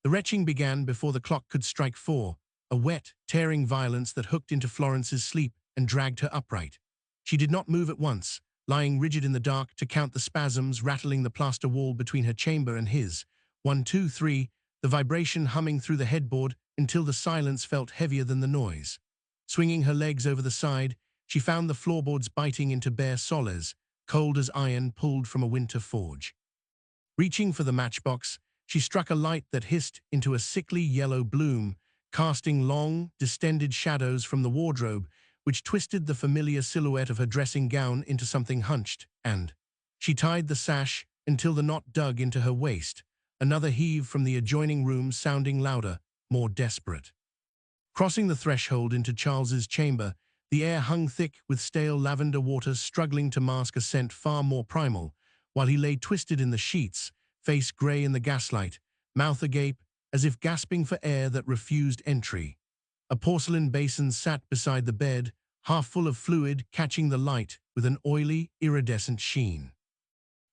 The retching began before the clock could strike 4, a wet, tearing violence that hooked into Florence's sleep and dragged her upright. She did not move at once, lying rigid in the dark to count the spasms rattling the plaster wall between her chamber and his. 1, 2, 3, the vibration humming through the headboard until the silence felt heavier than the noise. Swinging her legs over the side, she found the floorboards biting into bare soles, cold as iron pulled from a winter forge. Reaching for the matchbox, she struck a light that hissed into a sickly yellow bloom, casting long, distended shadows from the wardrobe, which twisted the familiar silhouette of her dressing gown into something hunched, and she tied the sash until the knot dug into her waist, another heave from the adjoining room sounding louder, more desperate. Crossing the threshold into Charles's chamber, the air hung thick with stale lavender water struggling to mask a scent far more primal, while he lay twisted in the sheets, face grey in the gaslight, mouth agape, as if gasping for air that refused entry. A porcelain basin sat beside the bed, half full of fluid catching the light with an oily, iridescent sheen.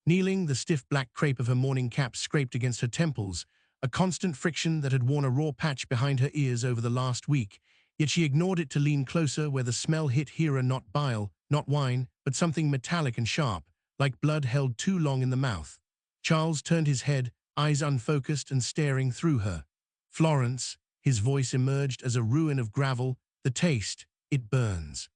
Kneeling, the stiff black crepe of her morning cap scraped against her temples, a constant friction that had worn a raw patch behind her ears over the last week, yet she ignored it to lean closer where the smell hit here, not bile, not wine, but something metallic and sharp, like blood held too long in the mouth. Charles turned his head, eyes unfocused and staring through her. "Florence," his voice emerged as a ruin of gravel, "the taste, it burns."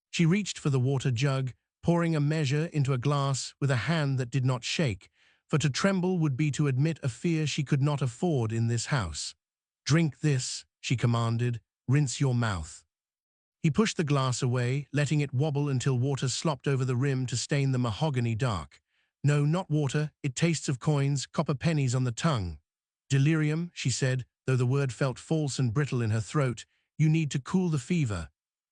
She reached for the water jug, pouring a measure into a glass with a hand that did not shake, for to tremble would be to admit a fear she could not afford in this house. "Drink this," she commanded, "rinse your mouth." He pushed the glass away, letting it wobble until water slopped over the rim to stain the mahogany dark. "No, not water, it tastes of coins, copper pennies on the tongue." "Delirium," she said, though the word felt false and brittle in her throat. "You need to cool the fever."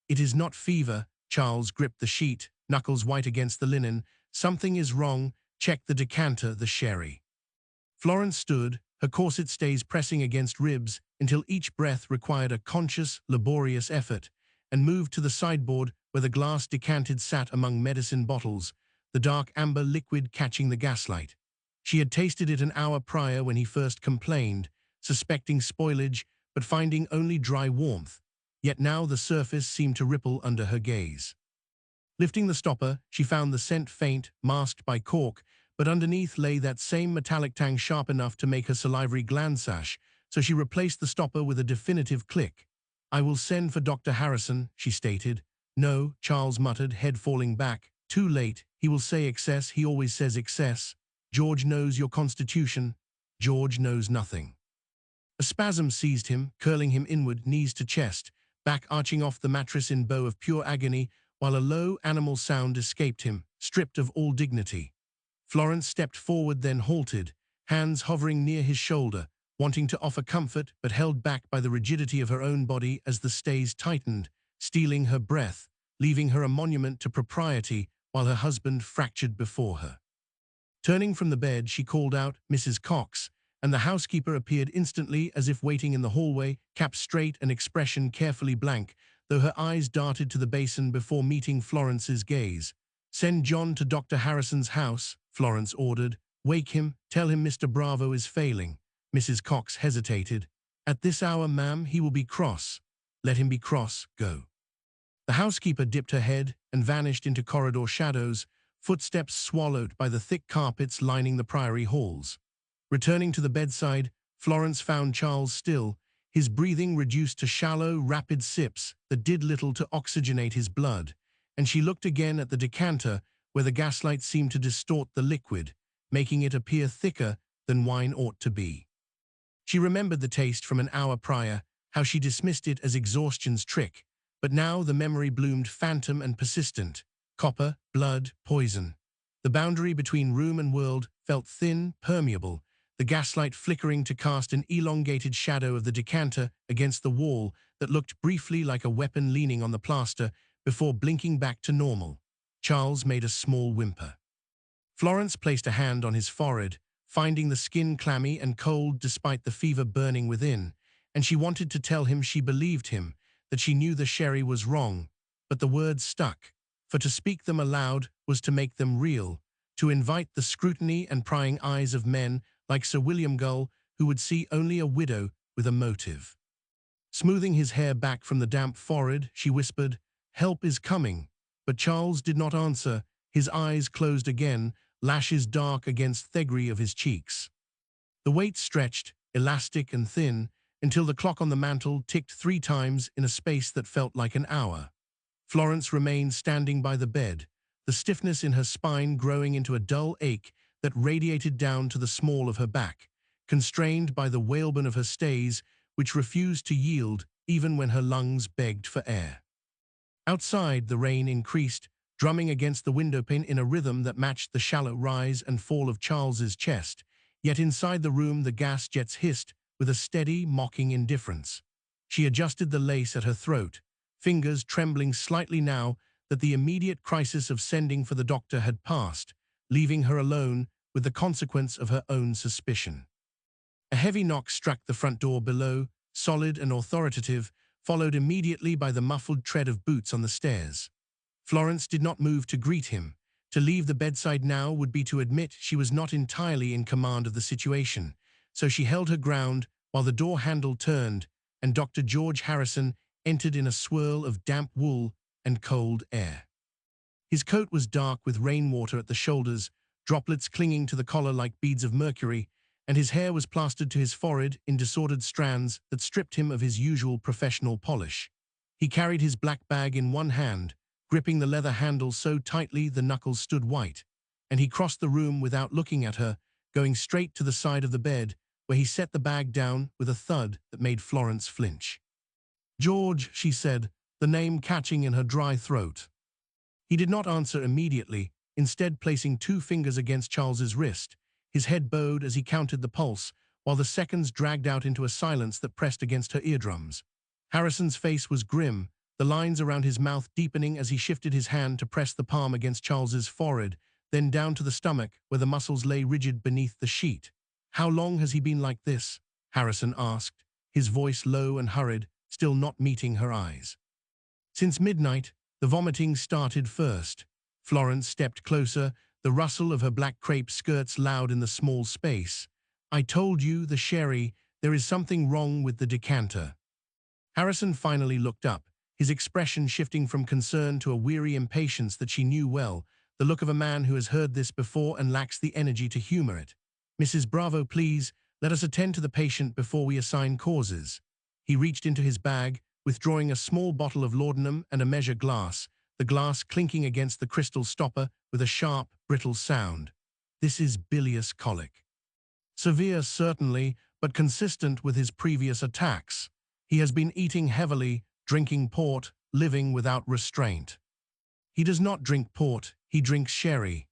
"It is not fever." Charles gripped the sheet, knuckles white against the linen. "Something is wrong. Check the decanter, the sherry." Florence stood, her corset stays pressing against ribs until each breath required a conscious, laborious effort, and moved to the sideboard where the glass decanted sat among medicine bottles, the dark amber liquid catching the gaslight. She had tasted it an hour prior when he first complained, suspecting spoilage but finding only dry warmth, yet now the surface seemed to ripple under her gaze. Lifting the stopper, she found the scent faint, masked by cork, but underneath lay that same metallic tang sharp enough to make her salivary gland sash, so she replaced the stopper with a definitive click. "I will send for Dr. Harrison," she stated. "No," Charles muttered, head falling back. "Too late. He will say excess. He always says excess. George knows your constitution." "George knows nothing." A spasm seized him, curling him inward, knees to chest, back arching off the mattress in bow of pure agony, while a low, animal sound escaped him, stripped of all dignity. Florence stepped forward, then halted, hands hovering near his shoulder, wanting to offer comfort but held back by the rigidity of her own body as the stays tightened, stealing her breath, leaving her a monument to propriety while her husband fractured before her. Turning from the bed, she called out, "Mrs. Cox," and the housekeeper appeared instantly as if waiting in the hallway, cap straight and expression carefully blank, though her eyes darted to the basin before meeting Florence's gaze. "Send John to Dr. Harrison's house," Florence ordered. "Wake him, tell him Mr. Bravo is failing." Mrs. Cox hesitated. "At this hour, ma'am, he will be cross." "Let him be cross, go." The housekeeper dipped her head and vanished into corridor shadows, footsteps swallowed by the thick carpets lining the priory halls. Returning to the bedside, Florence found Charles still, his breathing reduced to shallow, rapid sips that did little to oxygenate his blood, and she looked again at the decanter where the gaslight seemed to distort the liquid, making it appear thicker than wine ought to be. She remembered the taste from an hour prior, how she dismissed it as exhaustion's trick, but now the memory bloomed phantom and persistent. Copper, blood, poison. The boundary between room and world felt thin, permeable, the gaslight flickering to cast an elongated shadow of the decanter against the wall that looked briefly like a weapon leaning on the plaster before blinking back to normal. Charles made a small whimper. Florence placed a hand on his forehead, finding the skin clammy and cold despite the fever burning within, and she wanted to tell him she believed him, that she knew the sherry was wrong, but the words stuck, for to speak them aloud was to make them real, to invite the scrutiny and prying eyes of men like Sir William Gull, who would see only a widow with a motive. Smoothing his hair back from the damp forehead, she whispered, "Help is coming." But Charles did not answer. His eyes closed again, lashes dark against theggery of his cheeks. The weight stretched, elastic and thin, until the clock on the mantel ticked 3 times in a space that felt like an hour. Florence remained standing by the bed, the stiffness in her spine growing into a dull ache that radiated down to the small of her back, constrained by the whalebone of her stays, which refused to yield even when her lungs begged for air. Outside, the rain increased, drumming against the windowpane in a rhythm that matched the shallow rise and fall of Charles's chest, yet inside the room the gas jets hissed with a steady, mocking indifference. She adjusted the lace at her throat, fingers trembling slightly now that the immediate crisis of sending for the doctor had passed, leaving her alone with the consequence of her own suspicion. A heavy knock struck the front door below, solid and authoritative, followed immediately by the muffled tread of boots on the stairs. Florence did not move to greet him. To leave the bedside now would be to admit she was not entirely in command of the situation, so she held her ground while the door handle turned and Dr. George Harrison entered in a swirl of damp wool and cold air. His coat was dark with rainwater at the shoulders, droplets clinging to the collar like beads of mercury, and his hair was plastered to his forehead in disordered strands that stripped him of his usual professional polish. He carried his black bag in one hand, gripping the leather handle so tightly the knuckles stood white, and he crossed the room without looking at her, going straight to the side of the bed, where he set the bag down with a thud that made Florence flinch. "George," she said, the name catching in her dry throat. He did not answer immediately, instead placing 2 fingers against Charles's wrist. His head bowed as he counted the pulse, while the seconds dragged out into a silence that pressed against her eardrums. Harrison's face was grim, the lines around his mouth deepening as he shifted his hand to press the palm against Charles's forehead, then down to the stomach where the muscles lay rigid beneath the sheet. "How long has he been like this?" Harrison asked, his voice low and hurried, still not meeting her eyes. "Since midnight. The vomiting started first." Florence stepped closer, the rustle of her black crepe skirts loud in the small space. "I told you, the sherry, there is something wrong with the decanter." Harrison finally looked up, his expression shifting from concern to a weary impatience that she knew well, the look of a man who has heard this before and lacks the energy to humor it. "Mrs. Bravo, please, let us attend to the patient before we assign causes." He reached into his bag, withdrawing a small bottle of laudanum and a measure glass, the glass clinking against the crystal stopper with a sharp, brittle sound. "This is bilious colic. Severe, certainly, but consistent with his previous attacks. He has been eating heavily, drinking port, living without restraint." "He does not drink port, he drinks sherry."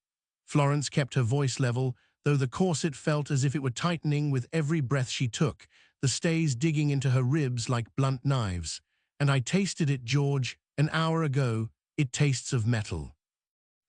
Florence kept her voice level, though the corset felt as if it were tightening with every breath she took, the stays digging into her ribs like blunt knives. "And I tasted it, George, an hour ago. It tastes of metal."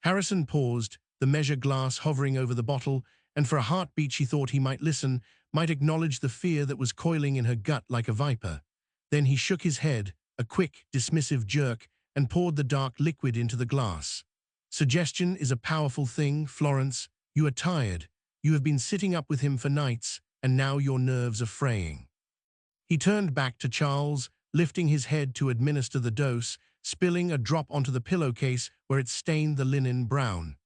Harrison paused, the measure glass hovering over the bottle, and for a heartbeat she thought he might listen, might acknowledge the fear that was coiling in her gut like a viper. Then he shook his head, a quick, dismissive jerk, and poured the dark liquid into the glass. "Suggestion is a powerful thing, Florence. You are tired. You have been sitting up with him for nights, and now your nerves are fraying." He turned back to Charles, lifting his head to administer the dose, spilling a drop onto the pillowcase where it stained the linen brown.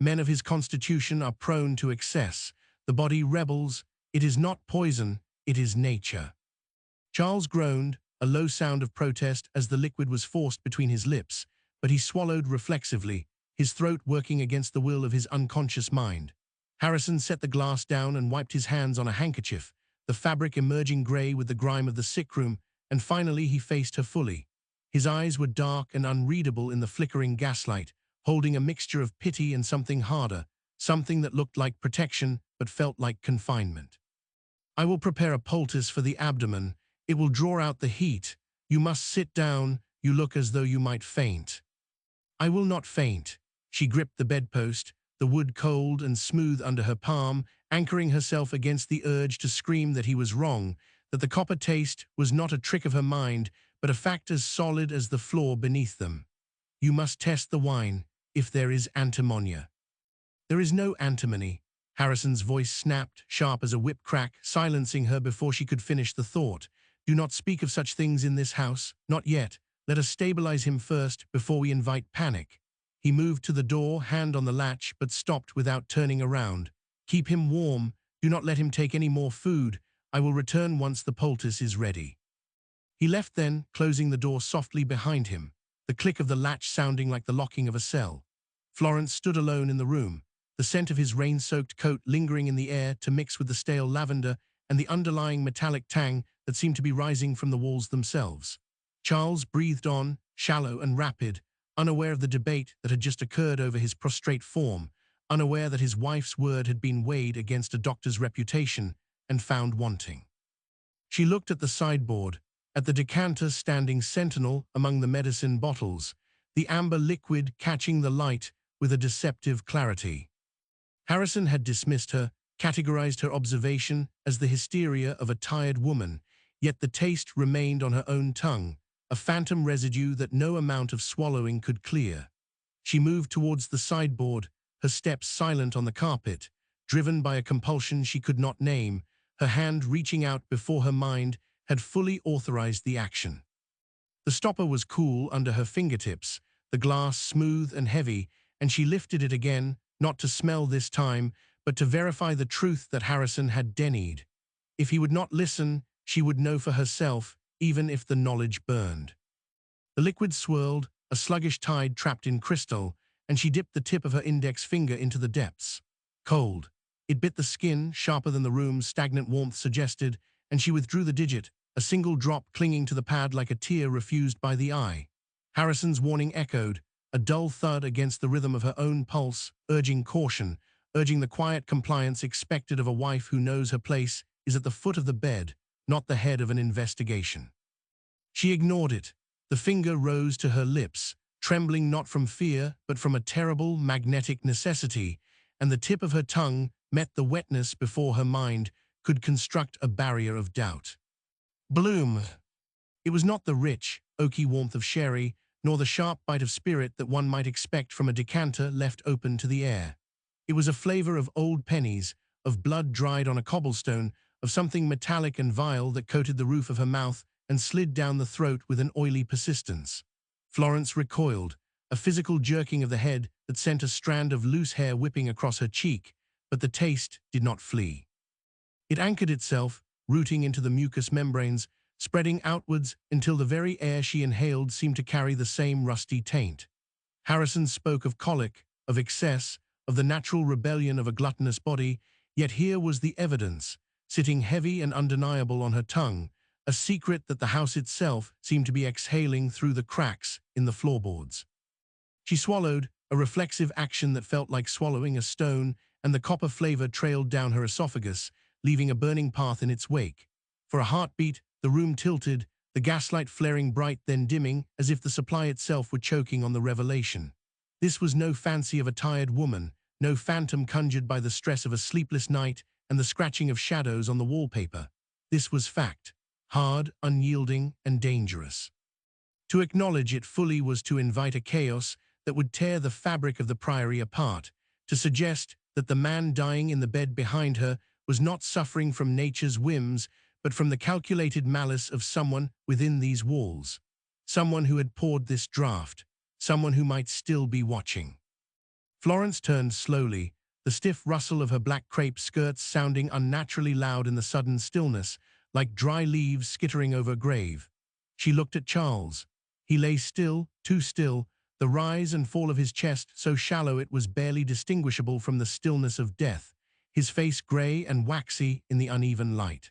Men of his constitution are prone to excess. The body rebels. It is not poison, it is nature. Charles groaned, a low sound of protest as the liquid was forced between his lips, but he swallowed reflexively, his throat working against the will of his unconscious mind. Harrison set the glass down and wiped his hands on a handkerchief, the fabric emerging grey with the grime of the sick room, and finally he faced her fully. His eyes were dark and unreadable in the flickering gaslight, holding a mixture of pity and something harder, something that looked like protection but felt like confinement. "I will prepare a poultice for the abdomen. It will draw out the heat. You must sit down. You look as though you might faint." "I will not faint." She gripped the bedpost, the wood cold and smooth under her palm, anchoring herself against the urge to scream that he was wrong, that the copper taste was not a trick of her mind, but a fact as solid as the floor beneath them. "You must test the wine, if there is antimonia." "There is no antimony." Harrison's voice snapped, sharp as a whip crack, silencing her before she could finish the thought. Do not speak of such things in this house, not yet. Let us stabilize him first before we invite panic. He moved to the door, hand on the latch, but stopped without turning around. Keep him warm. Do not let him take any more food. I will return once the poultice is ready. He left then, closing the door softly behind him, the click of the latch sounding like the locking of a cell. Florence stood alone in the room, the scent of his rain-soaked coat lingering in the air to mix with the stale lavender and the underlying metallic tang that seemed to be rising from the walls themselves. Charles breathed on, shallow and rapid, unaware of the debate that had just occurred over his prostrate form, unaware that his wife's word had been weighed against a doctor's reputation and found wanting. She looked at the sideboard, at the decanter standing sentinel among the medicine bottles, the amber liquid catching the light with a deceptive clarity. Harrison had dismissed her, categorized her observation as the hysteria of a tired woman, yet the taste remained on her own tongue, a phantom residue that no amount of swallowing could clear. She moved towards the sideboard, her steps silent on the carpet, driven by a compulsion she could not name, her hand reaching out before her mind had fully authorized the action. The stopper was cool under her fingertips, the glass smooth and heavy, and she lifted it again, not to smell this time, but to verify the truth that Harrison had denied. If he would not listen, she would know for herself, even if the knowledge burned. The liquid swirled, a sluggish tide trapped in crystal, and she dipped the tip of her index finger into the depths. Cold. It bit the skin, sharper than the room's stagnant warmth suggested, and she withdrew the digit, a single drop clinging to the pad like a tear refused by the eye. Harrison's warning echoed, a dull thud against the rhythm of her own pulse, urging caution, urging the quiet compliance expected of a wife who knows her place is at the foot of the bed, not the head of an investigation. She ignored it. The finger rose to her lips, trembling not from fear, but from a terrible magnetic necessity, and the tip of her tongue met the wetness before her mind could construct a barrier of doubt. Bloom. It was not the rich, oaky warmth of sherry, nor the sharp bite of spirit that one might expect from a decanter left open to the air. It was a flavor of old pennies, of blood dried on a cobblestone, of something metallic and vile that coated the roof of her mouth and slid down the throat with an oily persistence. Florence recoiled, a physical jerking of the head that sent a strand of loose hair whipping across her cheek, but the taste did not flee. It anchored itself, rooting into the mucous membranes, spreading outwards until the very air she inhaled seemed to carry the same rusty taint. Harrison spoke of colic, of excess, of the natural rebellion of a gluttonous body, yet here was the evidence, sitting heavy and undeniable on her tongue, a secret that the house itself seemed to be exhaling through the cracks in the floorboards. She swallowed, a reflexive action that felt like swallowing a stone, and the copper flavor trailed down her esophagus, leaving a burning path in its wake. For a heartbeat, the room tilted, the gaslight flaring bright then dimming, as if the supply itself were choking on the revelation. This was no fancy of a tired woman, no phantom conjured by the stress of a sleepless night and the scratching of shadows on the wallpaper. This was fact, hard, unyielding, and dangerous. To acknowledge it fully was to invite a chaos that would tear the fabric of the priory apart, to suggest that the man dying in the bed behind her was not suffering from nature's whims, but from the calculated malice of someone within these walls, someone who had poured this draught, someone who might still be watching. Florence turned slowly, the stiff rustle of her black crepe skirts sounding unnaturally loud in the sudden stillness, like dry leaves skittering over a grave. She looked at Charles. He lay still, too still, the rise and fall of his chest so shallow it was barely distinguishable from the stillness of death, his face gray and waxy in the uneven light.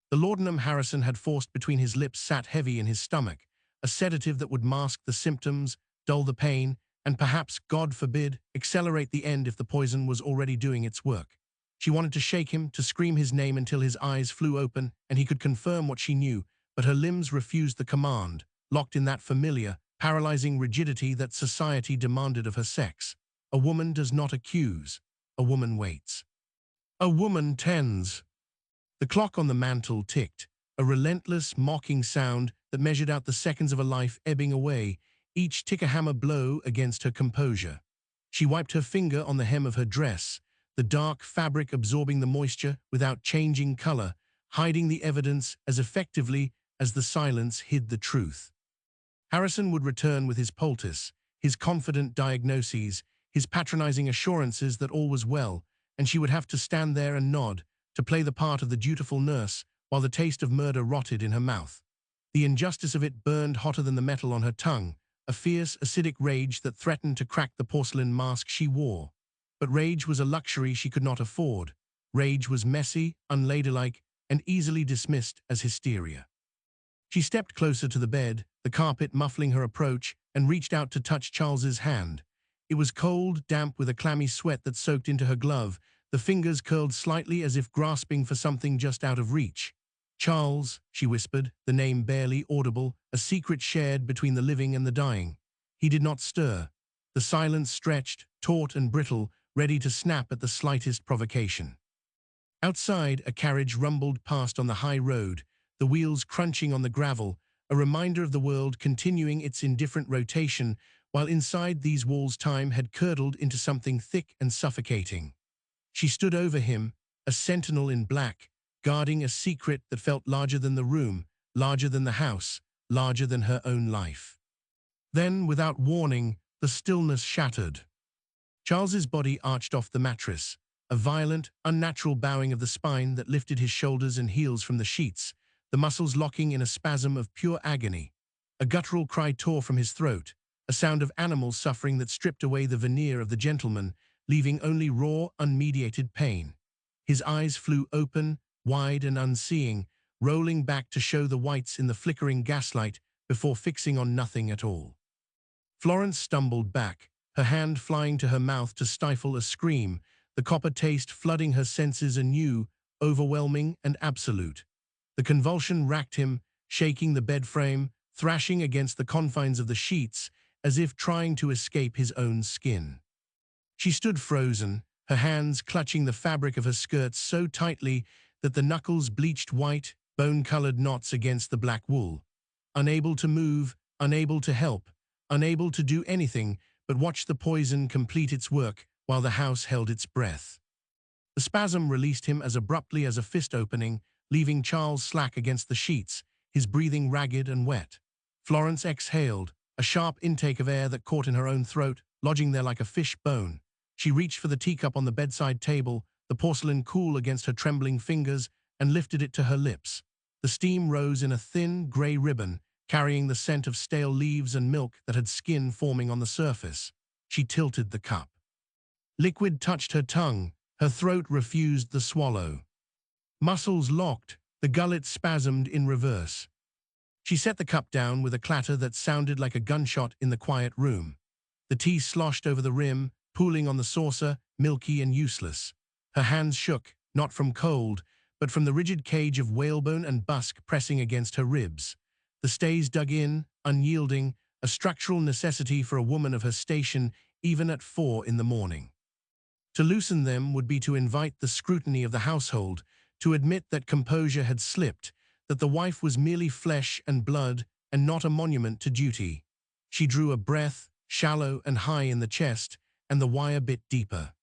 The laudanum Harrison had forced between his lips sat heavy in his stomach, a sedative that would mask the symptoms, dull the pain, and perhaps, God forbid, accelerate the end if the poison was already doing its work. She wanted to shake him, to scream his name until his eyes flew open and he could confirm what she knew, but her limbs refused the command, locked in that familiar, paralyzing rigidity that society demanded of her sex. A woman does not accuse. A woman waits. A woman tends. The clock on the mantel ticked, a relentless, mocking sound that measured out the seconds of a life ebbing away, each tick a hammer blow against her composure. She wiped her finger on the hem of her dress, the dark fabric absorbing the moisture without changing color, hiding the evidence as effectively as the silence hid the truth. Harrison would return with his poultice, his confident diagnoses, his patronizing assurances that all was well, and she would have to stand there and nod, to play the part of the dutiful nurse, while the taste of murder rotted in her mouth. The injustice of it burned hotter than the metal on her tongue, a fierce, acidic rage that threatened to crack the porcelain mask she wore. But rage was a luxury she could not afford. Rage was messy, unladylike, and easily dismissed as hysteria. She stepped closer to the bed, the carpet muffling her approach, and reached out to touch Charles's hand. It was cold, damp with a clammy sweat that soaked into her glove, the fingers curled slightly as if grasping for something just out of reach. "Charles," she whispered, the name barely audible, a secret shared between the living and the dying. He did not stir. The silence stretched, taut and brittle, ready to snap at the slightest provocation. Outside, a carriage rumbled past on the high road, the wheels crunching on the gravel, a reminder of the world continuing its indifferent rotation, while inside these walls time had curdled into something thick and suffocating. She stood over him, a sentinel in black, guarding a secret that felt larger than the room, larger than the house, larger than her own life. Then, without warning, the stillness shattered. Charles's body arched off the mattress, a violent, unnatural bowing of the spine that lifted his shoulders and heels from the sheets, the muscles locking in a spasm of pure agony. A guttural cry tore from his throat, a sound of animal suffering that stripped away the veneer of the gentleman, leaving only raw, unmediated pain. His eyes flew open, wide and unseeing, rolling back to show the whites in the flickering gaslight before fixing on nothing at all. Florence stumbled back, her hand flying to her mouth to stifle a scream, the copper taste flooding her senses anew, overwhelming and absolute. The convulsion racked him, shaking the bed frame, thrashing against the confines of the sheets, as if trying to escape his own skin. She stood frozen, her hands clutching the fabric of her skirts so tightly that the knuckles bleached white, bone-colored knots against the black wool. Unable to move, unable to help, unable to do anything but watch the poison complete its work while the house held its breath. The spasm released him as abruptly as a fist opening, leaving Charles slack against the sheets, his breathing ragged and wet. Florence exhaled, a sharp intake of air that caught in her own throat, lodging there like a fish bone. She reached for the teacup on the bedside table, the porcelain cool against her trembling fingers, and lifted it to her lips. The steam rose in a thin, grey ribbon, carrying the scent of stale leaves and milk that had skin forming on the surface. She tilted the cup. Liquid touched her tongue, her throat refused the swallow. Muscles locked, the gullet spasmed in reverse. She set the cup down with a clatter that sounded like a gunshot in the quiet room. The tea sloshed over the rim, pooling on the saucer, milky and useless. Her hands shook, not from cold, but from the rigid cage of whalebone and busk pressing against her ribs. The stays dug in, unyielding, a structural necessity for a woman of her station even at 4 in the morning. To loosen them would be to invite the scrutiny of the household, to admit that composure had slipped, that the wife was merely flesh and blood and not a monument to duty. She drew a breath, shallow and high in the chest, and the wire bit deeper.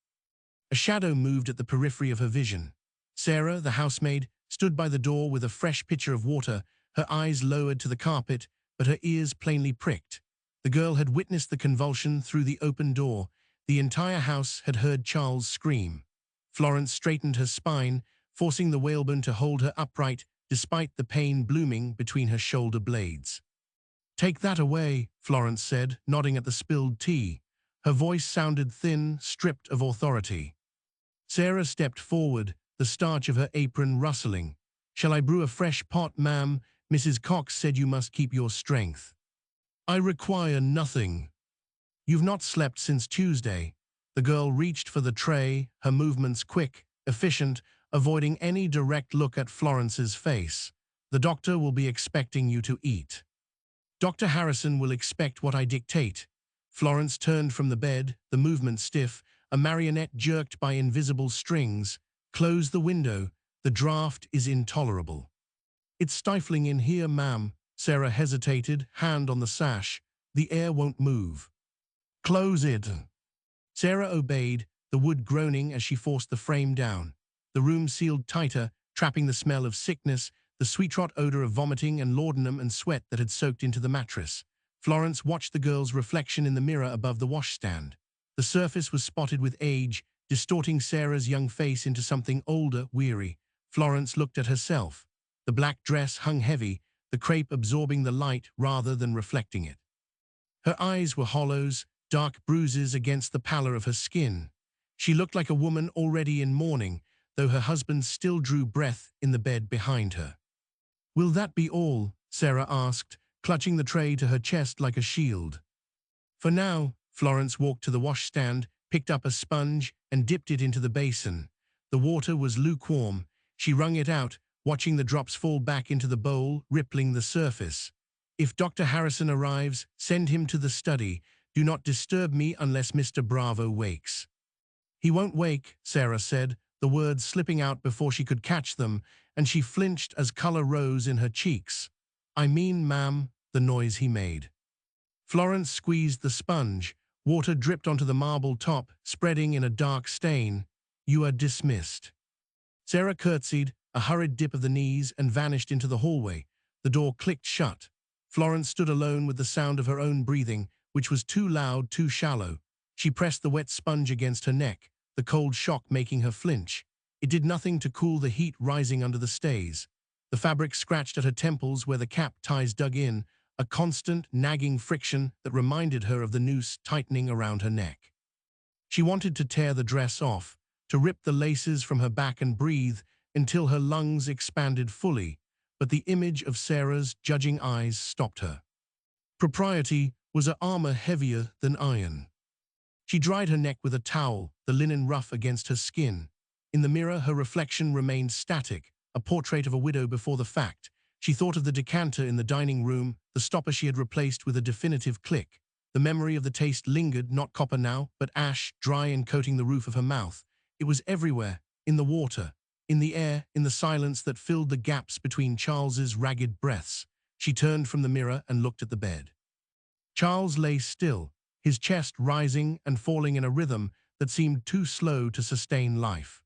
A shadow moved at the periphery of her vision. Sarah, the housemaid, stood by the door with a fresh pitcher of water, her eyes lowered to the carpet, but her ears plainly pricked. The girl had witnessed the convulsion through the open door. The entire house had heard Charles scream. Florence straightened her spine, forcing the whalebone to hold her upright despite the pain blooming between her shoulder blades. "Take that away," Florence said, nodding at the spilled tea. Her voice sounded thin, stripped of authority. Sarah stepped forward, the starch of her apron rustling. "Shall I brew a fresh pot, ma'am? Mrs. Cox said you must keep your strength." "I require nothing." "You've not slept since Tuesday." The girl reached for the tray, her movements quick, efficient, avoiding any direct look at Florence's face. "The doctor will be expecting you to eat." "Dr. Harrison will expect what I dictate." Florence turned from the bed, the movement stiff, a marionette jerked by invisible strings. "Close the window. The draft is intolerable." "It's stifling in here, ma'am." Sarah hesitated, hand on the sash. "The air won't move." "Close it." Sarah obeyed, the wood groaning as she forced the frame down. The room sealed tighter, trapping the smell of sickness, the sweet-rot odor of vomiting and laudanum and sweat that had soaked into the mattress. Florence watched the girl's reflection in the mirror above the washstand. The surface was spotted with age, distorting Sarah's young face into something older, weary. Florence looked at herself. The black dress hung heavy, the crepe absorbing the light rather than reflecting it. Her eyes were hollows, dark bruises against the pallor of her skin. She looked like a woman already in mourning, though her husband still drew breath in the bed behind her. "Will that be all?" Sarah asked, clutching the tray to her chest like a shield. "For now." Florence walked to the washstand, picked up a sponge, and dipped it into the basin. The water was lukewarm. She wrung it out, watching the drops fall back into the bowl, rippling the surface. "If Dr. Harrison arrives, send him to the study. Do not disturb me unless Mr. Bravo wakes." "He won't wake," Sarah said, the words slipping out before she could catch them, and she flinched as color rose in her cheeks. "I mean, ma'am," the noise he made. Florence squeezed the sponge. Water dripped onto the marble top, spreading in a dark stain. "You are dismissed." Sarah curtsied, a hurried dip of the knees, and vanished into the hallway. The door clicked shut. Florence stood alone with the sound of her own breathing, which was too loud, too shallow. She pressed the wet sponge against her neck, the cold shock making her flinch. It did nothing to cool the heat rising under the stays. The fabric scratched at her temples where the cap ties dug in, a constant, nagging friction that reminded her of the noose tightening around her neck. She wanted to tear the dress off, to rip the laces from her back and breathe until her lungs expanded fully, but the image of Sarah's judging eyes stopped her. Propriety was an armor heavier than iron. She dried her neck with a towel, the linen rough against her skin. In the mirror, her reflection remained static, a portrait of a widow before the fact. She thought of the decanter in the dining room, the stopper she had replaced with a definitive click. The memory of the taste lingered, not copper now, but ash, dry and coating the roof of her mouth. It was everywhere, in the water, in the air, in the silence that filled the gaps between Charles's ragged breaths. She turned from the mirror and looked at the bed. Charles lay still, his chest rising and falling in a rhythm that seemed too slow to sustain life.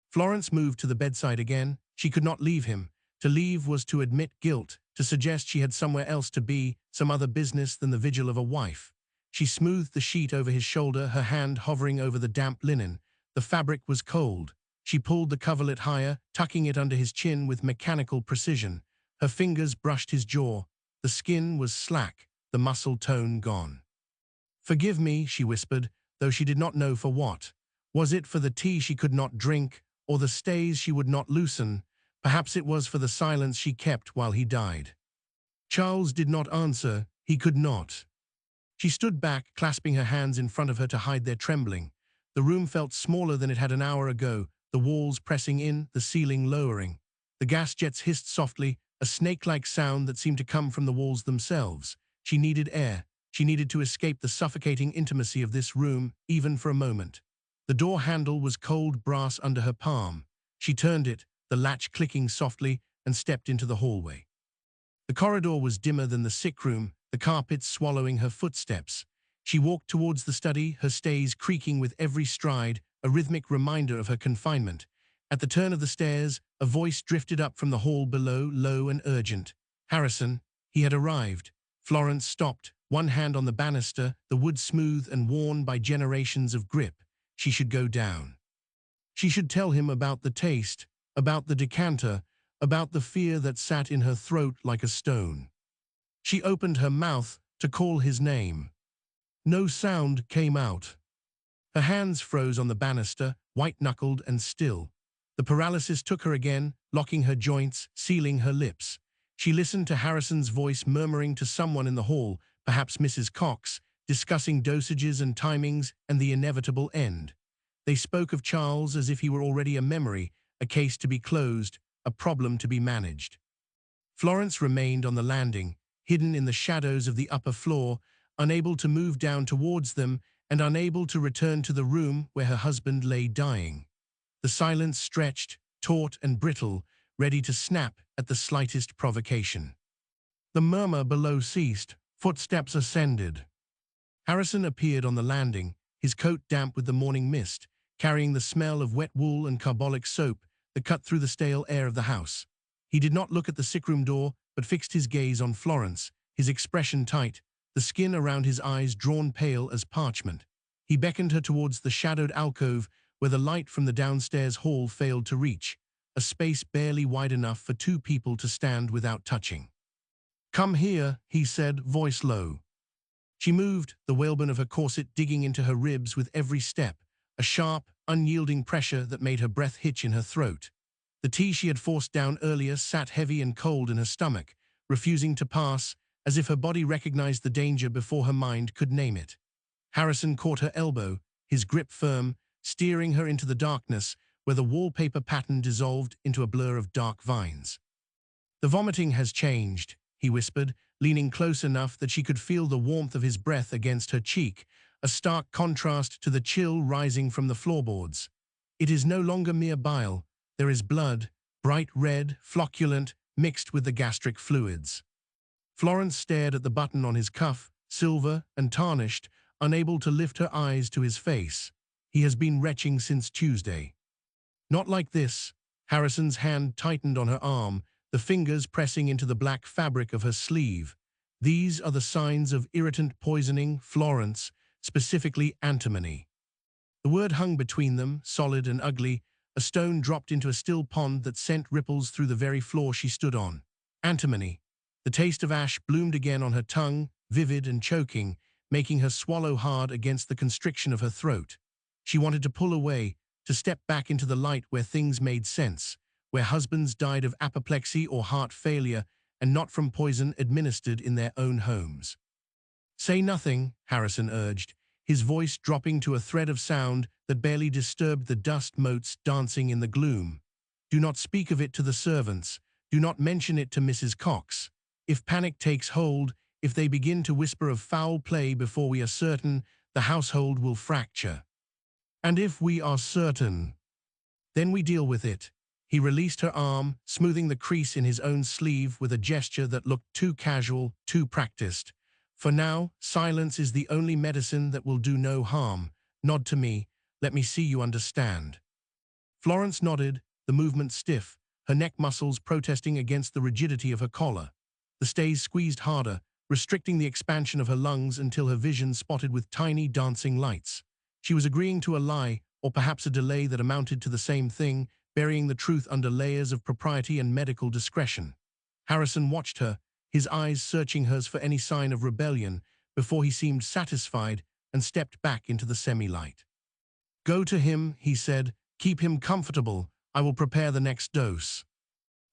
Florence moved to the bedside again. She could not leave him. To leave was to admit guilt, to suggest she had somewhere else to be, some other business than the vigil of a wife. She smoothed the sheet over his shoulder, her hand hovering over the damp linen. The fabric was cold. She pulled the coverlet higher, tucking it under his chin with mechanical precision. Her fingers brushed his jaw. The skin was slack, the muscle tone gone. "Forgive me," she whispered, though she did not know for what. Was it for the tea she could not drink, or the stays she would not loosen? Perhaps it was for the silence she kept while he died. Charles did not answer. He could not. She stood back, clasping her hands in front of her to hide their trembling. The room felt smaller than it had an hour ago, the walls pressing in, the ceiling lowering. The gas jets hissed softly, a snake-like sound that seemed to come from the walls themselves. She needed air. She needed to escape the suffocating intimacy of this room, even for a moment. The door handle was cold brass under her palm. She turned it, the latch clicking softly, and stepped into the hallway. The corridor was dimmer than the sick room, the carpet swallowing her footsteps. She walked towards the study, her stays creaking with every stride, a rhythmic reminder of her confinement. At the turn of the stairs, a voice drifted up from the hall below, low and urgent. Harrison. He had arrived. Florence stopped, one hand on the banister, the wood smooth and worn by generations of grip. She should go down. She should tell him about the taste, about the decanter, about the fear that sat in her throat like a stone. She opened her mouth to call his name. No sound came out. Her hands froze on the banister, white-knuckled and still. The paralysis took her again, locking her joints, sealing her lips. She listened to Harrison's voice murmuring to someone in the hall, perhaps Mrs. Cox, discussing dosages and timings and the inevitable end. They spoke of Charles as if he were already a memory, a case to be closed, a problem to be managed. Florence remained on the landing, hidden in the shadows of the upper floor, unable to move down towards them and unable to return to the room where her husband lay dying. The silence stretched, taut and brittle, ready to snap at the slightest provocation. The murmur below ceased, footsteps ascended. Harrison appeared on the landing, his coat damp with the morning mist, carrying the smell of wet wool and carbolic soap that cut through the stale air of the house. He did not look at the sickroom door, but fixed his gaze on Florence, his expression tight, the skin around his eyes drawn pale as parchment. He beckoned her towards the shadowed alcove where the light from the downstairs hall failed to reach, a space barely wide enough for two people to stand without touching. "Come here," he said, voice low. She moved, the whalebone of her corset digging into her ribs with every step, a sharp, unyielding pressure that made her breath hitch in her throat. The tea she had forced down earlier sat heavy and cold in her stomach, refusing to pass, as if her body recognized the danger before her mind could name it. Harrison caught her elbow, his grip firm, steering her into the darkness where the wallpaper pattern dissolved into a blur of dark vines. "The vomiting has changed," he whispered, leaning close enough that she could feel the warmth of his breath against her cheek, a stark contrast to the chill rising from the floorboards. "It is no longer mere bile. There is blood, bright red, flocculent, mixed with the gastric fluids." Florence stared at the button on his cuff, silver and tarnished, unable to lift her eyes to his face. "He has been retching since Tuesday." "Not like this." Harrison's hand tightened on her arm, the fingers pressing into the black fabric of her sleeve. "These are the signs of irritant poisoning, Florence, specifically antimony." The word hung between them, solid and ugly, a stone dropped into a still pond that sent ripples through the very floor she stood on. Antimony. The taste of ash bloomed again on her tongue, vivid and choking, making her swallow hard against the constriction of her throat. She wanted to pull away, to step back into the light where things made sense, where husbands died of apoplexy or heart failure and not from poison administered in their own homes. "Say nothing," Harrison urged, his voice dropping to a thread of sound that barely disturbed the dust motes dancing in the gloom. "Do not speak of it to the servants. Do not mention it to Mrs. Cox. If panic takes hold, if they begin to whisper of foul play before we are certain, the household will fracture. And if we are certain, then we deal with it." He released her arm, smoothing the crease in his own sleeve with a gesture that looked too casual, too practiced. "For now, silence is the only medicine that will do no harm. Nod to me. Let me see you understand." Florence nodded, the movement stiff, her neck muscles protesting against the rigidity of her collar. The stays squeezed harder, restricting the expansion of her lungs until her vision spotted with tiny dancing lights. She was agreeing to a lie, or perhaps a delay that amounted to the same thing, burying the truth under layers of propriety and medical discretion. Harrison watched her, his eyes searching hers for any sign of rebellion, before he seemed satisfied and stepped back into the semi-light. "Go to him," he said. "Keep him comfortable. I will prepare the next dose."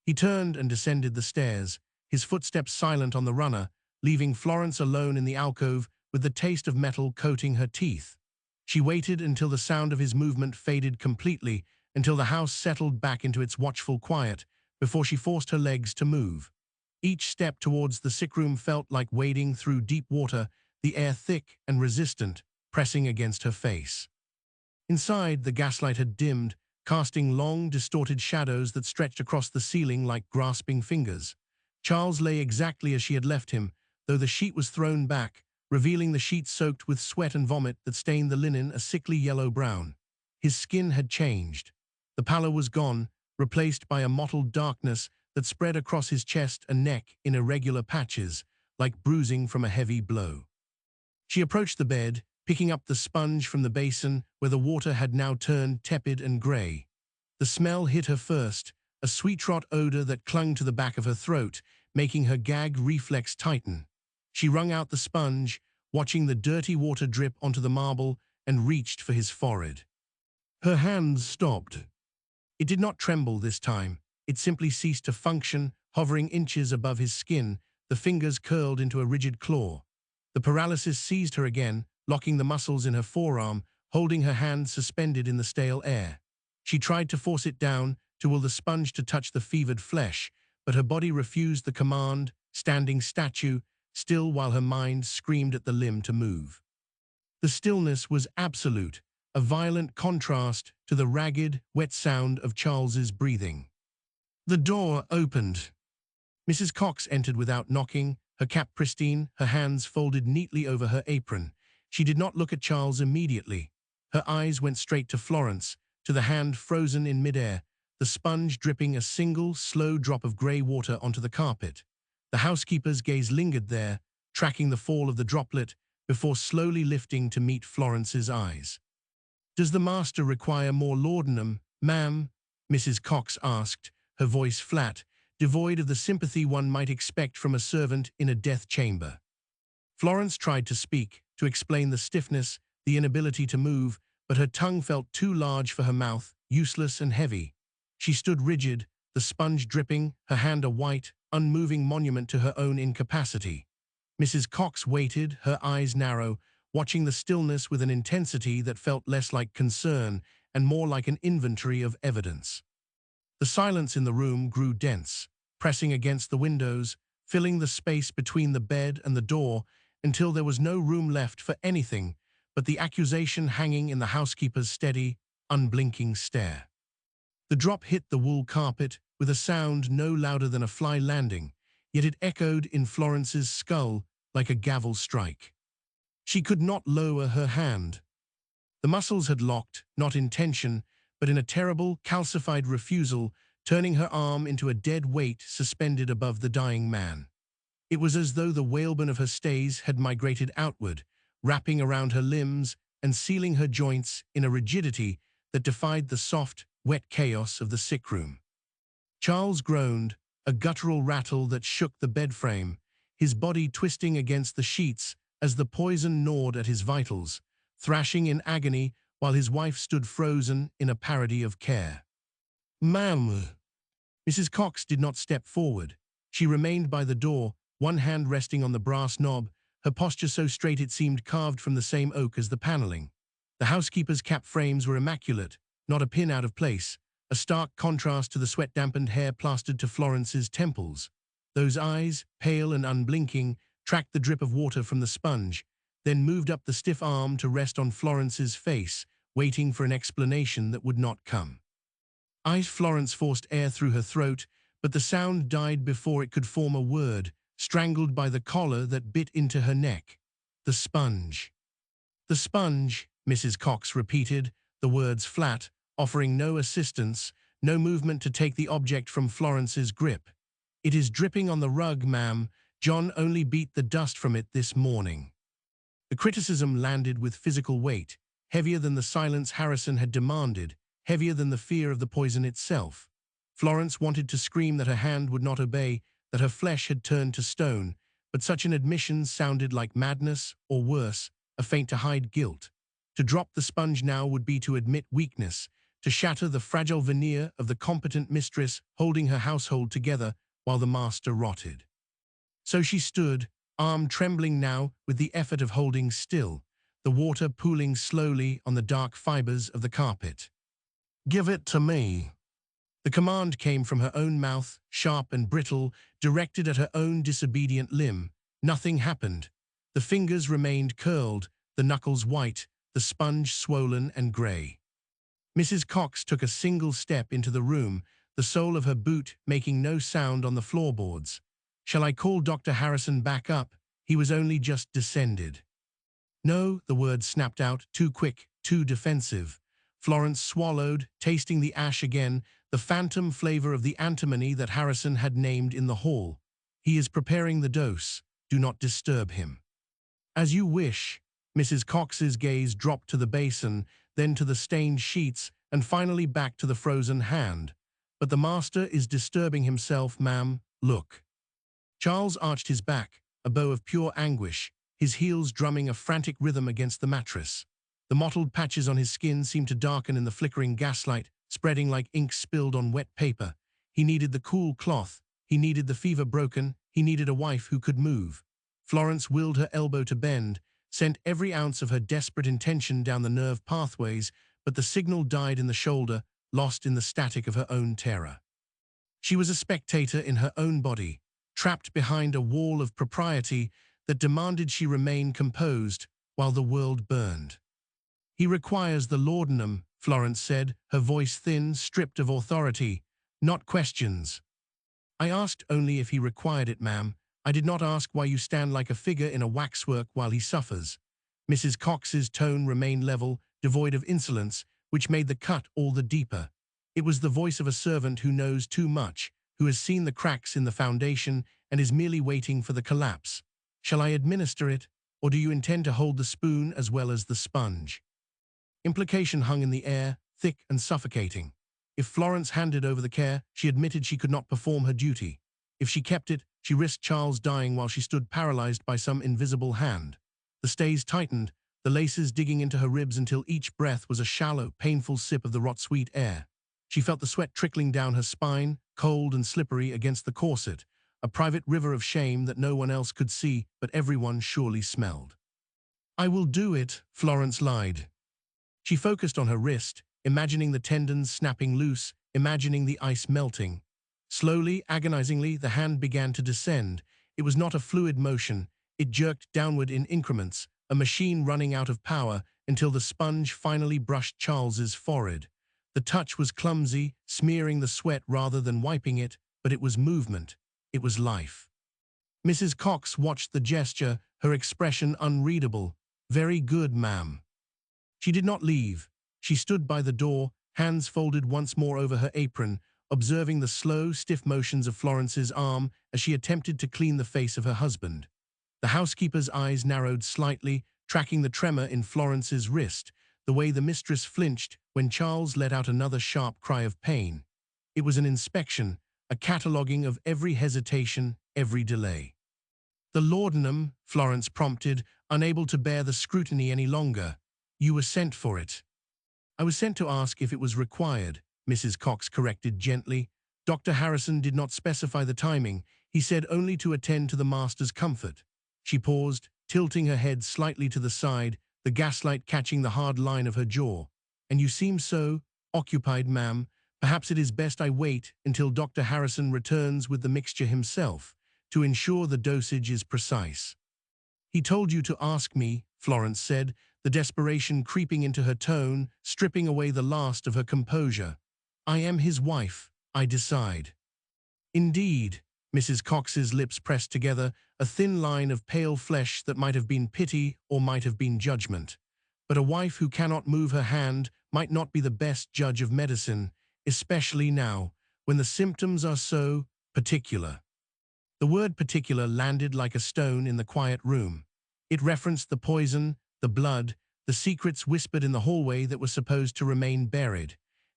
He turned and descended the stairs, his footsteps silent on the runner, leaving Florence alone in the alcove with the taste of metal coating her teeth. She waited until the sound of his movement faded completely, until the house settled back into its watchful quiet, before she forced her legs to move. Each step towards the sickroom felt like wading through deep water, the air thick and resistant, pressing against her face. Inside, the gaslight had dimmed, casting long, distorted shadows that stretched across the ceiling like grasping fingers. Charles lay exactly as she had left him, though the sheet was thrown back, revealing the sheet soaked with sweat and vomit that stained the linen a sickly yellow-brown. His skin had changed. The pallor was gone, replaced by a mottled darkness that spread across his chest and neck in irregular patches, like bruising from a heavy blow. She approached the bed, picking up the sponge from the basin where the water had now turned tepid and gray. The smell hit her first, a sweet-rot odor that clung to the back of her throat, making her gag reflex tighten. She wrung out the sponge, watching the dirty water drip onto the marble, and reached for his forehead. Her hands stopped. It did not tremble this time. It simply ceased to function, hovering inches above his skin, the fingers curled into a rigid claw. The paralysis seized her again, locking the muscles in her forearm, holding her hand suspended in the stale air. She tried to force it down, to will the sponge to touch the fevered flesh, but her body refused the command, standing statue, still while her mind screamed at the limb to move. The stillness was absolute, a violent contrast to the ragged, wet sound of Charles's breathing. The door opened. Mrs. Cox entered without knocking, her cap pristine, her hands folded neatly over her apron. She did not look at Charles immediately. Her eyes went straight to Florence, to the hand frozen in midair, the sponge dripping a single, slow drop of grey water onto the carpet. The housekeeper's gaze lingered there, tracking the fall of the droplet, before slowly lifting to meet Florence's eyes. "Does the master require more laudanum, ma'am?" Mrs. Cox asked, her voice flat, devoid of the sympathy one might expect from a servant in a death chamber. Florence tried to speak, to explain the stiffness, the inability to move, but her tongue felt too large for her mouth, useless and heavy. She stood rigid, the sponge dripping, her hand a white, unmoving monument to her own incapacity. Mrs. Cox waited, her eyes narrow, watching the stillness with an intensity that felt less like concern and more like an inventory of evidence. The silence in the room grew dense, pressing against the windows, filling the space between the bed and the door, until there was no room left for anything but the accusation hanging in the housekeeper's steady, unblinking stare. The drop hit the wool carpet with a sound no louder than a fly landing, yet it echoed in Florence's skull like a gavel strike. She could not lower her hand. The muscles had locked, not in tension, but in a terrible, calcified refusal, turning her arm into a dead weight suspended above the dying man. It was as though the whalebone of her stays had migrated outward, wrapping around her limbs and sealing her joints in a rigidity that defied the soft, wet chaos of the sick room. Charles groaned, a guttural rattle that shook the bed frame, his body twisting against the sheets as the poison gnawed at his vitals, thrashing in agony while his wife stood frozen in a parody of care. "Ma'am." Mrs. Cox did not step forward. She remained by the door, one hand resting on the brass knob, her posture so straight it seemed carved from the same oak as the paneling. The housekeeper's cap frames were immaculate, not a pin out of place, a stark contrast to the sweat-dampened hair plastered to Florence's temples. Those eyes, pale and unblinking, tracked the drip of water from the sponge, then moved up the stiff arm to rest on Florence's face, waiting for an explanation that would not come. Florence forced air through her throat, but the sound died before it could form a word, strangled by the collar that bit into her neck. "The sponge." "The sponge," Mrs. Cox repeated, the words flat, offering no assistance, no movement to take the object from Florence's grip. "It is dripping on the rug, ma'am. John only beat the dust from it this morning." The criticism landed with physical weight, heavier than the silence Harrison had demanded, heavier than the fear of the poison itself. Florence wanted to scream that her hand would not obey, that her flesh had turned to stone, but such an admission sounded like madness, or worse, a feint to hide guilt. To drop the sponge now would be to admit weakness, to shatter the fragile veneer of the competent mistress holding her household together while the master rotted. So she stood, arm trembling now with the effort of holding still, the water pooling slowly on the dark fibers of the carpet. "Give it to me." The command came from her own mouth, sharp and brittle, directed at her own disobedient limb. Nothing happened. The fingers remained curled, the knuckles white, the sponge swollen and grey. Mrs. Cox took a single step into the room, the sole of her boot making no sound on the floorboards. "Shall I call Dr. Harrison back up? He was only just descended." "No," the words snapped out, too quick, too defensive. Florence swallowed, tasting the ash again, the phantom flavor of the antimony that Harrison had named in the hall. "He is preparing the dose. Do not disturb him." "As you wish." Mrs. Cox's gaze dropped to the basin, then to the stained sheets, and finally back to the frozen hand. "But the master is disturbing himself, ma'am. Look." Charles arched his back, a bow of pure anguish, his heels drumming a frantic rhythm against the mattress. The mottled patches on his skin seemed to darken in the flickering gaslight, spreading like ink spilled on wet paper. He needed the cool cloth, he needed the fever broken, he needed a wife who could move. Florence willed her elbow to bend, sent every ounce of her desperate intention down the nerve pathways, but the signal died in the shoulder, lost in the static of her own terror. She was a spectator in her own body, trapped behind a wall of propriety that demanded she remain composed while the world burned. "He requires the laudanum," Florence said, her voice thin, stripped of authority, "not questions." "I asked only if he required it, ma'am. I did not ask why you stand like a figure in a waxwork while he suffers." Mrs. Cox's tone remained level, devoid of insolence, which made the cut all the deeper. It was the voice of a servant who knows too much, who has seen the cracks in the foundation and is merely waiting for the collapse. Shall I administer it, or do you intend to hold the spoon as well as the sponge? Implication hung in the air, thick and suffocating. If Florence handed over the care, she admitted she could not perform her duty. If she kept it, she risked Charles dying while she stood paralyzed by some invisible hand. The stays tightened, the laces digging into her ribs until each breath was a shallow, painful sip of the rot-sweet air. She felt the sweat trickling down her spine, cold and slippery against the corset, a private river of shame that no one else could see, but everyone surely smelled. "I will do it," Florence lied. She focused on her wrist, imagining the tendons snapping loose, imagining the ice melting. Slowly, agonizingly, the hand began to descend. It was not a fluid motion. It jerked downward in increments, a machine running out of power, until the sponge finally brushed Charles's forehead. The touch was clumsy, smearing the sweat rather than wiping it, but it was movement. It was life. Mrs. Cox watched the gesture, her expression unreadable. "Very good, ma'am." She did not leave. She stood by the door, hands folded once more over her apron, observing the slow, stiff motions of Florence's arm as she attempted to clean the face of her husband. The housekeeper's eyes narrowed slightly, tracking the tremor in Florence's wrist, the way the mistress flinched when Charles let out another sharp cry of pain. It was an inspection, a cataloguing of every hesitation, every delay. "The laudanum," Florence prompted, unable to bear the scrutiny any longer. "You were sent for it." "I was sent to ask if it was required," Mrs. Cox corrected gently. "Dr. Harrison did not specify the timing. He said only to attend to the master's comfort." She paused, tilting her head slightly to the side, the gaslight catching the hard line of her jaw. "And you seem so occupied, ma'am. Perhaps it is best I wait until Dr. Harrison returns with the mixture himself, to ensure the dosage is precise." "He told you to ask me," Florence said, the desperation creeping into her tone, stripping away the last of her composure. "I am his wife, I decide." "Indeed." Mrs. Cox's lips pressed together, a thin line of pale flesh that might have been pity or might have been judgment. But a wife who cannot move her hand might not be the best judge of medicine, especially now, when the symptoms are so particular. The word particular landed like a stone in the quiet room. It referenced the poison, the blood, the secrets whispered in the hallway that were supposed to remain buried.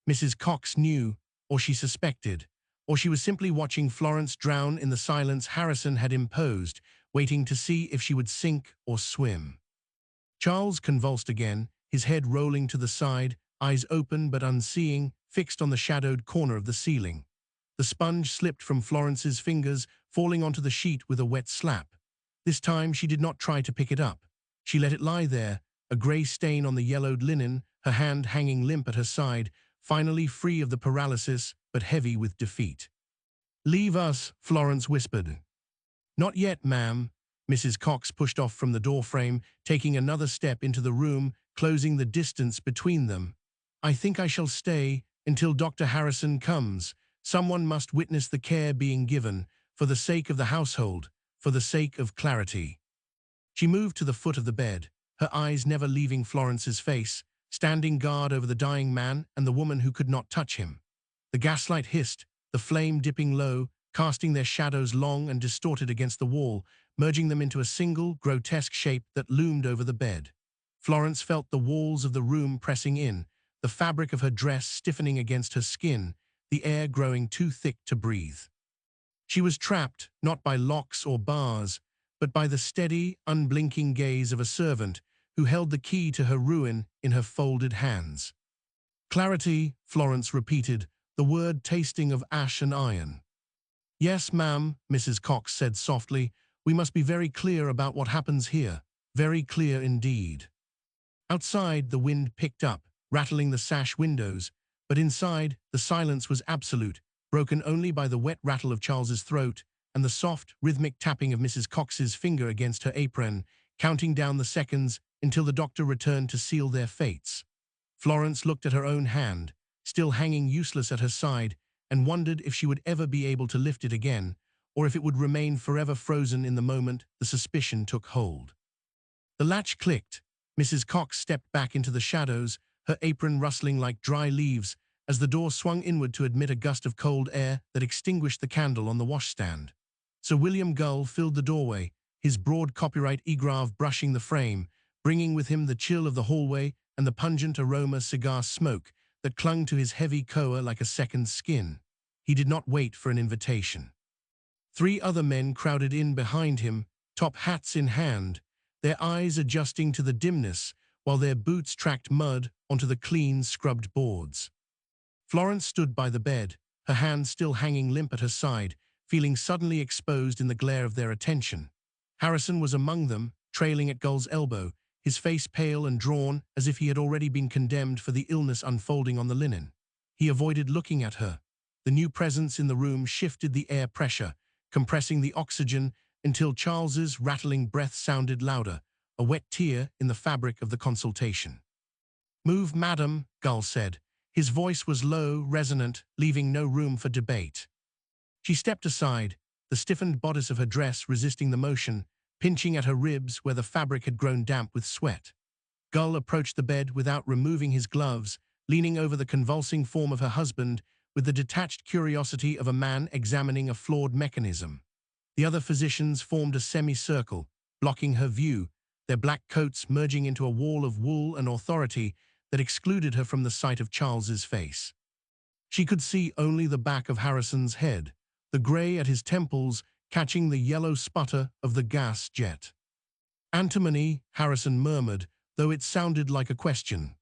Mrs. Cox knew, or she suspected, or she was simply watching Florence drown in the silence Harrison had imposed, waiting to see if she would sink or swim. Charles convulsed again, his head rolling to the side, eyes open but unseeing, fixed on the shadowed corner of the ceiling. The sponge slipped from Florence's fingers, falling onto the sheet with a wet slap. This time she did not try to pick it up. She let it lie there, a grey stain on the yellowed linen, her hand hanging limp at her side, finally free of the paralysis, but heavy with defeat. "Leave us," Florence whispered. "Not yet, ma'am." Mrs. Cox pushed off from the doorframe, taking another step into the room, closing the distance between them. "I think I shall stay until Dr. Harrison comes. Someone must witness the care being given, for the sake of the household, for the sake of clarity." She moved to the foot of the bed, her eyes never leaving Florence's face, standing guard over the dying man and the woman who could not touch him. The gaslight hissed, the flame dipping low, casting their shadows long and distorted against the wall, merging them into a single, grotesque shape that loomed over the bed. Florence felt the walls of the room pressing in, the fabric of her dress stiffening against her skin, the air growing too thick to breathe. She was trapped, not by locks or bars, but by the steady, unblinking gaze of a servant who held the key to her ruin in her folded hands. "Clarity," Florence repeated, the word tasting of ash and iron. "Yes, ma'am," Mrs. Cox said softly. "We must be very clear about what happens here. Very clear indeed." Outside, the wind picked up, rattling the sash windows, but inside, the silence was absolute, broken only by the wet rattle of Charles's throat and the soft, rhythmic tapping of Mrs. Cox's finger against her apron, counting down the seconds until the doctor returned to seal their fates. Florence looked at her own hand, still hanging useless at her side, and wondered if she would ever be able to lift it again, or if it would remain forever frozen in the moment the suspicion took hold. The latch clicked. Mrs. Cox stepped back into the shadows, her apron rustling like dry leaves, as the door swung inward to admit a gust of cold air that extinguished the candle on the washstand. Sir William Gull filled the doorway, his broad copyright egrave brushing the frame, bringing with him the chill of the hallway and the pungent aroma cigar smoke that clung to his heavy koa like a second skin. He did not wait for an invitation. 3 other men crowded in behind him, top hats in hand, their eyes adjusting to the dimness while their boots tracked mud onto the clean, scrubbed boards. Florence stood by the bed, her hand still hanging limp at her side, feeling suddenly exposed in the glare of their attention. Harrison was among them, trailing at Gull's elbow, his face pale and drawn as if he had already been condemned for the illness unfolding on the linen. He avoided looking at her. The new presence in the room shifted the air pressure, compressing the oxygen until Charles's rattling breath sounded louder, a wet tear in the fabric of the consultation. "Move, madam," Gull said. His voice was low, resonant, leaving no room for debate. She stepped aside, the stiffened bodice of her dress resisting the motion, pinching at her ribs where the fabric had grown damp with sweat. Gull approached the bed without removing his gloves, leaning over the convulsing form of her husband with the detached curiosity of a man examining a flawed mechanism. The other physicians formed a semicircle, blocking her view, their black coats merging into a wall of wool and authority that excluded her from the sight of Charles's face. She could see only the back of Harrison's head, the grey at his temples catching the yellow sputter of the gas jet. "Antimony," Harrison murmured, though it sounded like a question.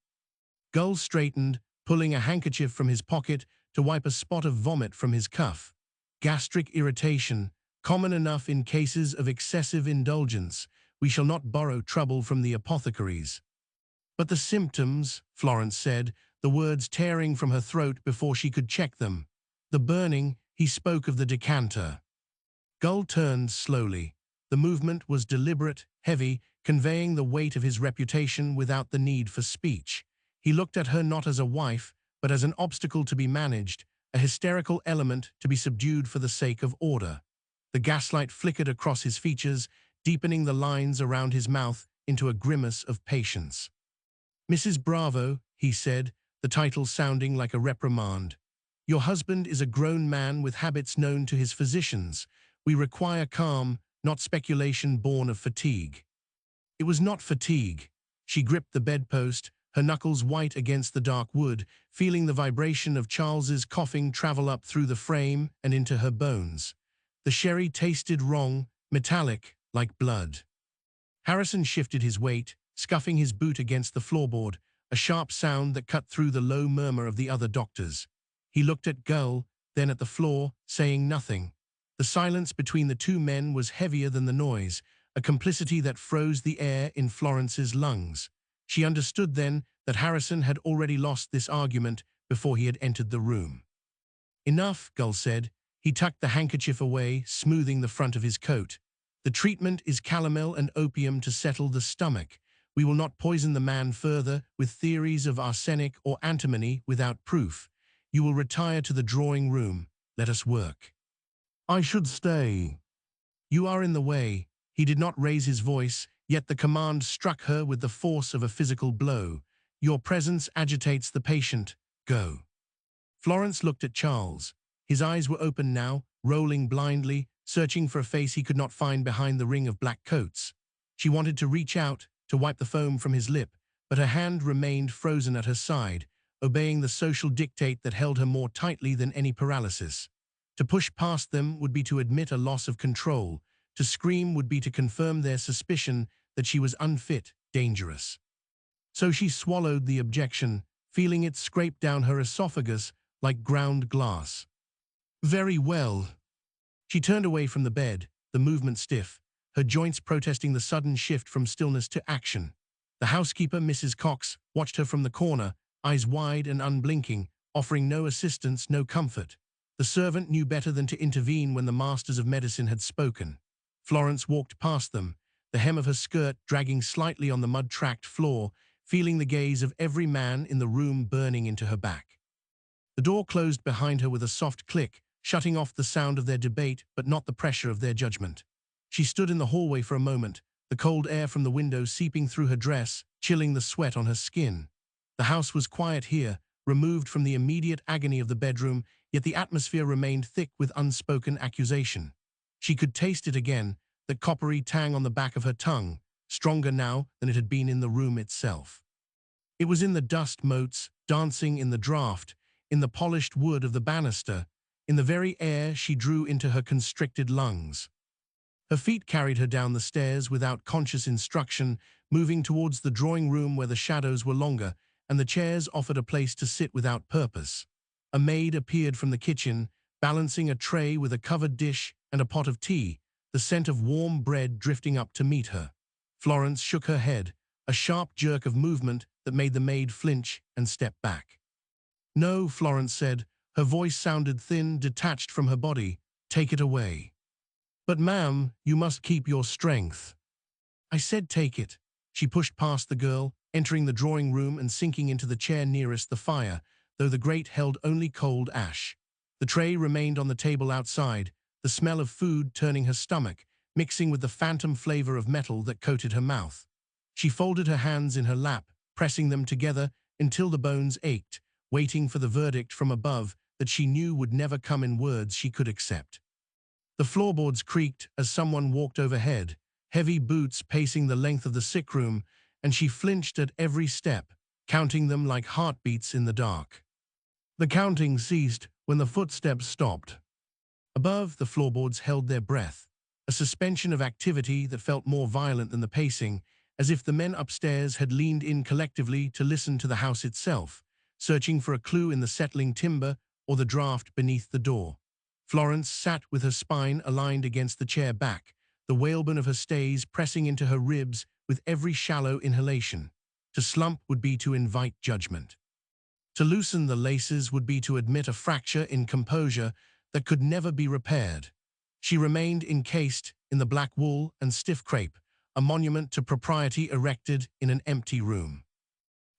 Gull straightened, pulling a handkerchief from his pocket to wipe a spot of vomit from his cuff. "Gastric irritation, common enough in cases of excessive indulgence. We shall not borrow trouble from the apothecaries." "But the symptoms," Florence said, the words tearing from her throat before she could check them. "The burning," he spoke of the decanter. Gull turned slowly. The movement was deliberate, heavy, conveying the weight of his reputation without the need for speech. He looked at her not as a wife, but as an obstacle to be managed, a hysterical element to be subdued for the sake of order. The gaslight flickered across his features, deepening the lines around his mouth into a grimace of patience. "Mrs. Bravo," he said, the title sounding like a reprimand. "Your husband is a grown man with habits known to his physicians. We require calm, not speculation born of fatigue." It was not fatigue. She gripped the bedpost, her knuckles white against the dark wood, feeling the vibration of Charles's coughing travel up through the frame and into her bones. The sherry tasted wrong, metallic, like blood. Harrison shifted his weight, scuffing his boot against the floorboard, a sharp sound that cut through the low murmur of the other doctors. He looked at Gull, then at the floor, saying nothing. The silence between the 2 men was heavier than the noise, a complicity that froze the air in Florence's lungs. She understood then that Harrison had already lost this argument before he had entered the room. "Enough," Gull said. He tucked the handkerchief away, smoothing the front of his coat. "The treatment is calomel and opium to settle the stomach. We will not poison the man further with theories of arsenic or antimony without proof. You will retire to the drawing room. Let us work." "I should stay." "You are in the way." He did not raise his voice, yet the command struck her with the force of a physical blow. "Your presence agitates the patient. Go." Florence looked at Charles. His eyes were open now, rolling blindly, searching for a face he could not find behind the ring of black coats. She wanted to reach out, to wipe the foam from his lip, but her hand remained frozen at her side, obeying the social dictate that held her more tightly than any paralysis. To push past them would be to admit a loss of control. To scream would be to confirm their suspicion that she was unfit, dangerous. So she swallowed the objection, feeling it scrape down her esophagus like ground glass. "Very well." She turned away from the bed, the movement stiff, her joints protesting the sudden shift from stillness to action. The housekeeper, Mrs. Cox, watched her from the corner, eyes wide and unblinking, offering no assistance, no comfort. The servant knew better than to intervene when the masters of medicine had spoken. Florence walked past them, the hem of her skirt dragging slightly on the mud-tracked floor, feeling the gaze of every man in the room burning into her back. The door closed behind her with a soft click, shutting off the sound of their debate but not the pressure of their judgment. She stood in the hallway for a moment, the cold air from the window seeping through her dress, chilling the sweat on her skin. The house was quiet here, removed from the immediate agony of the bedroom, yet the atmosphere remained thick with unspoken accusation. She could taste it again, the coppery tang on the back of her tongue, stronger now than it had been in the room itself. It was in the dust motes, dancing in the draught, in the polished wood of the banister, in the very air she drew into her constricted lungs. Her feet carried her down the stairs without conscious instruction, moving towards the drawing room where the shadows were longer, and the chairs offered a place to sit without purpose. A maid appeared from the kitchen, balancing a tray with a covered dish and a pot of tea, the scent of warm bread drifting up to meet her. Florence shook her head, a sharp jerk of movement that made the maid flinch and step back. "No," Florence said. Her voice sounded thin, detached from her body. "Take it away." "But ma'am, you must keep your strength." "I said take it." She pushed past the girl, entering the drawing room and sinking into the chair nearest the fire, though the grate held only cold ash. The tray remained on the table outside, the smell of food turning her stomach, mixing with the phantom flavor of metal that coated her mouth. She folded her hands in her lap, pressing them together until the bones ached, waiting for the verdict from above that she knew would never come in words she could accept. The floorboards creaked as someone walked overhead, heavy boots pacing the length of the sick room, and she flinched at every step, counting them like heartbeats in the dark. The counting ceased when the footsteps stopped. Above, the floorboards held their breath, a suspension of activity that felt more violent than the pacing, as if the men upstairs had leaned in collectively to listen to the house itself, searching for a clue in the settling timber or the draft beneath the door. Florence sat with her spine aligned against the chair back, the whalebone of her stays pressing into her ribs with every shallow inhalation. To slump would be to invite judgment. To loosen the laces would be to admit a fracture in composure that could never be repaired. She remained encased in the black wool and stiff crepe, a monument to propriety erected in an empty room.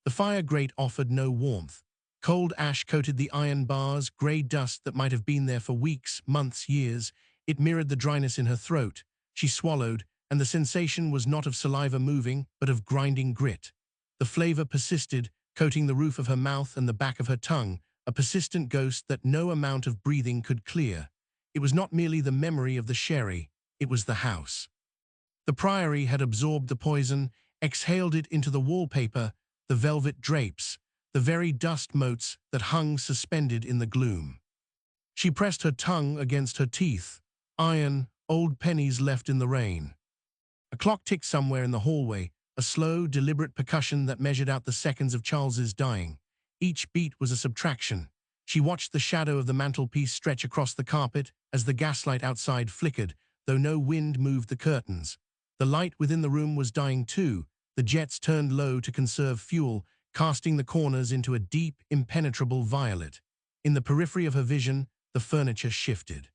The fire grate offered no warmth. Cold ash coated the iron bars, grey dust that might have been there for weeks, months, years. It mirrored the dryness in her throat. She swallowed, and the sensation was not of saliva moving, but of grinding grit. The flavor persisted, coating the roof of her mouth and the back of her tongue, a persistent ghost that no amount of breathing could clear. It was not merely the memory of the sherry, it was the house. The priory had absorbed the poison, exhaled it into the wallpaper, the velvet drapes, the very dust motes that hung suspended in the gloom. She pressed her tongue against her teeth, iron, old pennies left in the rain. A clock ticked somewhere in the hallway, a slow, deliberate percussion that measured out the seconds of Charles's dying. Each beat was a subtraction. She watched the shadow of the mantelpiece stretch across the carpet as the gaslight outside flickered, though no wind moved the curtains. The light within the room was dying too. The jets turned low to conserve fuel, casting the corners into a deep, impenetrable violet. In the periphery of her vision, the furniture shifted.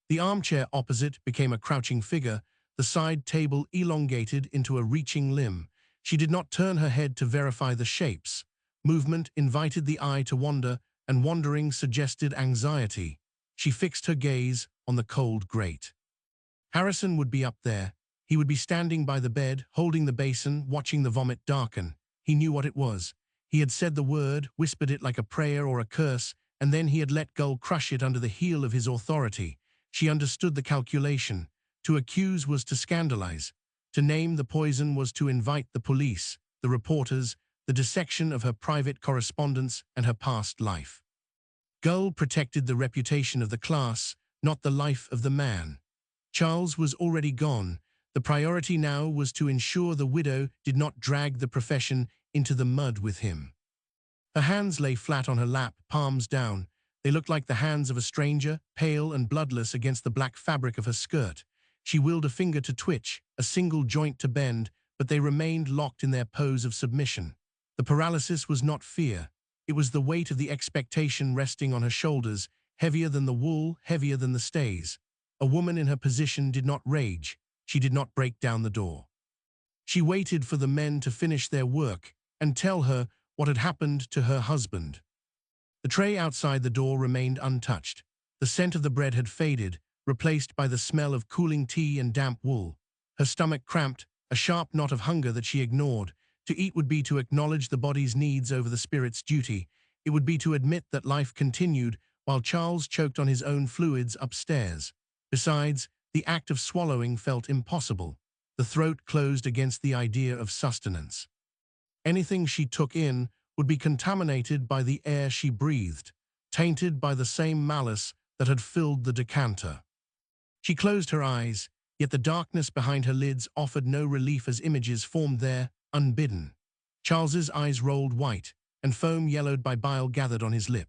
The armchair opposite became a crouching figure, the side table elongated into a reaching limb. She did not turn her head to verify the shapes. Movement invited the eye to wander, and wandering suggested anxiety. She fixed her gaze on the cold grate. Harrison would be up there. He would be standing by the bed, holding the basin, watching the vomit darken. He knew what it was. He had said the word, whispered it like a prayer or a curse, and then he had let Gull crush it under the heel of his authority. She understood the calculation. To accuse was to scandalize. To name the poison was to invite the police, the reporters, the dissection of her private correspondence and her past life. Gull protected the reputation of the class, not the life of the man. Charles was already gone. The priority now was to ensure the widow did not drag the profession into the mud with him. Her hands lay flat on her lap, palms down. They looked like the hands of a stranger, pale and bloodless against the black fabric of her skirt. She willed a finger to twitch, a single joint to bend, but they remained locked in their pose of submission. The paralysis was not fear. It was the weight of the expectation resting on her shoulders, heavier than the wool, heavier than the stays. A woman in her position did not rage. She did not break down the door. She waited for the men to finish their work and tell her what had happened to her husband. The tray outside the door remained untouched. The scent of the bread had faded, replaced by the smell of cooling tea and damp wool. Her stomach cramped, a sharp knot of hunger that she ignored. To eat would be to acknowledge the body's needs over the spirit's duty. It would be to admit that life continued while Charles choked on his own fluids upstairs. Besides, the act of swallowing felt impossible. The throat closed against the idea of sustenance. Anything she took in would be contaminated by the air she breathed, tainted by the same malice that had filled the decanter. She closed her eyes, yet the darkness behind her lids offered no relief as images formed there, unbidden. Charles's eyes rolled white, and foam yellowed by bile gathered on his lip,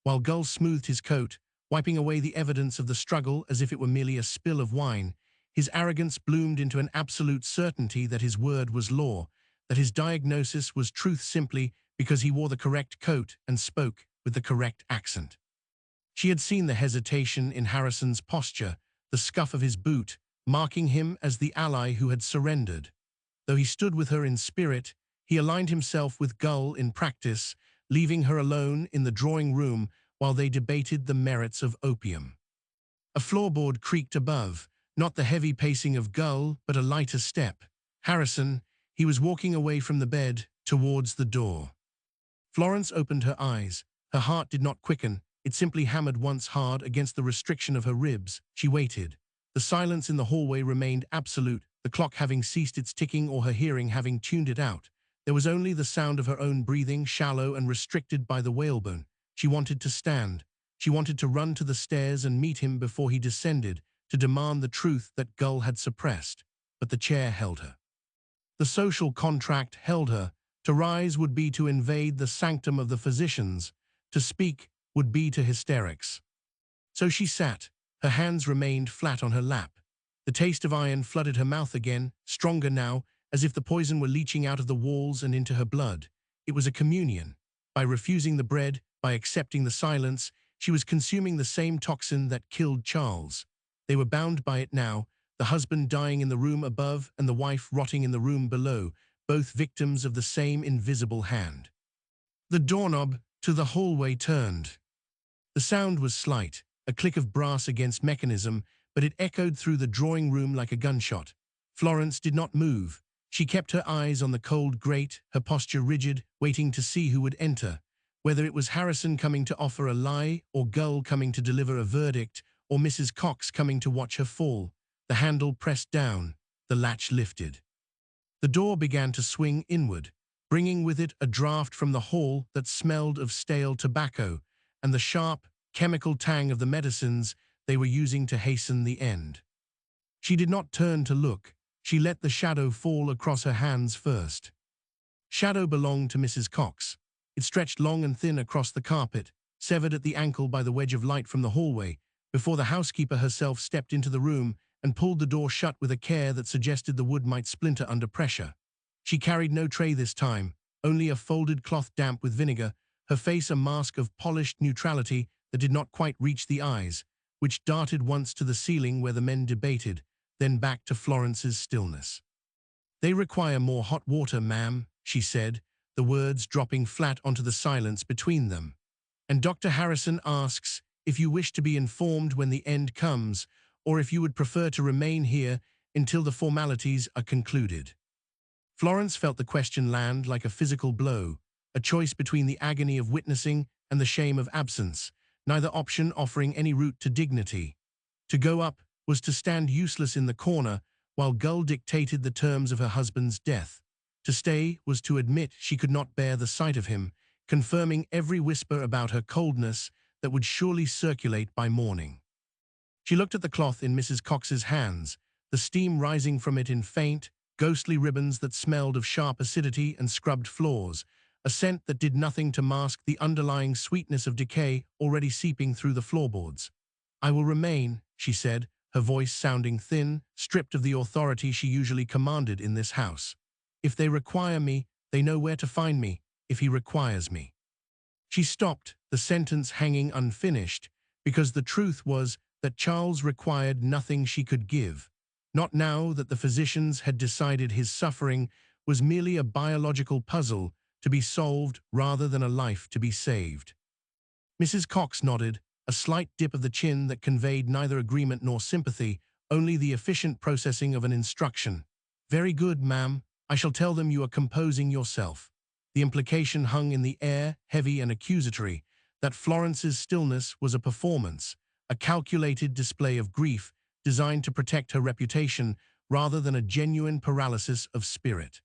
while Gull smoothed his coat, wiping away the evidence of the struggle as if it were merely a spill of wine. His arrogance bloomed into an absolute certainty that his word was law, that his diagnosis was truth simply because he wore the correct coat and spoke with the correct accent. She had seen the hesitation in Harrison's posture, the scuff of his boot, marking him as the ally who had surrendered. Though he stood with her in spirit, he aligned himself with Gull in practice, leaving her alone in the drawing room while they debated the merits of opium. A floorboard creaked above, not the heavy pacing of Gull, but a lighter step. Harrison, he was walking away from the bed, towards the door. Florence opened her eyes. Her heart did not quicken, it simply hammered once hard against the restriction of her ribs. She waited. The silence in the hallway remained absolute, the clock having ceased its ticking or her hearing having tuned it out. There was only the sound of her own breathing, shallow and restricted by the whalebone. She wanted to stand. She wanted to run to the stairs and meet him before he descended, to demand the truth that Gull had suppressed. But the chair held her. The social contract held her. To rise would be to invade the sanctum of the physicians. To speak would be to hysterics. So she sat. Her hands remained flat on her lap. The taste of iron flooded her mouth again, stronger now, as if the poison were leaching out of the walls and into her blood. It was a communion. By refusing the bread, by accepting the silence, she was consuming the same toxin that killed Charles. They were bound by it now, the husband dying in the room above and the wife rotting in the room below, both victims of the same invisible hand. The doorknob to the hallway turned. The sound was slight, a click of brass against mechanism, but it echoed through the drawing room like a gunshot. Florence did not move. She kept her eyes on the cold grate, her posture rigid, waiting to see who would enter. Whether it was Harrison coming to offer a lie, or Gull coming to deliver a verdict, or Mrs. Cox coming to watch her fall. The handle pressed down, the latch lifted. The door began to swing inward, bringing with it a draught from the hall that smelled of stale tobacco and the sharp, chemical tang of the medicines they were using to hasten the end. She did not turn to look. She let the shadow fall across her hands first. Shadow belonged to Mrs. Cox. It stretched long and thin across the carpet, severed at the ankle by the wedge of light from the hallway, before the housekeeper herself stepped into the room and pulled the door shut with a care that suggested the wood might splinter under pressure. She carried no tray this time, only a folded cloth damp with vinegar, her face a mask of polished neutrality that did not quite reach the eyes, which darted once to the ceiling where the men debated, then back to Florence's stillness. "They require more hot water, ma'am," she said, the words dropping flat onto the silence between them. "And Dr. Harrison asks if you wish to be informed when the end comes, or if you would prefer to remain here until the formalities are concluded." Florence felt the question land like a physical blow, a choice between the agony of witnessing and the shame of absence, neither option offering any route to dignity. To go up was to stand useless in the corner while Gull dictated the terms of her husband's death. To stay was to admit she could not bear the sight of him, confirming every whisper about her coldness that would surely circulate by morning. She looked at the cloth in Mrs. Cox's hands, the steam rising from it in faint, ghostly ribbons that smelled of sharp acidity and scrubbed floors, a scent that did nothing to mask the underlying sweetness of decay already seeping through the floorboards. "I will remain," she said, her voice sounding thin, stripped of the authority she usually commanded in this house. "If they require me, they know where to find me, if he requires me." She stopped, the sentence hanging unfinished, because the truth was that Charles required nothing she could give. Not now that the physicians had decided his suffering was merely a biological puzzle to be solved rather than a life to be saved. Mrs. Cox nodded, a slight dip of the chin that conveyed neither agreement nor sympathy, only the efficient processing of an instruction. "Very good, ma'am. I shall tell them you are composing yourself." The implication hung in the air, heavy and accusatory, that Florence's stillness was a performance, a calculated display of grief designed to protect her reputation rather than a genuine paralysis of spirit.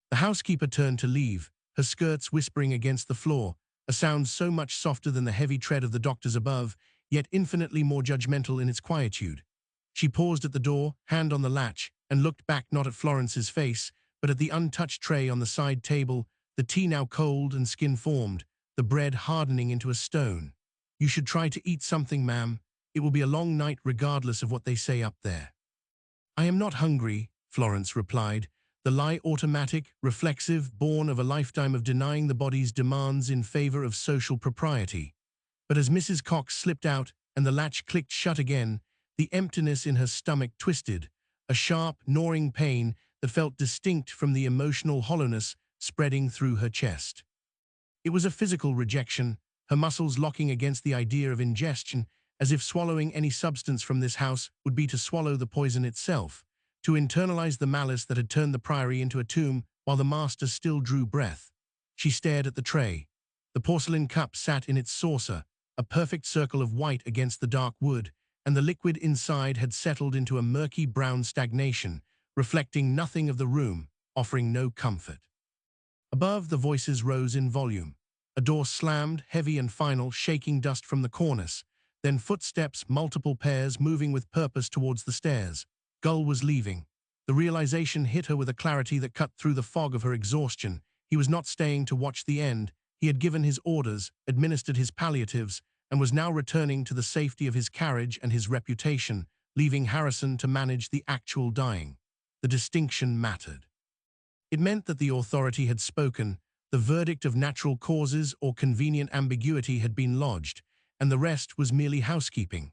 The housekeeper turned to leave, her skirts whispering against the floor, a sound so much softer than the heavy tread of the doctors above, yet infinitely more judgmental in its quietude. She paused at the door, hand on the latch, and looked back not at Florence's face, but at the untouched tray on the side table, the tea now cold and skin-formed, the bread hardening into a stone. "You should try to eat something, ma'am. It will be a long night regardless of what they say up there." "I am not hungry," Florence replied, the lie automatic, reflexive, born of a lifetime of denying the body's demands in favor of social propriety. But as Mrs. Cox slipped out and the latch clicked shut again, the emptiness in her stomach twisted, a sharp, gnawing pain that felt distinct from the emotional hollowness spreading through her chest. It was a physical rejection, her muscles locking against the idea of ingestion, as if swallowing any substance from this house would be to swallow the poison itself, to internalize the malice that had turned the priory into a tomb while the master still drew breath. She stared at the tray. The porcelain cup sat in its saucer, a perfect circle of white against the dark wood, and the liquid inside had settled into a murky brown stagnation, reflecting nothing of the room, offering no comfort. Above, the voices rose in volume. A door slammed, heavy and final, shaking dust from the cornice. Then footsteps, multiple pairs, moving with purpose towards the stairs. Gull was leaving. The realization hit her with a clarity that cut through the fog of her exhaustion. He was not staying to watch the end. He had given his orders, administered his palliatives, and was now returning to the safety of his carriage and his reputation, leaving Harrison to manage the actual dying. The distinction mattered. It meant that the authority had spoken, the verdict of natural causes or convenient ambiguity had been lodged, and the rest was merely housekeeping.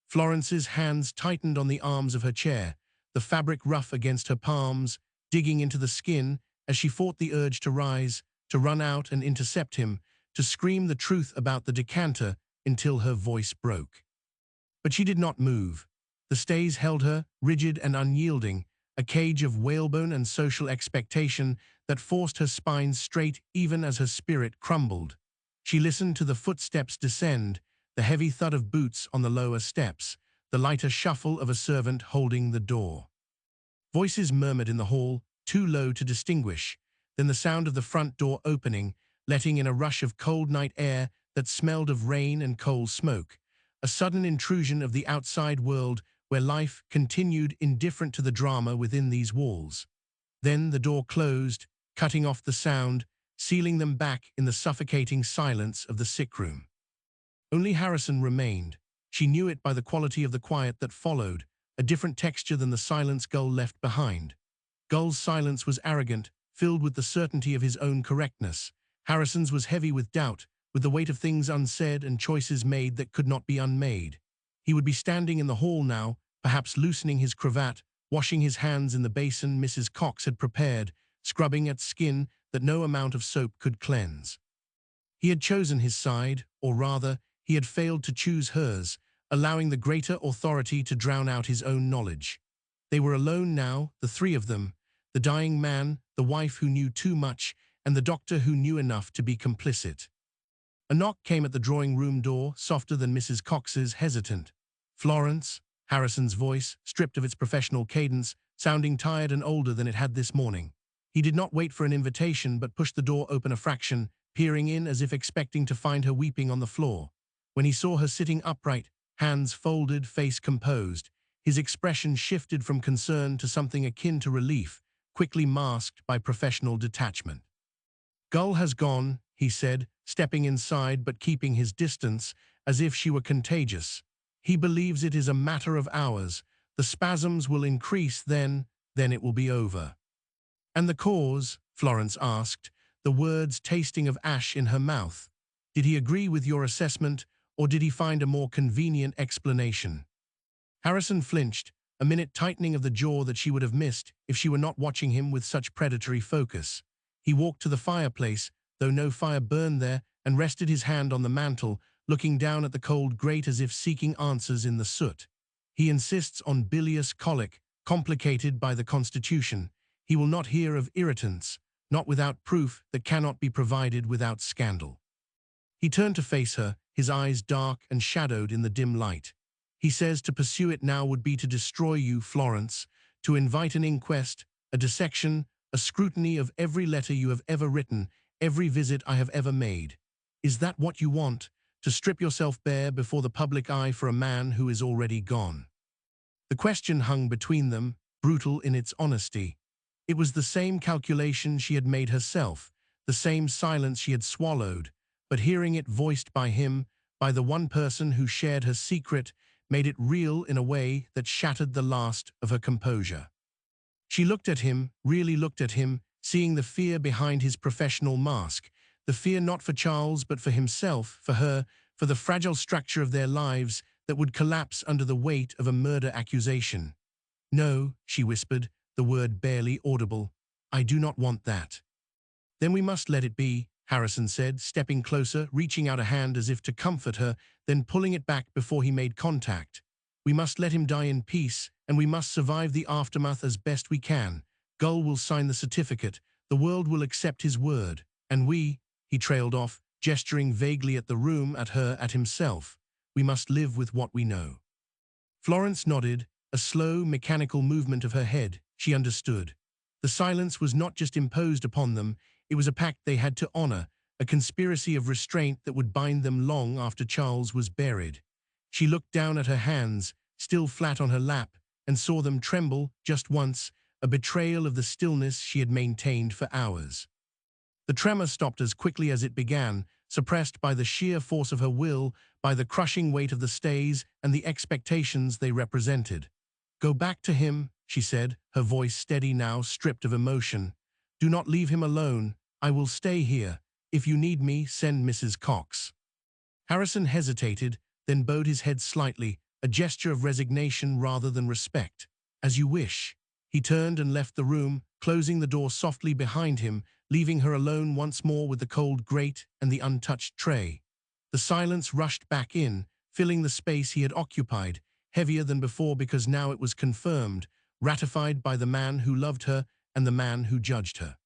Florence's hands tightened on the arms of her chair, the fabric rough against her palms, digging into the skin as she fought the urge to rise, to run out and intercept him, to scream the truth about the decanter until her voice broke. But she did not move. The stays held her, rigid and unyielding, a cage of whalebone and social expectation that forced her spine straight even as her spirit crumbled. She listened to the footsteps descend, the heavy thud of boots on the lower steps, the lighter shuffle of a servant holding the door. Voices murmured in the hall, too low to distinguish, then the sound of the front door opening, letting in a rush of cold night air that smelled of rain and coal smoke, a sudden intrusion of the outside world where life continued indifferent to the drama within these walls. Then the door closed, cutting off the sound, sealing them back in the suffocating silence of the sick room. Only Harrison remained. She knew it by the quality of the quiet that followed, a different texture than the silence Gull left behind. Gull's silence was arrogant, filled with the certainty of his own correctness. Harrison's was heavy with doubt, with the weight of things unsaid and choices made that could not be unmade. He would be standing in the hall now, perhaps loosening his cravat, washing his hands in the basin Mrs. Cox had prepared, scrubbing at skin that no amount of soap could cleanse. He had chosen his side, or rather, he had failed to choose hers, allowing the greater authority to drown out his own knowledge. They were alone now, the three of them, the dying man, the wife who knew too much, and the doctor who knew enough to be complicit. A knock came at the drawing-room door, softer than Mrs. Cox's, hesitant. "Florence," Harrison's voice, stripped of its professional cadence, sounding tired and older than it had this morning. He did not wait for an invitation but pushed the door open a fraction, peering in as if expecting to find her weeping on the floor. When he saw her sitting upright, hands folded, face composed, his expression shifted from concern to something akin to relief, quickly masked by professional detachment. "Gull has gone," he said, stepping inside but keeping his distance, as if she were contagious. "He believes it is a matter of hours. The spasms will increase, then it will be over." "And the cause?" Florence asked, the words tasting of ash in her mouth. "Did he agree with your assessment, or did he find a more convenient explanation?" Harrison flinched, a minute tightening of the jaw that she would have missed if she were not watching him with such predatory focus. He walked to the fireplace, though no fire burned there, and rested his hand on the mantel, looking down at the cold grate as if seeking answers in the soot. "He insists on bilious colic, complicated by the constitution. He will not hear of irritants, not without proof that cannot be provided without scandal. He turned to face her, his eyes dark and shadowed in the dim light. He says to pursue it now would be to destroy you, Florence, to invite an inquest, a dissection, a scrutiny of every letter you have ever written, every visit I have ever made. Is that what you want, to strip yourself bare before the public eye for a man who is already gone? The question hung between them, brutal in its honesty. It was the same calculation she had made herself, the same silence she had swallowed, but hearing it voiced by him, by the one person who shared her secret, made it real in a way that shattered the last of her composure. She looked at him, really looked at him, seeing the fear behind his professional mask, the fear not for Charles but for himself, for her, for the fragile structure of their lives that would collapse under the weight of a murder accusation. "No," she whispered, the word barely audible. "I do not want that." "Then we must let it be," Harrison said, stepping closer, reaching out a hand as if to comfort her, then pulling it back before he made contact. "We must let him die in peace, and we must survive the aftermath as best we can. Gull will sign the certificate, the world will accept his word, and we," he trailed off, gesturing vaguely at the room, at her, at himself, "we must live with what we know." Florence nodded, a slow, mechanical movement of her head. She understood. The silence was not just imposed upon them, it was a pact they had to honor, a conspiracy of restraint that would bind them long after Charles was buried. She looked down at her hands, still flat on her lap, and saw them tremble, just once, a betrayal of the stillness she had maintained for hours. The tremor stopped as quickly as it began, suppressed by the sheer force of her will, by the crushing weight of the stays and the expectations they represented. "Go back to him," she said, her voice steady now, stripped of emotion. "Do not leave him alone. I will stay here. If you need me, send Mrs. Cox." Harrison hesitated, then bowed his head slightly, a gesture of resignation rather than respect. "As you wish." He turned and left the room, closing the door softly behind him, leaving her alone once more with the cold grate and the untouched tray. The silence rushed back in, filling the space he had occupied, heavier than before because now it was confirmed, ratified by the man who loved her and the man who judged her.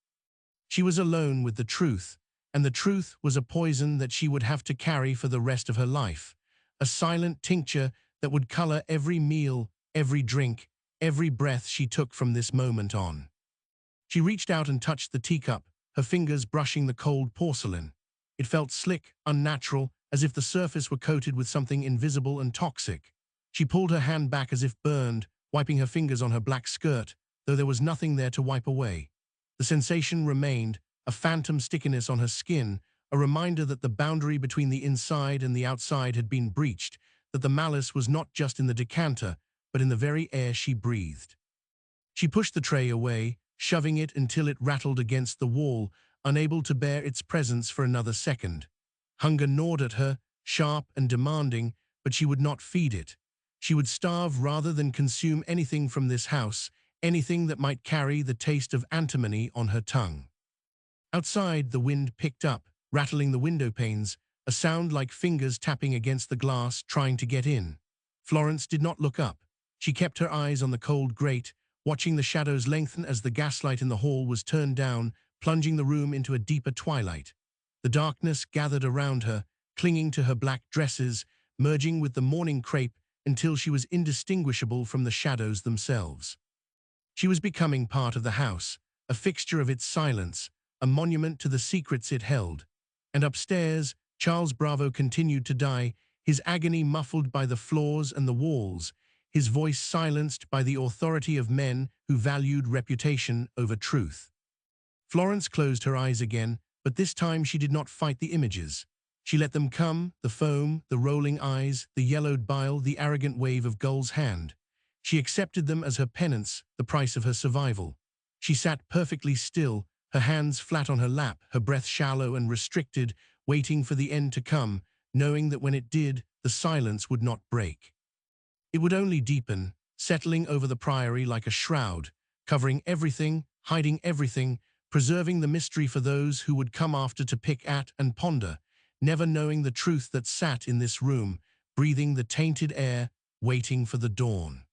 She was alone with the truth, and the truth was a poison that she would have to carry for the rest of her life, a silent tincture that would color every meal, every drink, every breath she took from this moment on. She reached out and touched the teacup, her fingers brushing the cold porcelain. It felt slick, unnatural, as if the surface were coated with something invisible and toxic. She pulled her hand back as if burned, wiping her fingers on her black skirt, though there was nothing there to wipe away. The sensation remained, a phantom stickiness on her skin, a reminder that the boundary between the inside and the outside had been breached, that the malice was not just in the decanter, but in the very air she breathed. She pushed the tray away, shoving it until it rattled against the wall, unable to bear its presence for another second. Hunger gnawed at her, sharp and demanding, but she would not feed it. She would starve rather than consume anything from this house, anything that might carry the taste of antimony on her tongue. Outside, the wind picked up, rattling the window panes, a sound like fingers tapping against the glass, trying to get in. Florence did not look up. She kept her eyes on the cold grate, watching the shadows lengthen as the gaslight in the hall was turned down, plunging the room into a deeper twilight. The darkness gathered around her, clinging to her black dresses, merging with the morning crepe until she was indistinguishable from the shadows themselves. She was becoming part of the house, a fixture of its silence, a monument to the secrets it held. And upstairs, Charles Bravo continued to die, his agony muffled by the floors and the walls, his voice silenced by the authority of men who valued reputation over truth. Florence closed her eyes again, but this time she did not fight the images. She let them come, the foam, the rolling eyes, the yellowed bile, the arrogant wave of Gull's hand. She accepted them as her penance, the price of her survival. She sat perfectly still, her hands flat on her lap, her breath shallow and restricted, waiting for the end to come, knowing that when it did, the silence would not break. It would only deepen, settling over the priory like a shroud, covering everything, hiding everything, preserving the mystery for those who would come after to pick at and ponder, never knowing the truth that sat in this room, breathing the tainted air, waiting for the dawn.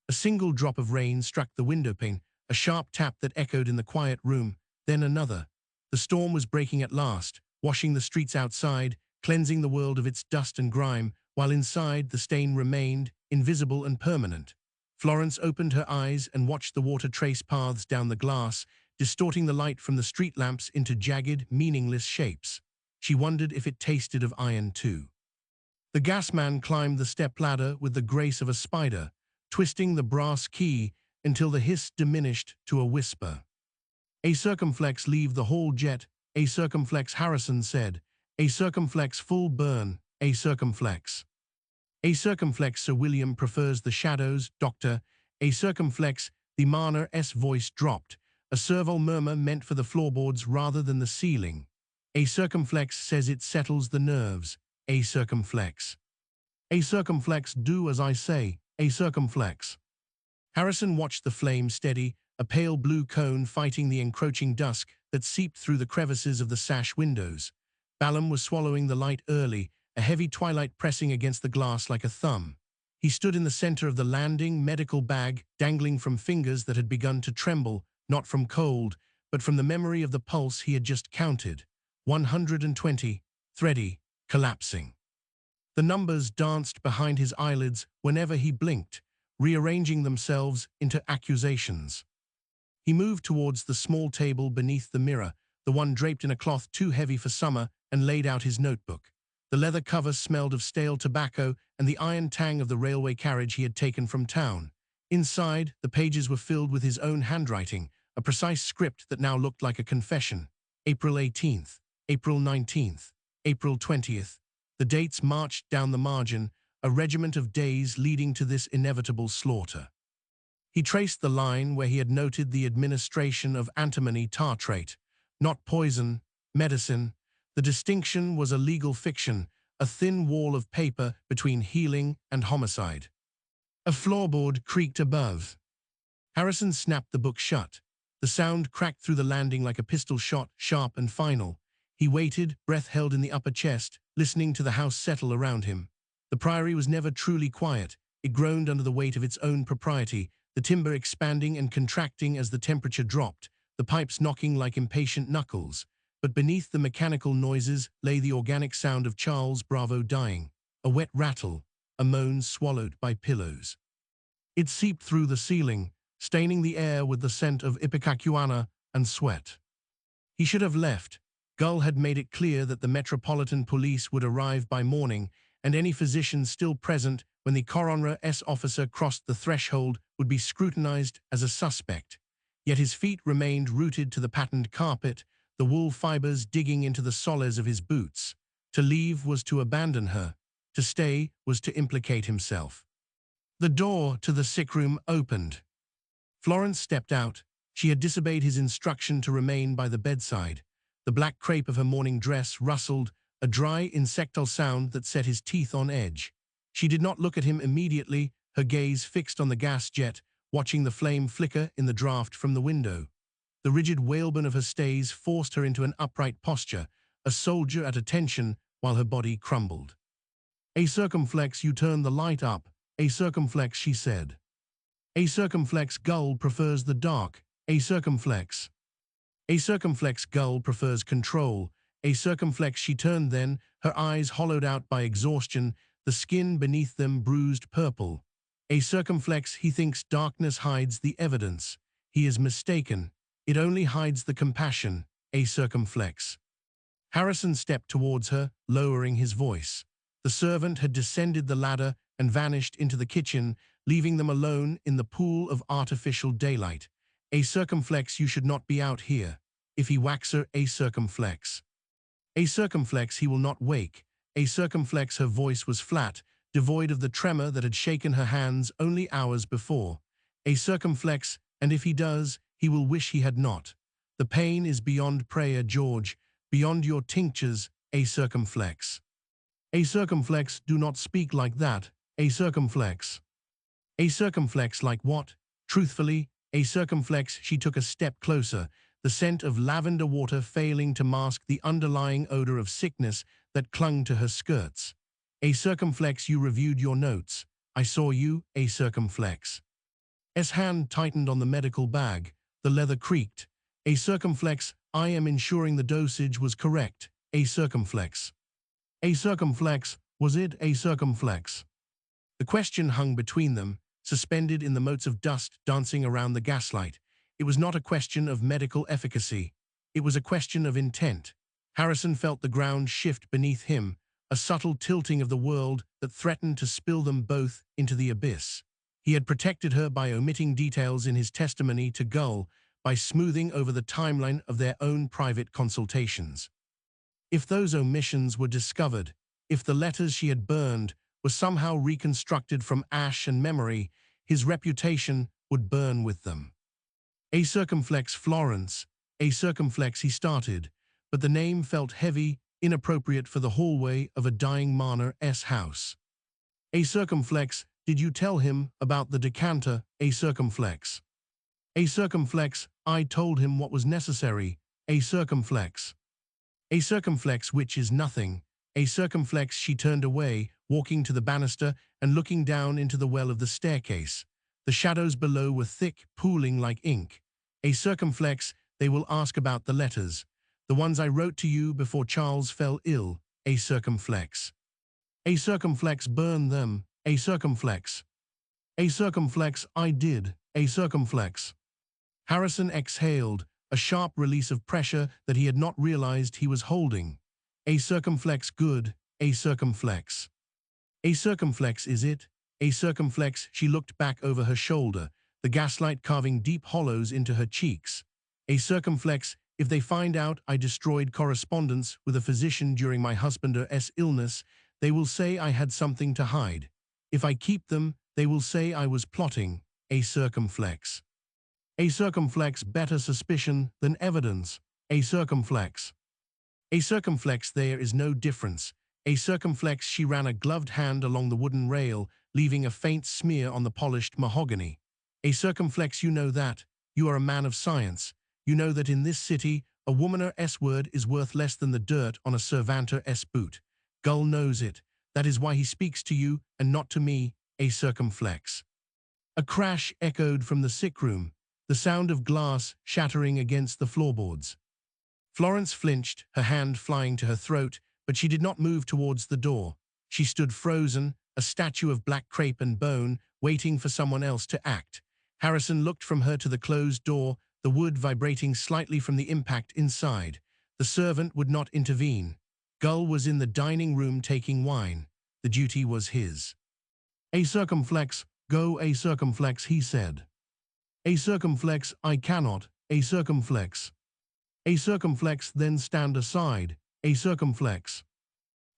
A single drop of rain struck the windowpane, a sharp tap that echoed in the quiet room, then another. The storm was breaking at last, washing the streets outside, cleansing the world of its dust and grime, while inside the stain remained, invisible and permanent. Florence opened her eyes and watched the water trace paths down the glass, distorting the light from the street lamps into jagged, meaningless shapes. She wondered if it tasted of iron too. The gasman climbed the step-ladder with the grace of a spider, twisting the brass key until the hiss diminished to a whisper. "A circumflex leave the hall jet, a circumflex," Harrison said. "A circumflex full burn, a circumflex." "A circumflex Sir William prefers the shadows, Doctor. A circumflex," the Marner's voice dropped, a servile murmur meant for the floorboards rather than the ceiling. "A circumflex says it settles the nerves, a circumflex." "A circumflex do as I say, a circumflex." Harrison watched the flame steady, a pale blue cone fighting the encroaching dusk that seeped through the crevices of the sash windows. Ballum was swallowing the light early, a heavy twilight pressing against the glass like a thumb. He stood in the center of the landing, medical bag dangling from fingers that had begun to tremble, not from cold, but from the memory of the pulse he had just counted. 120, thready, collapsing. The numbers danced behind his eyelids whenever he blinked, rearranging themselves into accusations. He moved towards the small table beneath the mirror, the one draped in a cloth too heavy for summer, and laid out his notebook. The leather cover smelled of stale tobacco and the iron tang of the railway carriage he had taken from town. Inside, the pages were filled with his own handwriting, a precise script that now looked like a confession. April 18th, April 19th, April 20th. The dates marched down the margin, a regiment of days leading to this inevitable slaughter. He traced the line where he had noted the administration of antimony tartrate, not poison, medicine. The distinction was a legal fiction, a thin wall of paper between healing and homicide. A floorboard creaked above. Harrison snapped the book shut. The sound cracked through the landing like a pistol shot, sharp and final. He waited, breath held in the upper chest, listening to the house settle around him. The priory was never truly quiet. It groaned under the weight of its own propriety, the timber expanding and contracting as the temperature dropped, the pipes knocking like impatient knuckles. But beneath the mechanical noises lay the organic sound of Charles Bravo dying, a wet rattle, a moan swallowed by pillows. It seeped through the ceiling, staining the air with the scent of ipecacuanha and sweat. He should have left. Gull had made it clear that the Metropolitan Police would arrive by morning, and any physician still present when the coroner's officer crossed the threshold would be scrutinized as a suspect. Yet his feet remained rooted to the patterned carpet, the wool fibers digging into the soles of his boots. To leave was to abandon her. To stay was to implicate himself. The door to the sickroom opened. Florence stepped out. She had disobeyed his instruction to remain by the bedside. The black crepe of her morning dress rustled, a dry, insectal sound that set his teeth on edge. She did not look at him immediately, her gaze fixed on the gas jet, watching the flame flicker in the draught from the window. The rigid whalebone of her stays forced her into an upright posture, a soldier at attention while her body crumbled. "A circumflex, you turn the light up. A circumflex," she said. "A circumflex Gull prefers the dark. A circumflex." "A circumflex Gull prefers control. A circumflex," she turned then, her eyes hollowed out by exhaustion, the skin beneath them bruised purple. "A circumflex, he thinks darkness hides the evidence. He is mistaken. It only hides the compassion. A circumflex." Harrison stepped towards her, lowering his voice. The servant had descended the ladder and vanished into the kitchen, leaving them alone in the pool of artificial daylight. "A circumflex, you should not be out here. If he whacks her, a circumflex. A circumflex, he will not wake. A circumflex." Her voice was flat, devoid of the tremor that had shaken her hands only hours before. "A circumflex, and if he does, he will wish he had not. The pain is beyond prayer, George, beyond your tinctures, a circumflex." "A circumflex, do not speak like that, a circumflex." "A circumflex like what? Truthfully, a circumflex." She took a step closer, the scent of lavender water failing to mask the underlying odor of sickness that clung to her skirts. "A circumflex, you reviewed your notes. I saw you, a circumflex." S hand tightened on the medical bag, The leather creaked. A circumflex. I am ensuring the dosage was correct. A circumflex. A circumflex. Was it a circumflex? The question hung between them, suspended in the motes of dust dancing around the gaslight. It was not a question of medical efficacy. It was a question of intent. Harrison felt the ground shift beneath him, a subtle tilting of the world that threatened to spill them both into the abyss. He had protected her by omitting details in his testimony to Gull, by smoothing over the timeline of their own private consultations. If those omissions were discovered, if the letters she had burned were somehow reconstructed from ash and memory, his reputation would burn with them. A circumflex Florence, a circumflex he started, but the name felt heavy, inappropriate for the hallway of a dying Marner's house. A circumflex, did you tell him about the decanter, a circumflex? A circumflex, I told him what was necessary, a circumflex. A circumflex which is nothing, a circumflex she turned away, walking to the banister and looking down into the well of the staircase. The shadows below were thick, pooling like ink. A circumflex, they will ask about the letters. The ones I wrote to you before Charles fell ill, a circumflex. A circumflex burn them, a circumflex. A circumflex I did, a circumflex. Harrison exhaled, a sharp release of pressure that he had not realized he was holding. A circumflex good, a circumflex. A circumflex is it? A circumflex, she looked back over her shoulder, the gaslight carving deep hollows into her cheeks. A circumflex, if they find out I destroyed correspondence with a physician during my husband's illness, they will say I had something to hide. If I keep them, they will say I was plotting, a circumflex. A circumflex better suspicion than evidence, a circumflex. A circumflex there is no difference. A circumflex she ran a gloved hand along the wooden rail, leaving a faint smear on the polished mahogany. A circumflex you know that, you are a man of science. You know that in this city, a womaner's word is worth less than the dirt on a servanter's boot. Gull knows it. That is why he speaks to you and not to me, a circumflex. A crash echoed from the sick room, the sound of glass shattering against the floorboards. Florence flinched, her hand flying to her throat, but she did not move towards the door. She stood frozen, a statue of black crepe and bone, waiting for someone else to act. Harrison looked from her to the closed door, the wood vibrating slightly from the impact inside. The servant would not intervene. Gull was in the dining room taking wine. The duty was his. A circumflex, go a circumflex, he said. A circumflex, I cannot, a circumflex. A circumflex, then stand aside, a circumflex.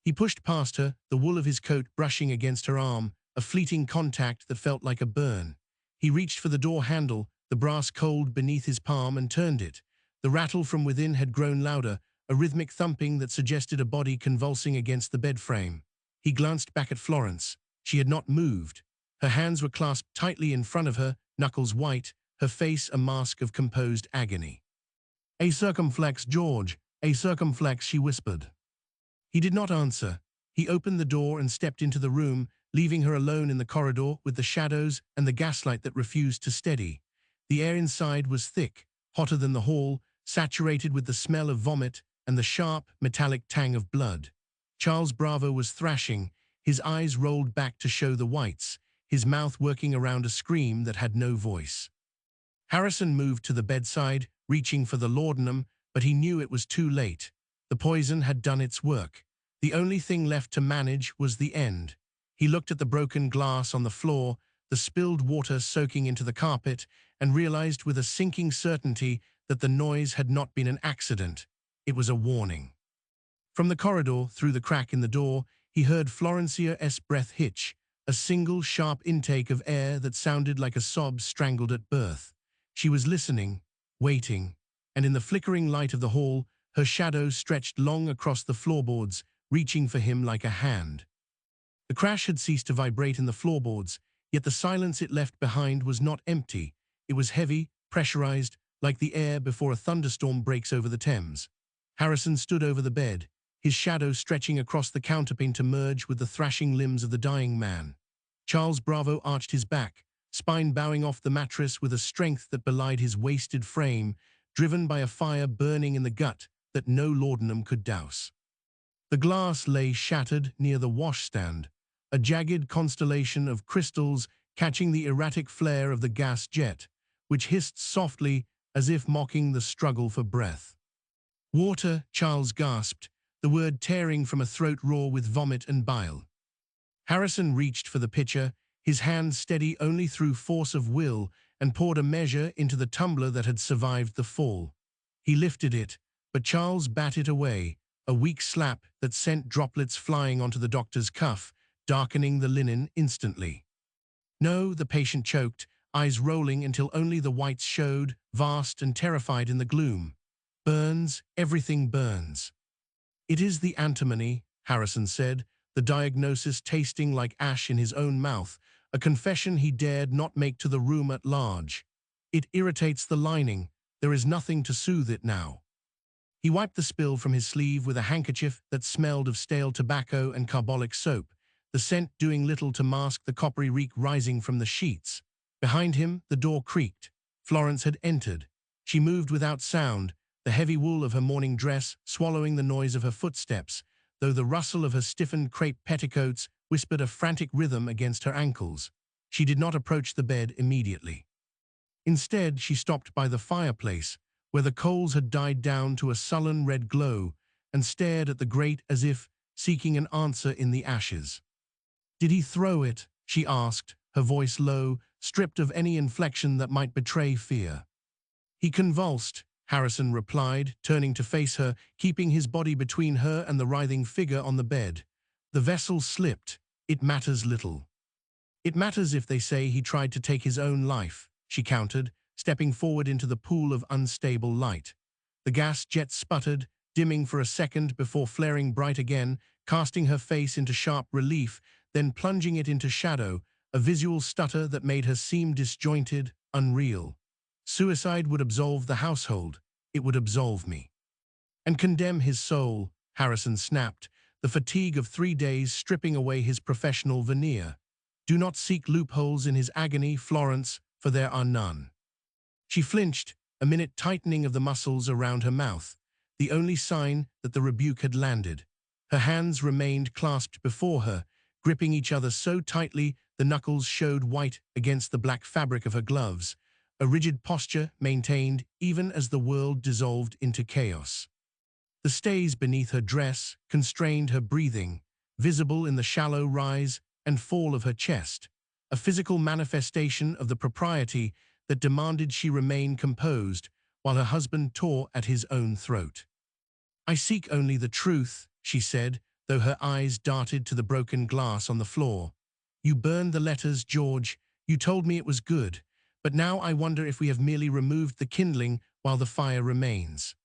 He pushed past her, the wool of his coat brushing against her arm, a fleeting contact that felt like a burn. He reached for the door handle, the brass cold beneath his palm, and turned it. The rattle from within had grown louder, a rhythmic thumping that suggested a body convulsing against the bed frame. He glanced back at Florence. She had not moved. Her hands were clasped tightly in front of her, knuckles white, her face a mask of composed agony. A circumflex, George, a circumflex, she whispered. He did not answer. He opened the door and stepped into the room, leaving her alone in the corridor with the shadows and the gaslight that refused to steady. The air inside was thick, hotter than the hall, saturated with the smell of vomit and the sharp, metallic tang of blood. Charles Bravo was thrashing, his eyes rolled back to show the whites, his mouth working around a scream that had no voice. Harrison moved to the bedside, reaching for the laudanum, but he knew it was too late. The poison had done its work. The only thing left to manage was the end. He looked at the broken glass on the floor, the spilled water soaking into the carpet, and realized with a sinking certainty that the noise had not been an accident. It was a warning. From the corridor, through the crack in the door, he heard Florencia's breath hitch, a single sharp intake of air that sounded like a sob strangled at birth. She was listening, waiting, and in the flickering light of the hall, her shadow stretched long across the floorboards, reaching for him like a hand. The crash had ceased to vibrate in the floorboards, yet the silence it left behind was not empty. It was heavy, pressurized, like the air before a thunderstorm breaks over the Thames. Harrison stood over the bed, his shadow stretching across the counterpane to merge with the thrashing limbs of the dying man. Charles Bravo arched his back, spine bowing off the mattress with a strength that belied his wasted frame, driven by a fire burning in the gut that no laudanum could douse. The glass lay shattered near the washstand, a jagged constellation of crystals catching the erratic flare of the gas jet, which hissed softly as if mocking the struggle for breath. "Water," Charles gasped, the word tearing from a throat raw with vomit and bile. Harrison reached for the pitcher, his hand steady only through force of will, and poured a measure into the tumbler that had survived the fall. He lifted it, but Charles batted it away, a weak slap that sent droplets flying onto the doctor's cuff, darkening the linen instantly. "No," the patient choked, eyes rolling until only the whites showed, vast and terrified in the gloom. "Burns, everything burns." "It is the antimony," Harrison said, the diagnosis tasting like ash in his own mouth, a confession he dared not make to the room at large. "It irritates the lining. There is nothing to soothe it now." He wiped the spill from his sleeve with a handkerchief that smelled of stale tobacco and carbolic soap, the scent doing little to mask the coppery reek rising from the sheets. Behind him, the door creaked. Florence had entered. She moved without sound, the heavy wool of her morning dress swallowing the noise of her footsteps, though the rustle of her stiffened crepe petticoats whispered a frantic rhythm against her ankles. She did not approach the bed immediately. Instead, she stopped by the fireplace, where the coals had died down to a sullen red glow, and stared at the grate as if seeking an answer in the ashes. "Did he throw it?" she asked, her voice low, stripped of any inflection that might betray fear. "He convulsed," Harrison replied, turning to face her, keeping his body between her and the writhing figure on the bed. "The vessel slipped. It matters little." "It matters if they say he tried to take his own life," she countered, stepping forward into the pool of unstable light. The gas jet sputtered, dimming for a second before flaring bright again, casting her face into sharp relief, then plunging it into shadow, a visual stutter that made her seem disjointed, unreal. "Suicide would absolve the household. It would absolve me." "And condemn his soul," Harrison snapped, the fatigue of 3 days stripping away his professional veneer. "Do not seek loopholes in his agony, Florence, for there are none." She flinched, a minute tightening of the muscles around her mouth, the only sign that the rebuke had landed. Her hands remained clasped before her, gripping each other so tightly the knuckles showed white against the black fabric of her gloves, a rigid posture maintained even as the world dissolved into chaos. The stays beneath her dress constrained her breathing, visible in the shallow rise and fall of her chest, a physical manifestation of the propriety that demanded she remain composed while her husband tore at his own throat. "I seek only the truth," she said, though her eyes darted to the broken glass on the floor. "You burned the letters, George. You told me it was good. But now I wonder if we have merely removed the kindling while the fire remains."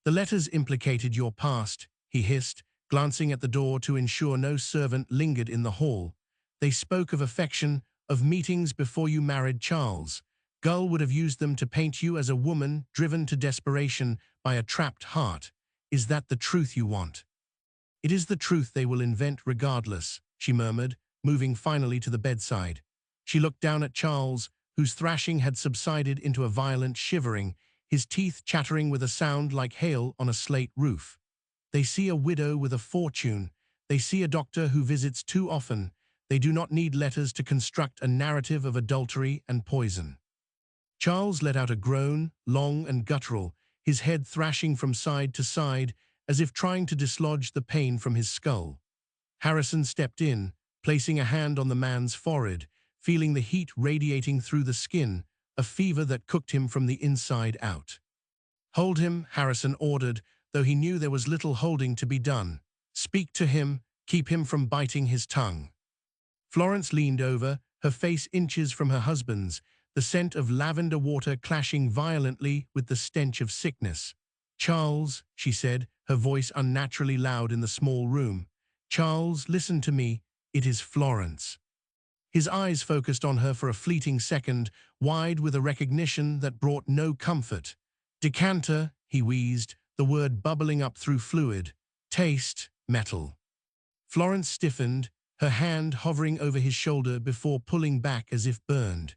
"The letters implicated your past," he hissed, glancing at the door to ensure no servant lingered in the hall. "They spoke of affection, of meetings before you married Charles. Gull would have used them to paint you as a woman driven to desperation by a trapped heart. Is that the truth you want?" "It is the truth they will invent regardless," she murmured, moving finally to the bedside. She looked down at Charles, whose thrashing had subsided into a violent shivering, his teeth chattering with a sound like hail on a slate roof. "They see a widow with a fortune. They see a doctor who visits too often. They do not need letters to construct a narrative of adultery and poison." Charles let out a groan, long and guttural, his head thrashing from side to side, as if trying to dislodge the pain from his skull. Harrison stepped in, placing a hand on the man's forehead, feeling the heat radiating through the skin, a fever that cooked him from the inside out. "Hold him," Harrison ordered, though he knew there was little holding to be done. "Speak to him, keep him from biting his tongue." Florence leaned over, her face inches from her husband's, the scent of lavender water clashing violently with the stench of sickness. "Charles," she said, her voice unnaturally loud in the small room. "Charles, listen to me. It is Florence." His eyes focused on her for a fleeting second, wide with a recognition that brought no comfort. "Decanter," he wheezed, the word bubbling up through fluid. "Taste, metal." Florence stiffened, her hand hovering over his shoulder before pulling back as if burned.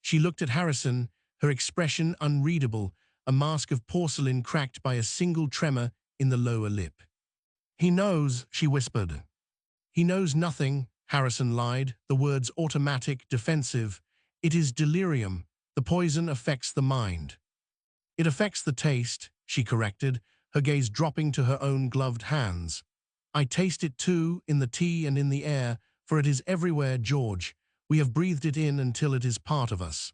She looked at Harrison, her expression unreadable, a mask of porcelain cracked by a single tremor in the lower lip. "He knows," she whispered. "He knows nothing," Harrison lied, the words automatic, defensive. "It is delirium. The poison affects the mind." "It affects the taste," she corrected, her gaze dropping to her own gloved hands. "I taste it too, in the tea and in the air, for it is everywhere, George. We have breathed it in until it is part of us."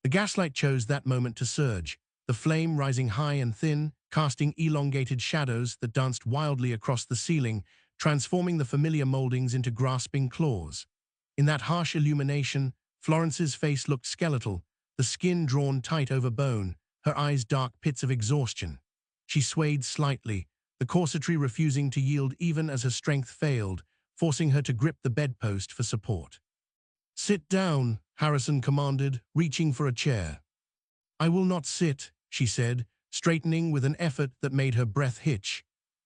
The gaslight chose that moment to surge, the flame rising high and thin, casting elongated shadows that danced wildly across the ceiling, transforming the familiar moldings into grasping claws. In that harsh illumination, Florence's face looked skeletal, the skin drawn tight over bone, her eyes dark pits of exhaustion. She swayed slightly, the corsetry refusing to yield even as her strength failed, forcing her to grip the bedpost for support. "Sit down," Harrison commanded, reaching for a chair. "I will not sit," she said, straightening with an effort that made her breath hitch.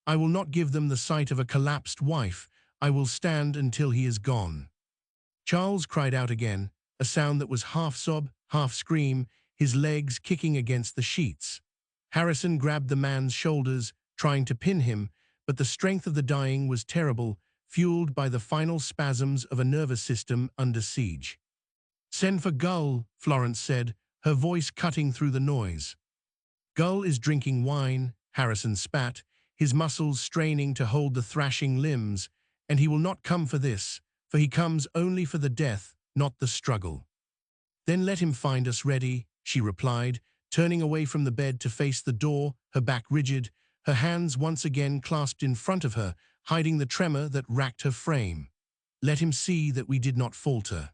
"I will not give them the sight of a collapsed wife. I will stand until he is gone." Charles cried out again, a sound that was half sob, half scream, his legs kicking against the sheets. Harrison grabbed the man's shoulders, trying to pin him, but the strength of the dying was terrible, fueled by the final spasms of a nervous system under siege. "Send for Gull," Florence said, her voice cutting through the noise. "Gull is drinking wine," Harrison spat, his muscles straining to hold the thrashing limbs, "and he will not come for this, for he comes only for the death, not the struggle." "Then let him find us ready," she replied, turning away from the bed to face the door, her back rigid, her hands once again clasped in front of her, hiding the tremor that racked her frame. "Let him see that we did not falter."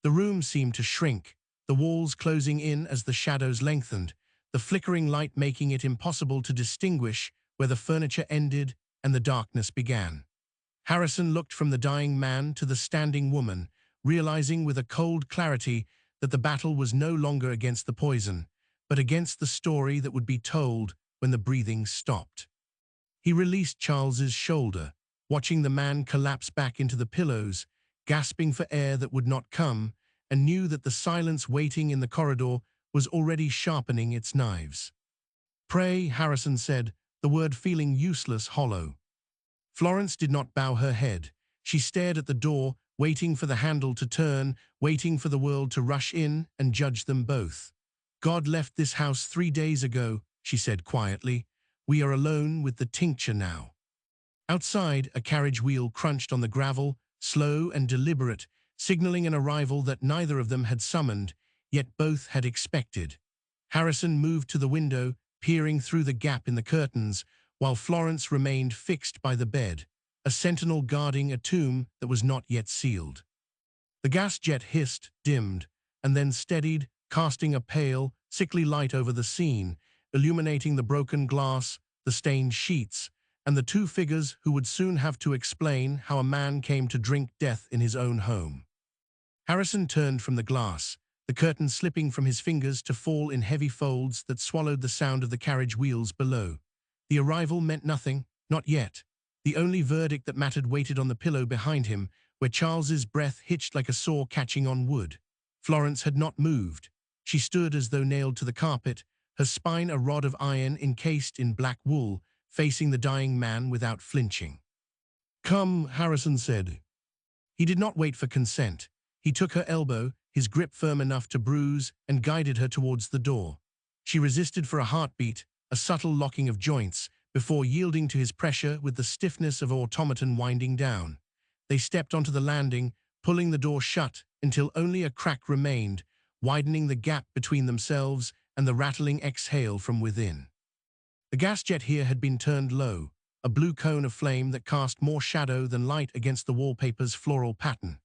The room seemed to shrink, the walls closing in as the shadows lengthened, the flickering light making it impossible to distinguish where the furniture ended and the darkness began. Harrison looked from the dying man to the standing woman, realizing with a cold clarity that the battle was no longer against the poison, but against the story that would be told when the breathing stopped. He released Charles's shoulder, watching the man collapse back into the pillows, gasping for air that would not come, and knew that the silence waiting in the corridor was already sharpening its knives. "Pray," Harrison said, the word feeling useless, hollow. Florence did not bow her head. She stared at the door, waiting for the handle to turn, waiting for the world to rush in and judge them both. "God left this house 3 days ago," she said quietly. "We are alone with the tincture now." Outside, a carriage wheel crunched on the gravel, slow and deliberate, signaling an arrival that neither of them had summoned, yet both had expected. Harrison moved to the window, peering through the gap in the curtains, while Florence remained fixed by the bed, a sentinel guarding a tomb that was not yet sealed. The gas jet hissed, dimmed, and then steadied, casting a pale, sickly light over the scene, illuminating the broken glass, the stained sheets, and the two figures who would soon have to explain how a man came to drink death in his own home. Harrison turned from the glass, the curtain slipping from his fingers to fall in heavy folds that swallowed the sound of the carriage wheels below. The arrival meant nothing, not yet. The only verdict that mattered waited on the pillow behind him, where Charles's breath hitched like a saw catching on wood. Florence had not moved. She stood as though nailed to the carpet, her spine a rod of iron encased in black wool, facing the dying man without flinching. "Come," Harrison said. He did not wait for consent. He took her elbow, his grip firm enough to bruise, and guided her towards the door. She resisted for a heartbeat, a subtle locking of joints, before yielding to his pressure with the stiffness of an automaton winding down. They stepped onto the landing, pulling the door shut until only a crack remained, widening the gap between themselves and the rattling exhale from within. The gas jet here had been turned low, a blue cone of flame that cast more shadow than light against the wallpaper's floral pattern.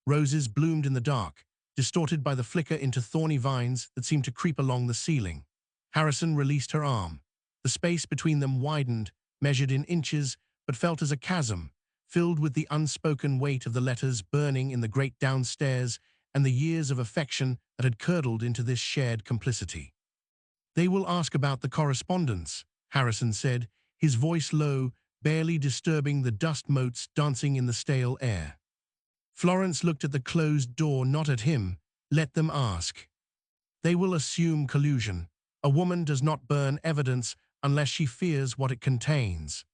Roses bloomed in the dark, distorted by the flicker into thorny vines that seemed to creep along the ceiling. Harrison released her arm. The space between them widened, measured in inches, but felt as a chasm, filled with the unspoken weight of the letters burning in the grate downstairs and the years of affection that had curdled into this shared complicity. "They will ask about the correspondence," Harrison said, his voice low, barely disturbing the dust motes dancing in the stale air. Florence looked at the closed door, not at him. Let them ask. They will assume collusion. A woman does not burn evidence unless she fears what it contains.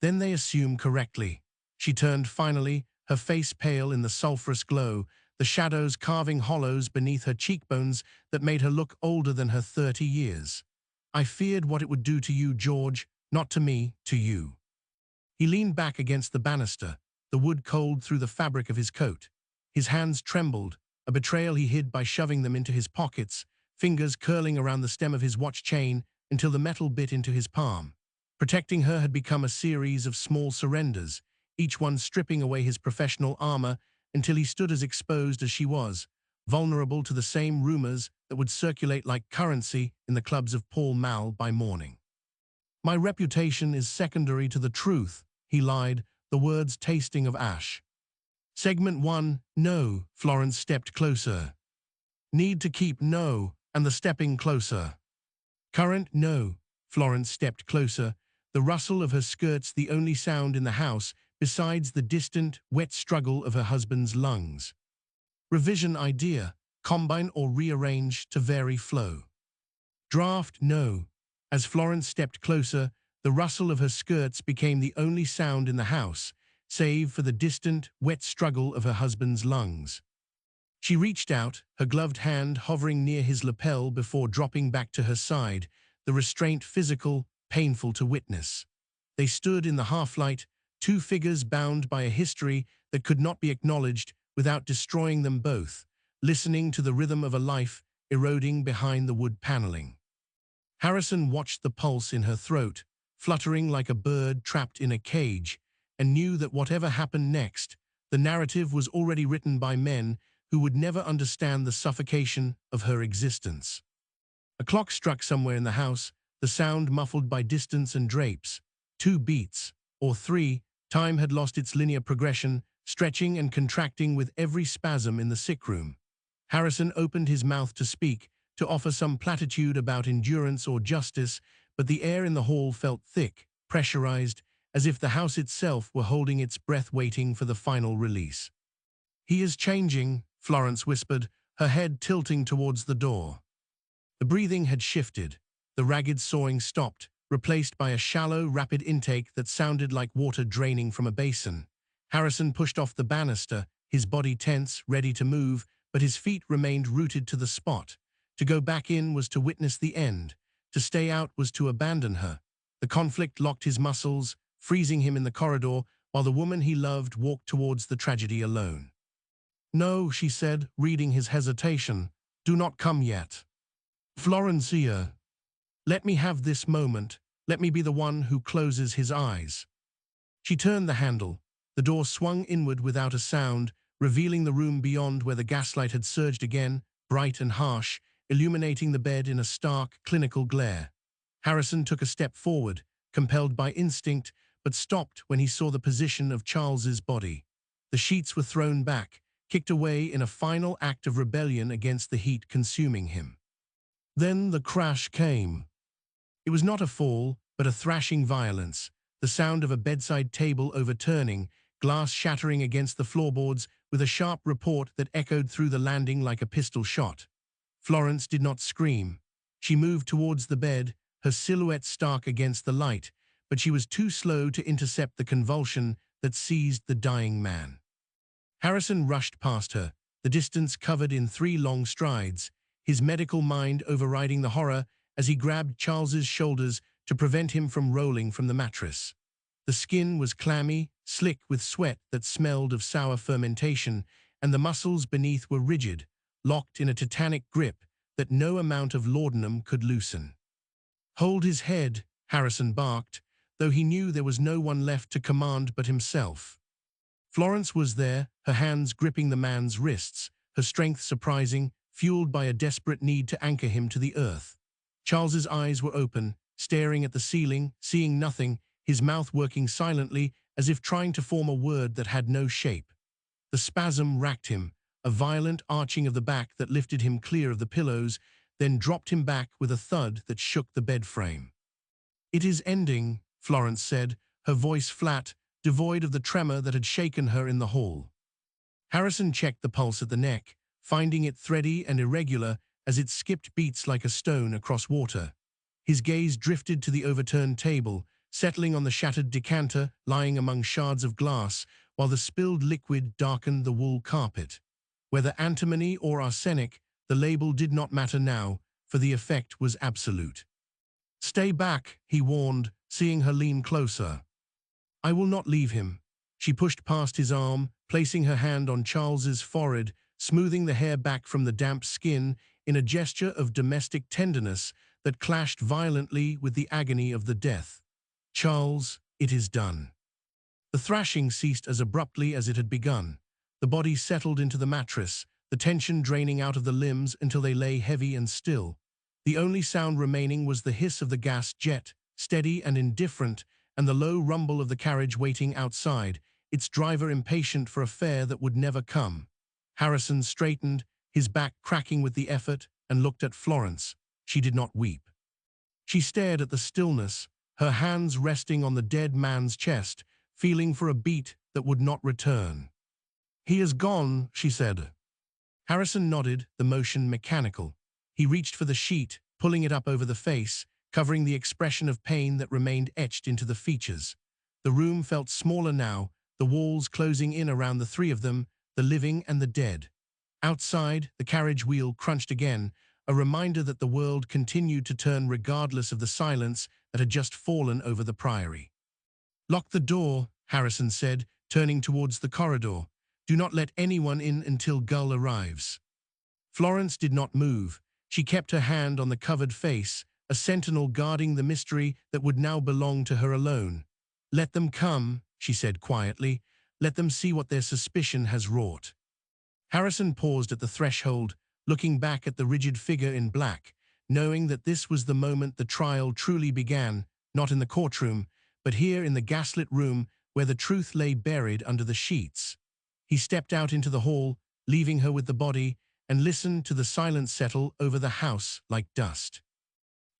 Then they assume correctly. She turned finally, her face pale in the sulphurous glow, the shadows carving hollows beneath her cheekbones that made her look older than her 30 years. I feared what it would do to you, George, not to me, to you. He leaned back against the banister, the wood cold through the fabric of his coat. His hands trembled, a betrayal he hid by shoving them into his pockets, fingers curling around the stem of his watch chain until the metal bit into his palm. Protecting her had become a series of small surrenders, each one stripping away his professional armor until he stood as exposed as she was, vulnerable to the same rumors that would circulate like currency in the clubs of Pall Mall by morning. My reputation is secondary to the truth, he lied, the words tasting of ash. Segment 1, no, Florence stepped closer. Need to keep no, and the stepping closer. Current, no, Florence stepped closer, the rustle of her skirts the only sound in the house besides the distant, wet struggle of her husband's lungs. Revision idea, combine or rearrange to vary flow. Draft, no. As Florence stepped closer, the rustle of her skirts became the only sound in the house, save for the distant, wet struggle of her husband's lungs. She reached out, her gloved hand hovering near his lapel before dropping back to her side, the restraint physical, painful to witness. They stood in the half-light, two figures bound by a history that could not be acknowledged without destroying them both, listening to the rhythm of a life eroding behind the wood paneling. Harrison watched the pulse in her throat, fluttering like a bird trapped in a cage, and knew that whatever happened next, the narrative was already written by men who would never understand the suffocation of her existence. A clock struck somewhere in the house, the sound muffled by distance and drapes. 2 beats, or 3, time had lost its linear progression, stretching and contracting with every spasm in the sick room. Harrison opened his mouth to speak, to offer some platitude about endurance or justice, but the air in the hall felt thick, pressurized, as if the house itself were holding its breath waiting for the final release. He is changing, Florence whispered, her head tilting towards the door. The breathing had shifted. The ragged sawing stopped, replaced by a shallow, rapid intake that sounded like water draining from a basin. Harrison pushed off the banister, his body tense, ready to move, but his feet remained rooted to the spot. To go back in was to witness the end. To stay out was to abandon her. The conflict locked his muscles, freezing him in the corridor, while the woman he loved walked towards the tragedy alone. No, she said, reading his hesitation. Do not come yet. Florencia. Let me have this moment. Let me be the one who closes his eyes. She turned the handle. The door swung inward without a sound, revealing the room beyond where the gaslight had surged again, bright and harsh, illuminating the bed in a stark, clinical glare. Harrison took a step forward, compelled by instinct, but stopped when he saw the position of Charles's body. The sheets were thrown back, kicked away in a final act of rebellion against the heat consuming him. Then the crash came. It was not a fall, but a thrashing violence, the sound of a bedside table overturning, glass shattering against the floorboards with a sharp report that echoed through the landing like a pistol shot. Florence did not scream. She moved towards the bed, her silhouette stark against the light, but she was too slow to intercept the convulsion that seized the dying man. Harrison rushed past her, the distance covered in 3 long strides, his medical mind overriding the horror as he grabbed Charles's shoulders to prevent him from rolling from the mattress. The skin was clammy, slick with sweat that smelled of sour fermentation, and the muscles beneath were rigid, locked in a titanic grip that no amount of laudanum could loosen. Hold his head, Harrison barked, though he knew there was no one left to command but himself. Florence was there, her hands gripping the man's wrists, her strength surprising, fueled by a desperate need to anchor him to the earth. Charles's eyes were open, staring at the ceiling, seeing nothing, his mouth working silently as if trying to form a word that had no shape. The spasm racked him, a violent arching of the back that lifted him clear of the pillows, then dropped him back with a thud that shook the bed frame. It is ending, Florence said, her voice flat, devoid of the tremor that had shaken her in the hall. Harrison checked the pulse at the neck, finding it thready and irregular as it skipped beats like a stone across water. His gaze drifted to the overturned table, settling on the shattered decanter lying among shards of glass, while the spilled liquid darkened the wool carpet. Whether antimony or arsenic, the label did not matter now, for the effect was absolute. "Stay back," he warned, seeing her lean closer. "I will not leave him." She pushed past his arm, placing her hand on Charles's forehead, smoothing the hair back from the damp skin in a gesture of domestic tenderness that clashed violently with the agony of the death. "Charles, it is done." The thrashing ceased as abruptly as it had begun. The body settled into the mattress, the tension draining out of the limbs until they lay heavy and still. The only sound remaining was the hiss of the gas jet, steady and indifferent, and the low rumble of the carriage waiting outside, its driver impatient for a fare that would never come. Harrison straightened, his back cracking with the effort, and looked at Florence. She did not weep. She stared at the stillness, her hands resting on the dead man's chest, feeling for a beat that would not return. "He is gone," she said. Harrison nodded, the motion mechanical. He reached for the sheet, pulling it up over the face, covering the expression of pain that remained etched into the features. The room felt smaller now, the walls closing in around the three of them, the living and the dead. Outside, the carriage wheel crunched again, a reminder that the world continued to turn regardless of the silence that had just fallen over the priory. "Lock the door," Harrison said, turning towards the corridor. "Do not let anyone in until Gull arrives." Florence did not move. She kept her hand on the covered face, a sentinel guarding the mystery that would now belong to her alone. "Let them come," she said quietly. "Let them see what their suspicion has wrought." Harrison paused at the threshold, looking back at the rigid figure in black, knowing that this was the moment the trial truly began, not in the courtroom, but here in the gaslit room where the truth lay buried under the sheets. He stepped out into the hall, leaving her with the body, and listened to the silence settle over the house like dust.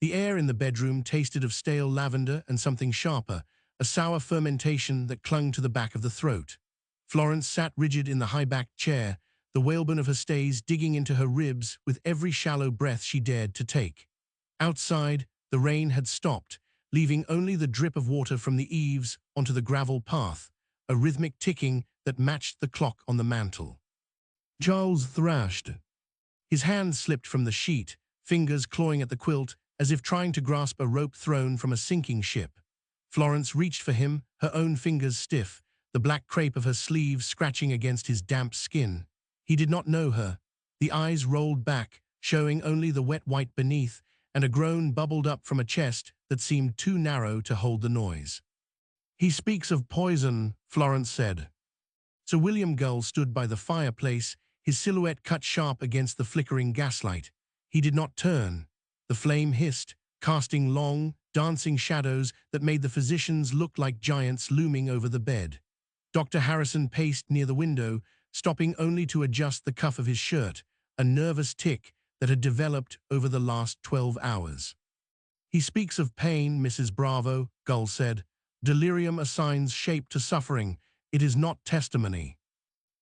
The air in the bedroom tasted of stale lavender and something sharper, a sour fermentation that clung to the back of the throat. Florence sat rigid in the high-backed chair, the whalebone of her stays digging into her ribs with every shallow breath she dared to take. Outside, the rain had stopped, leaving only the drip of water from the eaves onto the gravel path, a rhythmic ticking that matched the clock on the mantel. Charles thrashed. His hand slipped from the sheet, fingers clawing at the quilt as if trying to grasp a rope thrown from a sinking ship. Florence reached for him, her own fingers stiff, the black crepe of her sleeve scratching against his damp skin. He did not know her. The eyes rolled back, showing only the wet white beneath, and a groan bubbled up from a chest that seemed too narrow to hold the noise. "He speaks of poison," Florence said. Sir William Gull stood by the fireplace, his silhouette cut sharp against the flickering gaslight. He did not turn. The flame hissed, casting long, dancing shadows that made the physicians look like giants looming over the bed. Dr. Harrison paced near the window, stopping only to adjust the cuff of his shirt, a nervous tic that had developed over the last 12 hours. "He speaks of pain, Mrs. Bravo," Gull said. "Delirium assigns shape to suffering. It is not testimony.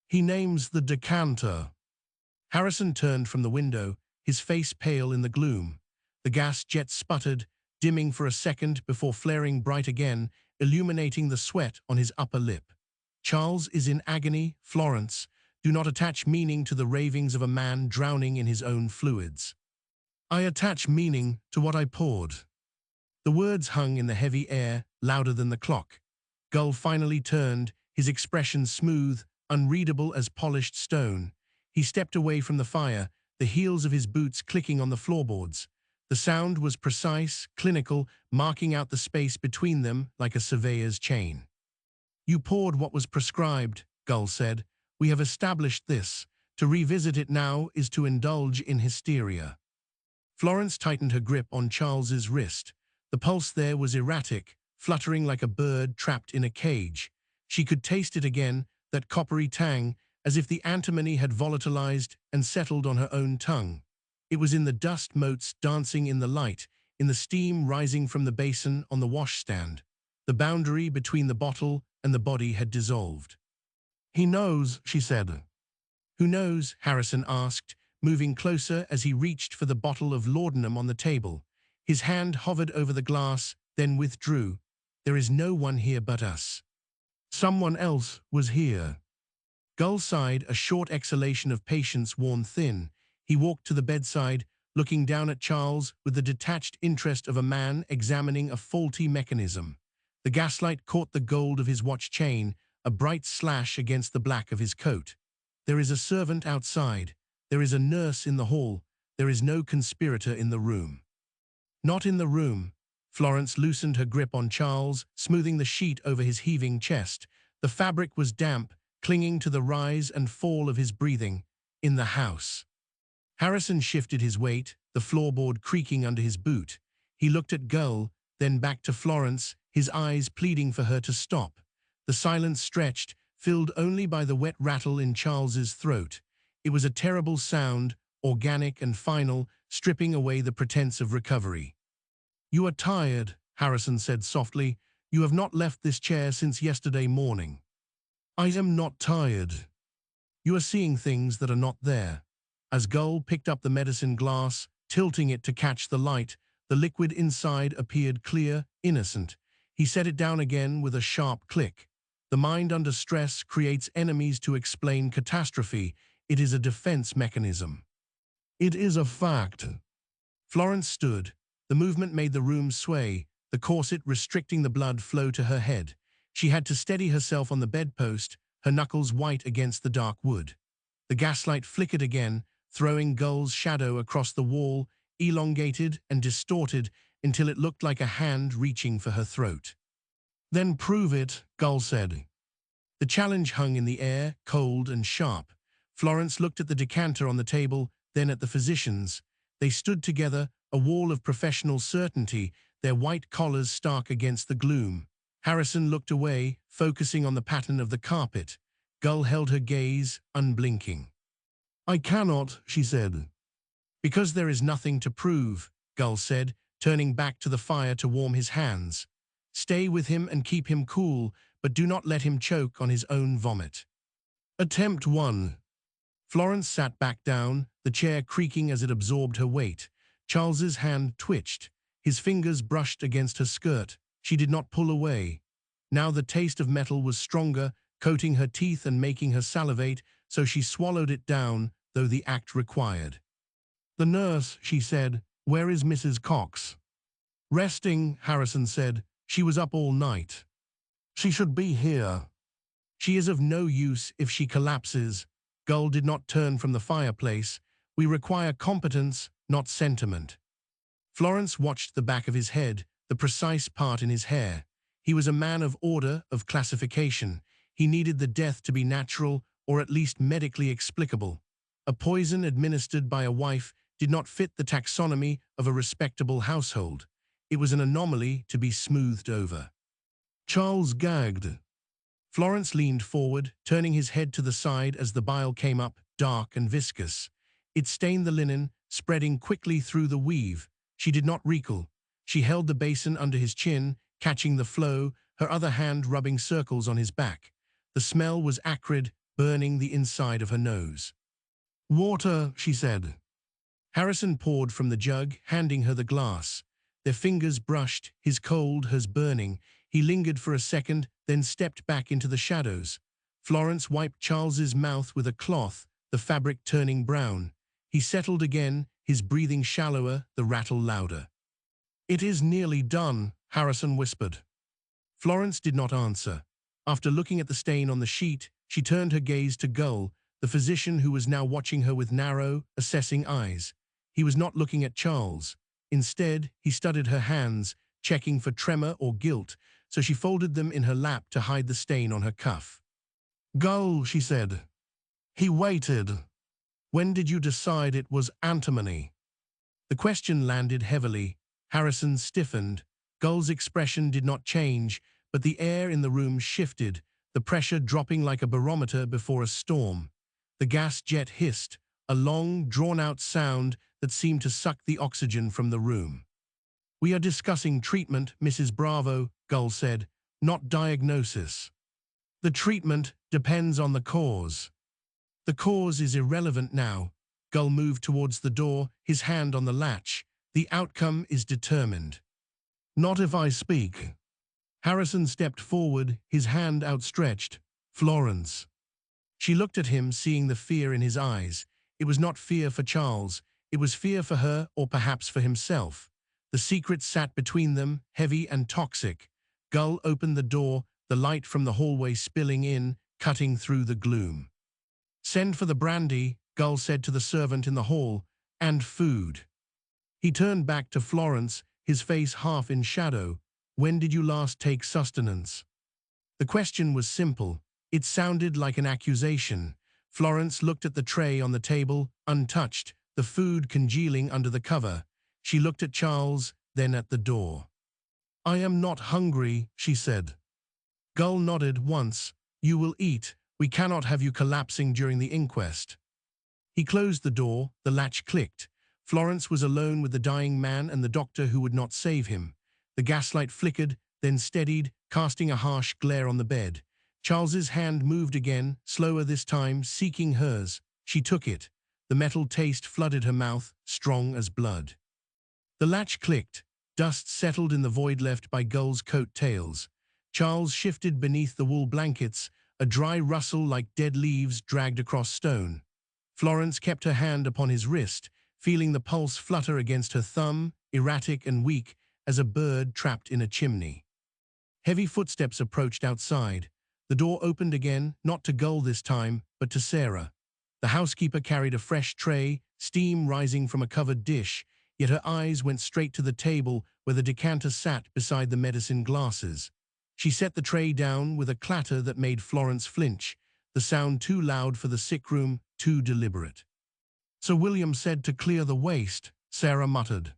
He names the decanter." Harrison turned from the window, his face pale in the gloom. The gas jet sputtered, dimming for a second before flaring bright again, illuminating the sweat on his upper lip. "Charles is in agony, Florence. Do not attach meaning to the ravings of a man drowning in his own fluids." "I attach meaning to what I poured." The words hung in the heavy air, louder than the clock. Gull finally turned, his expression smooth, unreadable as polished stone. He stepped away from the fire, the heels of his boots clicking on the floorboards. The sound was precise, clinical, marking out the space between them like a surveyor's chain. "You poured what was prescribed," Gull said. "We have established this. To revisit it now is to indulge in hysteria." Florence tightened her grip on Charles's wrist. The pulse there was erratic, fluttering like a bird trapped in a cage. She could taste it again, that coppery tang, as if the antimony had volatilized and settled on her own tongue. It was in the dust motes dancing in the light, in the steam rising from the basin on the washstand. The boundary between the bottle and the body had dissolved. "He knows," she said. Who knows? Harrison asked, moving closer as he reached for the bottle of laudanum on the table. His hand hovered over the glass, then withdrew. There is no one here but us. Someone else was here. Gull sighed, a short exhalation of patience worn thin. He walked to the bedside, looking down at Charles with the detached interest of a man examining a faulty mechanism. The gaslight caught the gold of his watch chain, a bright slash against the black of his coat. There is a servant outside. There is a nurse in the hall. There is no conspirator in the room. Not in the room. Florence loosened her grip on Charles, smoothing the sheet over his heaving chest. The fabric was damp, clinging to the rise and fall of his breathing. In the house. Harrison shifted his weight, the floorboard creaking under his boot. He looked at Gull, then back to Florence, his eyes pleading for her to stop. The silence stretched, filled only by the wet rattle in Charles's throat. It was a terrible sound, organic and final, stripping away the pretense of recovery. "You are tired," Harrison said softly. "You have not left this chair since yesterday morning." "I am not tired." "You are seeing things that are not there." As Gull picked up the medicine glass, tilting it to catch the light, the liquid inside appeared clear, innocent. He set it down again with a sharp click. The mind under stress creates enemies to explain catastrophe. It is a defense mechanism. "It is a fact." Florence stood. The movement made the room sway, the corset restricting the blood flow to her head. She had to steady herself on the bedpost, her knuckles white against the dark wood. The gaslight flickered again, throwing Gull's shadow across the wall, elongated and distorted until it looked like a hand reaching for her throat. "Then prove it," Gull said. The challenge hung in the air, cold and sharp. Florence looked at the decanter on the table, then at the physicians. They stood together, a wall of professional certainty, their white collars stark against the gloom. Harrison looked away, focusing on the pattern of the carpet. Gull held her gaze, unblinking. "I cannot," she said. "Because there is nothing to prove," Gull said, turning back to the fire to warm his hands. "Stay with him and keep him cool, but do not let him choke on his own vomit." Attempt 1. Florence sat back down, the chair creaking as it absorbed her weight. Charles's hand twitched. His fingers brushed against her skirt. She did not pull away. Now the taste of metal was stronger, coating her teeth and making her salivate, so she swallowed it down, though the act required. "The nurse," she said. "Where is Mrs. Cox?" "Resting," Harrison said. "She was up all night." "She should be here." "She is of no use if she collapses." Gull did not turn from the fireplace. "We require competence, not sentiment." Florence watched the back of his head, the precise part in his hair. He was a man of order, of classification. He needed the death to be natural, or at least medically explicable. A poison administered by a wife did not fit the taxonomy of a respectable household. It was an anomaly to be smoothed over. Charles gagged. Florence leaned forward, turning his head to the side as the bile came up, dark and viscous. It stained the linen, spreading quickly through the weave. She did not recoil. She held the basin under his chin, catching the flow, her other hand rubbing circles on his back. The smell was acrid, burning the inside of her nose. "Water," she said. Harrison poured from the jug, handing her the glass. Their fingers brushed, his cold, hers burning. He lingered for a second, then stepped back into the shadows. Florence wiped Charles's mouth with a cloth, the fabric turning brown. He settled again, his breathing shallower, the rattle louder. "It is nearly done," Harrison whispered. Florence did not answer. After looking at the stain on the sheet, she turned her gaze to Gull, the physician who was now watching her with narrow, assessing eyes. He was not looking at Charles. Instead, he studied her hands, checking for tremor or guilt, so she folded them in her lap to hide the stain on her cuff. "Gull," she said. He waited. "When did you decide it was antimony?" The question landed heavily. Harrison stiffened. Gull's expression did not change, but the air in the room shifted, the pressure dropping like a barometer before a storm. The gas jet hissed, a long, drawn-out sound that seemed to suck the oxygen from the room. "We are discussing treatment, Mrs. Bravo," Gull said, "not diagnosis." "The treatment depends on the cause." The cause is irrelevant now. Gull moved towards the door, his hand on the latch. The outcome is determined. Not if I speak. Harrison stepped forward, his hand outstretched. Florence. She looked at him, seeing the fear in his eyes. It was not fear for Charles. It was fear for her, or perhaps for himself. The secret sat between them, heavy and toxic. Gull opened the door, the light from the hallway spilling in, cutting through the gloom. Send for the brandy, Gull said to the servant in the hall, and food. He turned back to Florence, his face half in shadow. When did you last take sustenance? The question was simple. It sounded like an accusation. Florence looked at the tray on the table, untouched, the food congealing under the cover. She looked at Charles, then at the door. I am not hungry, she said. Gull nodded once. You will eat. We cannot have you collapsing during the inquest. He closed the door, the latch clicked. Florence was alone with the dying man and the doctor who would not save him. The gaslight flickered, then steadied, casting a harsh glare on the bed. Charles's hand moved again, slower this time, seeking hers. She took it. The metal taste flooded her mouth, strong as blood. The latch clicked. Dust settled in the void left by Gull's coat tails. Charles shifted beneath the wool blankets, a dry rustle like dead leaves dragged across stone. Florence kept her hand upon his wrist, feeling the pulse flutter against her thumb, erratic and weak as a bird trapped in a chimney. Heavy footsteps approached outside. The door opened again, not to Gull this time, but to Sarah. The housekeeper carried a fresh tray, steam rising from a covered dish, yet her eyes went straight to the table where the decanter sat beside the medicine glasses. She set the tray down with a clatter that made Florence flinch, the sound too loud for the sick room, too deliberate. Sir William said to clear the waste, Sarah muttered.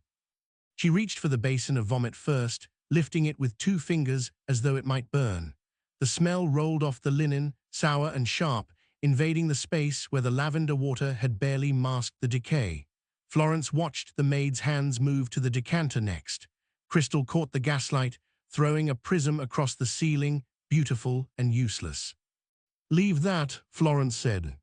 She reached for the basin of vomit first, lifting it with 2 fingers as though it might burn. The smell rolled off the linen, sour and sharp, invading the space where the lavender water had barely masked the decay. Florence watched the maid's hands move to the decanter next. Crystal caught the gaslight, throwing a prism across the ceiling, beautiful and useless. Leave that, Florence said.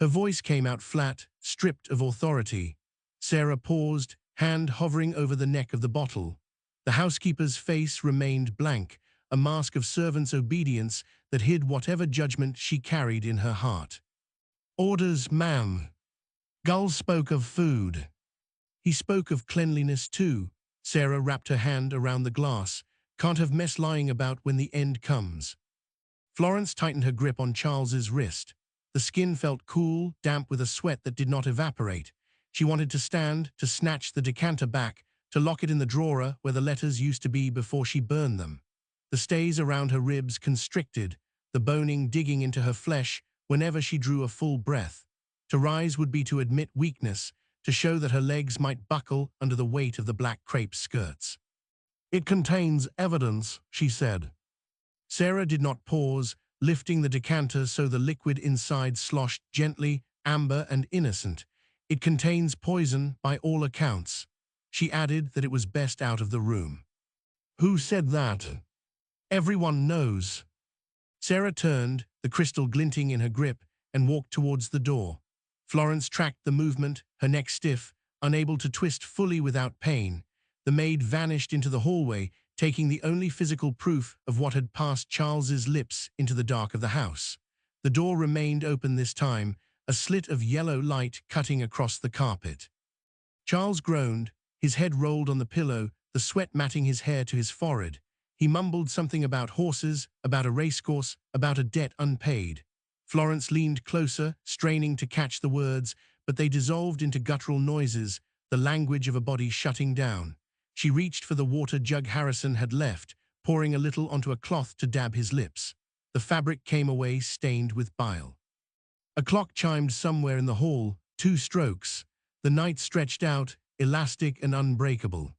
Her voice came out flat, stripped of authority. Sarah paused, hand hovering over the neck of the bottle. The housekeeper's face remained blank, a mask of servant's obedience that hid whatever judgment she carried in her heart. Orders, ma'am. Gull spoke of food. He spoke of cleanliness too. Sarah wrapped her hand around the glass. Can't have mess lying about when the end comes. Florence tightened her grip on Charles's wrist. The skin felt cool, damp with a sweat that did not evaporate. She wanted to stand, to snatch the decanter back, to lock it in the drawer where the letters used to be before she burned them. The stays around her ribs constricted, the boning digging into her flesh whenever she drew a full breath. To rise would be to admit weakness, to show that her legs might buckle under the weight of the black crepe skirts. It contains evidence, she said. Sarah did not pause, lifting the decanter so the liquid inside sloshed gently, amber and innocent. It contains poison by all accounts. She added that it was best out of the room. Who said that? Everyone knows. Sarah turned, the crystal glinting in her grip, and walked towards the door. Florence tracked the movement, her neck stiff, unable to twist fully without pain. The maid vanished into the hallway, taking the only physical proof of what had passed Charles's lips into the dark of the house. The door remained open this time, a slit of yellow light cutting across the carpet. Charles groaned, his head rolled on the pillow, the sweat matting his hair to his forehead. He mumbled something about horses, about a racecourse, about a debt unpaid. Florence leaned closer, straining to catch the words, but they dissolved into guttural noises, the language of a body shutting down. She reached for the water jug Harrison had left, pouring a little onto a cloth to dab his lips. The fabric came away stained with bile. A clock chimed somewhere in the hall, 2 strokes. The night stretched out, elastic and unbreakable.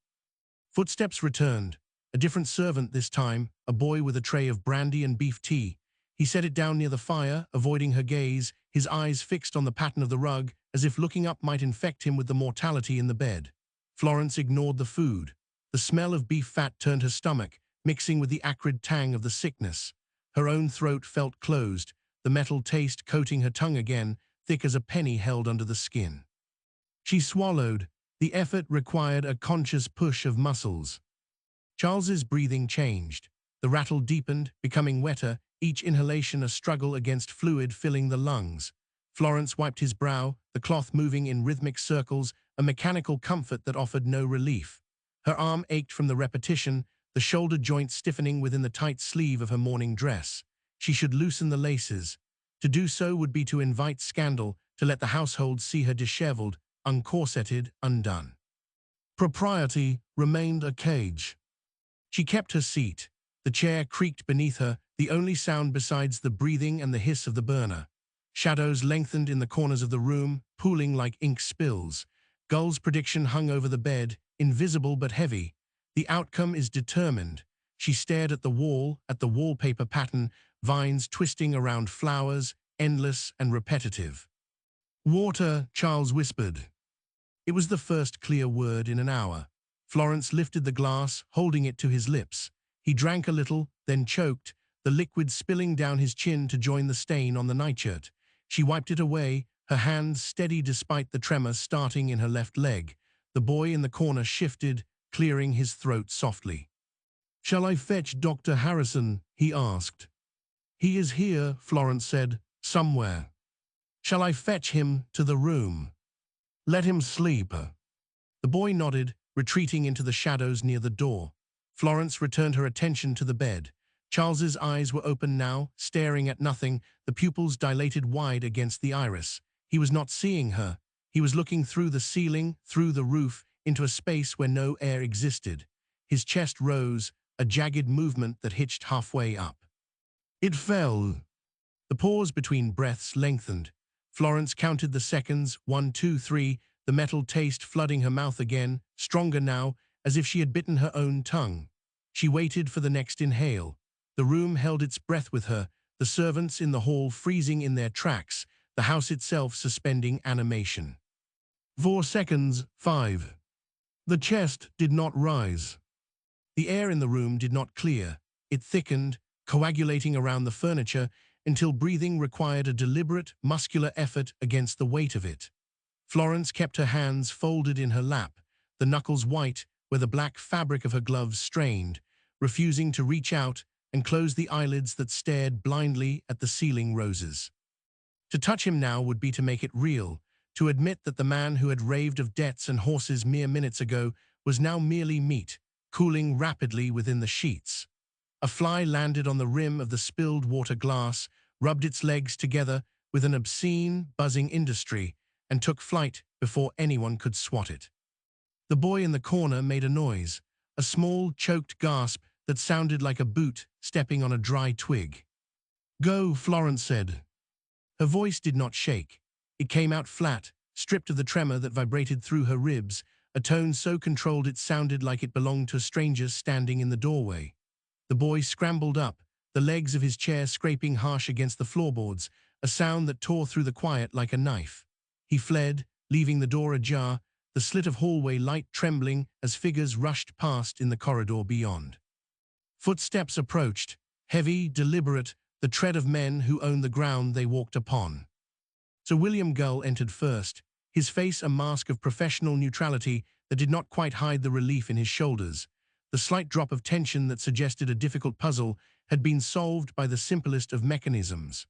Footsteps returned. A different servant this time, a boy with a tray of brandy and beef tea. He set it down near the fire, avoiding her gaze, his eyes fixed on the pattern of the rug, as if looking up might infect him with the mortality in the bed. Florence ignored the food. The smell of beef fat turned her stomach, mixing with the acrid tang of the sickness. Her own throat felt closed, the metal taste coating her tongue again, thick as a penny held under the skin. She swallowed. The effort required a conscious push of muscles. Charles's breathing changed. The rattle deepened, becoming wetter, each inhalation a struggle against fluid filling the lungs. Florence wiped his brow, the cloth moving in rhythmic circles, a mechanical comfort that offered no relief. Her arm ached from the repetition, the shoulder joint stiffening within the tight sleeve of her morning dress. She should loosen the laces. To do so would be to invite scandal, to let the household see her disheveled, uncorseted, undone. Propriety remained a cage. She kept her seat. The chair creaked beneath her, the only sound besides the breathing and the hiss of the burner. Shadows lengthened in the corners of the room, pooling like ink spills. Gull's prediction hung over the bed, invisible but heavy. The outcome is determined. She stared at the wall, at the wallpaper pattern, vines twisting around flowers, endless and repetitive. "Water," Charles whispered. It was the first clear word in an hour. Florence lifted the glass, holding it to his lips. He drank a little, then choked, the liquid spilling down his chin to join the stain on the nightshirt. She wiped it away, her hands steady despite the tremor starting in her left leg. The boy in the corner shifted, clearing his throat softly. "Shall I fetch Dr. Harrison?" he asked. "He is here," Florence said, "somewhere." "Shall I fetch him to the room?" "Let him sleep." The boy nodded, retreating into the shadows near the door. Florence returned her attention to the bed. Charles's eyes were open now, staring at nothing, the pupils dilated wide against the iris. He was not seeing her. He was looking through the ceiling, through the roof, into a space where no air existed. His chest rose, a jagged movement that hitched halfway up. It fell. The pause between breaths lengthened. Florence counted the seconds, 1, 2, 3, the metal taste flooding her mouth again, stronger now, as if she had bitten her own tongue. She waited for the next inhale. The room held its breath with her, the servants in the hall freezing in their tracks, the house itself suspending animation. 4 seconds, 5. The chest did not rise. The air in the room did not clear. It thickened, coagulating around the furniture, until breathing required a deliberate, muscular effort against the weight of it. Florence kept her hands folded in her lap, the knuckles white where the black fabric of her gloves strained, refusing to reach out and close the eyelids that stared blindly at the ceiling roses. To touch him now would be to make it real, to admit that the man who had raved of debts and horses mere minutes ago was now merely meat, cooling rapidly within the sheets. A fly landed on the rim of the spilled water glass, rubbed its legs together with an obscene, buzzing industry, and took flight before anyone could swat it. The boy in the corner made a noise, a small, choked gasp that sounded like a boot stepping on a dry twig. "Go," Florence said. Her voice did not shake. It came out flat, stripped of the tremor that vibrated through her ribs, a tone so controlled it sounded like it belonged to a stranger standing in the doorway. The boy scrambled up, the legs of his chair scraping harsh against the floorboards, a sound that tore through the quiet like a knife. He fled, leaving the door ajar, the slit of hallway light trembling as figures rushed past in the corridor beyond. Footsteps approached, heavy, deliberate, the tread of men who owned the ground they walked upon. Sir William Gull entered first, his face a mask of professional neutrality that did not quite hide the relief in his shoulders. The slight drop of tension that suggested a difficult puzzle had been solved by the simplest of mechanisms.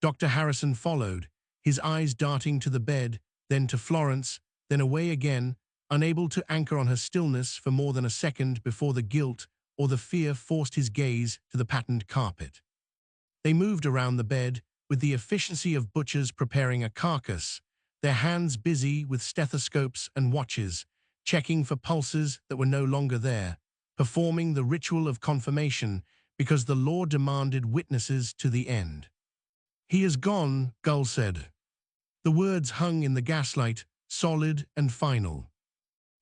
Dr. Harrison followed, his eyes darting to the bed, then to Florence, then away again, unable to anchor on her stillness for more than a second before the guilt or the fear forced his gaze to the patterned carpet. They moved around the bed with the efficiency of butchers preparing a carcass, their hands busy with stethoscopes and watches, checking for pulses that were no longer there, performing the ritual of confirmation because the law demanded witnesses to the end. "He is gone," Gull said. The words hung in the gaslight, solid and final.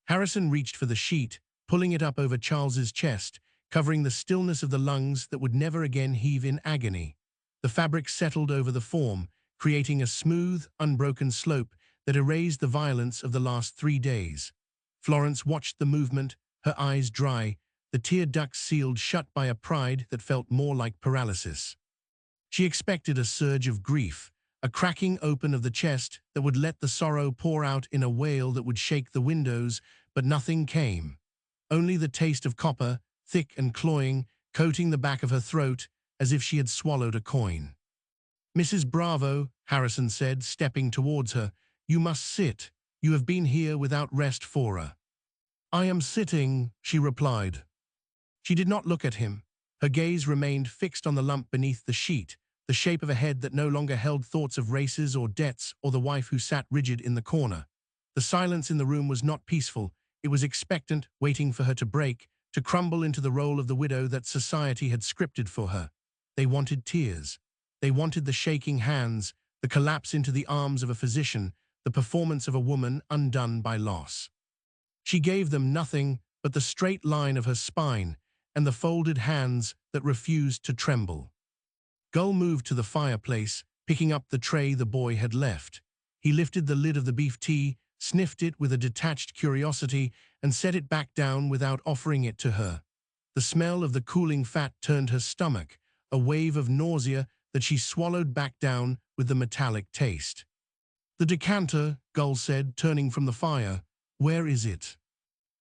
Harrison reached for the sheet, pulling it up over Charles's chest, covering the stillness of the lungs that would never again heave in agony. The fabric settled over the form, creating a smooth, unbroken slope that erased the violence of the last 3 days. Florence watched the movement, her eyes dry, the tear ducts sealed shut by a pride that felt more like paralysis. She expected a surge of grief, a cracking open of the chest that would let the sorrow pour out in a wail that would shake the windows, but nothing came. Only the taste of copper, thick and cloying, coating the back of her throat as if she had swallowed a coin. "Mrs. Bravo," Harrison said, stepping towards her, "you must sit. You have been here without rest for a—" "I am sitting," she replied. She did not look at him. Her gaze remained fixed on the lump beneath the sheet, the shape of a head that no longer held thoughts of races or debts or the wife who sat rigid in the corner. The silence in the room was not peaceful. It was expectant, waiting for her to break, to crumble into the role of the widow that society had scripted for her. They wanted tears. They wanted the shaking hands, the collapse into the arms of a physician, the performance of a woman undone by loss. She gave them nothing but the straight line of her spine and the folded hands that refused to tremble. Gull moved to the fireplace, picking up the tray the boy had left. He lifted the lid of the beef tea, sniffed it with a detached curiosity, and set it back down without offering it to her. The smell of the cooling fat turned her stomach, a wave of nausea that she swallowed back down with the metallic taste. "The decanter," Gull said, turning from the fire. "Where is it?"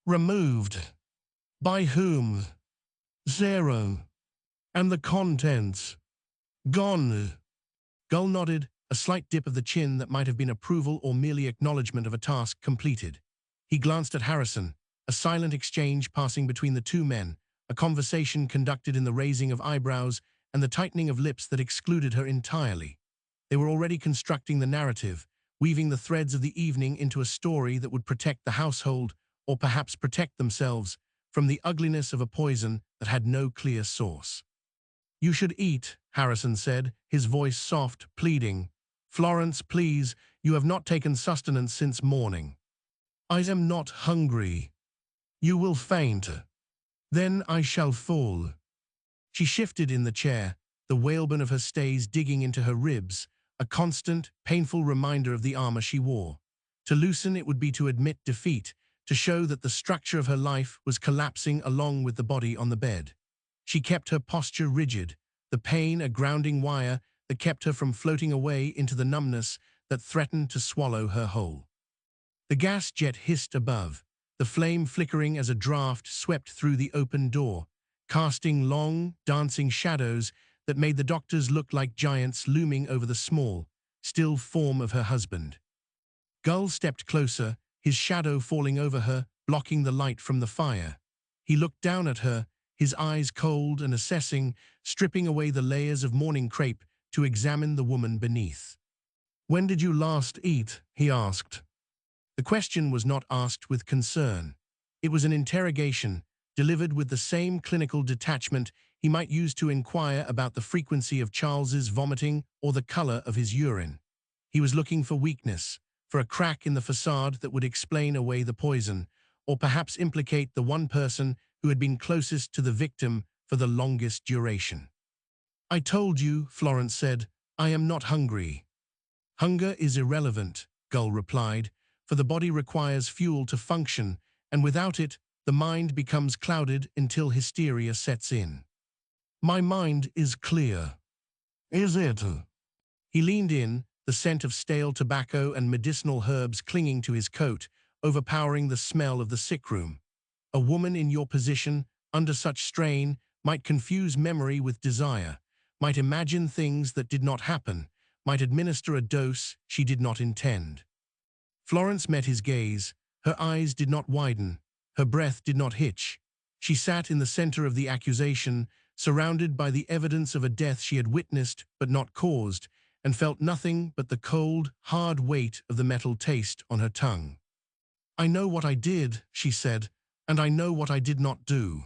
"Removed." "By whom?" "Zero." "And the contents?" "Gone." Gull nodded, a slight dip of the chin that might have been approval or merely acknowledgement of a task completed. He glanced at Harrison, a silent exchange passing between the two men, a conversation conducted in the raising of eyebrows and the tightening of lips that excluded her entirely. They were already constructing the narrative, weaving the threads of the evening into a story that would protect the household, or perhaps protect themselves, from the ugliness of a poison that had no clear source. "You should eat," Harrison said, his voice soft, pleading. "Florence, please, you have not taken sustenance since morning." "I am not hungry." "You will faint." "Then I shall fall." She shifted in the chair, the whalebone of her stays digging into her ribs, a constant, painful reminder of the armor she wore. To loosen it would be to admit defeat, to show that the structure of her life was collapsing along with the body on the bed. She kept her posture rigid, the pain a grounding wire that kept her from floating away into the numbness that threatened to swallow her whole. The gas jet hissed above, the flame flickering as a draft swept through the open door, casting long, dancing shadows that made the doctors look like giants looming over the small, still form of her husband. Gull stepped closer, his shadow falling over her, blocking the light from the fire. He looked down at her, his eyes cold and assessing, stripping away the layers of morning crepe to examine the woman beneath. "When did you last eat?" he asked. The question was not asked with concern. It was an interrogation, delivered with the same clinical detachment he might use to inquire about the frequency of Charles's vomiting or the color of his urine. He was looking for weakness, for a crack in the facade that would explain away the poison, or perhaps implicate the one person who had been closest to the victim for the longest duration. "I told you," Florence said, "I am not hungry." "Hunger is irrelevant," Gull replied, "for the body requires fuel to function, and without it, the mind becomes clouded until hysteria sets in." "My mind is clear." "Is it?" He leaned in, the scent of stale tobacco and medicinal herbs clinging to his coat, overpowering the smell of the sick room. A woman in your position, under such strain, might confuse memory with desire, might imagine things that did not happen, might administer a dose she did not intend. Florence met his gaze. Her eyes did not widen. Her breath did not hitch. She sat in the center of the accusation, surrounded by the evidence of a death she had witnessed but not caused, and felt nothing but the cold, hard weight of the metal taste on her tongue. "I know what I did," she said, "and I know what I did not do."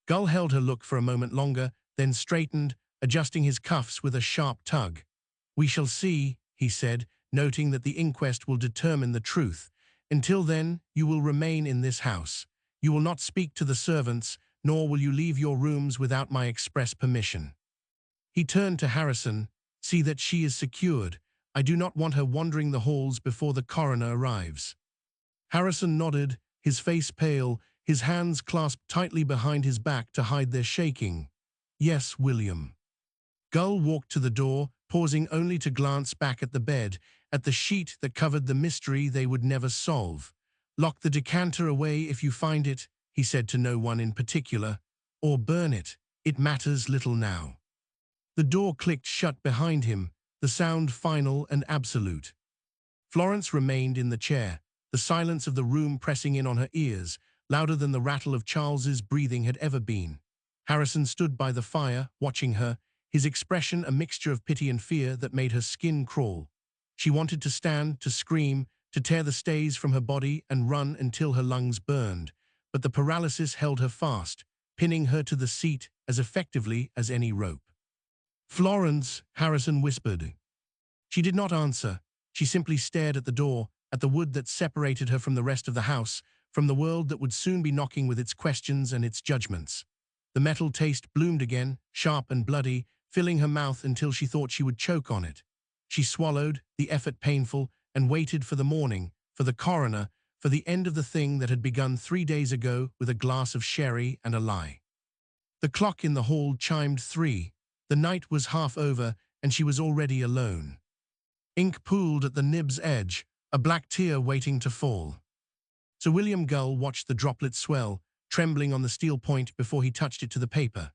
Gull held her look for a moment longer, then straightened, adjusting his cuffs with a sharp tug. "We shall see," he said, noting that the inquest will determine the truth. "Until then, you will remain in this house. You will not speak to the servants, nor will you leave your rooms without my express permission." He turned to Harrison. "See that she is secured. I do not want her wandering the halls before the coroner arrives." Harrison nodded, his face pale, his hands clasped tightly behind his back to hide their shaking. "Yes, William." Gull walked to the door, pausing only to glance back at the bed, at the sheet that covered the mystery they would never solve. "Lock the decanter away if you find it," he said to no one in particular, "or burn it. It matters little now." The door clicked shut behind him, the sound final and absolute. Florence remained in the chair, the silence of the room pressing in on her ears, louder than the rattle of Charles's breathing had ever been. Harrison stood by the fire, watching her, his expression a mixture of pity and fear that made her skin crawl. She wanted to stand, to scream, to tear the stays from her body and run until her lungs burned, but the paralysis held her fast, pinning her to the seat as effectively as any rope. "Florence," Harrison whispered. She did not answer. She simply stared at the door, at the wood that separated her from the rest of the house, from the world that would soon be knocking with its questions and its judgments. The metal taste bloomed again, sharp and bloody, filling her mouth until she thought she would choke on it. She swallowed, the effort painful, and waited for the morning, for the coroner, for the end of the thing that had begun 3 days ago with a glass of sherry and a lie. The clock in the hall chimed 3. The night was half over, and she was already alone. Ink pooled at the nib's edge, a black tear waiting to fall. Sir William Gull watched the droplet swell, trembling on the steel point before he touched it to the paper.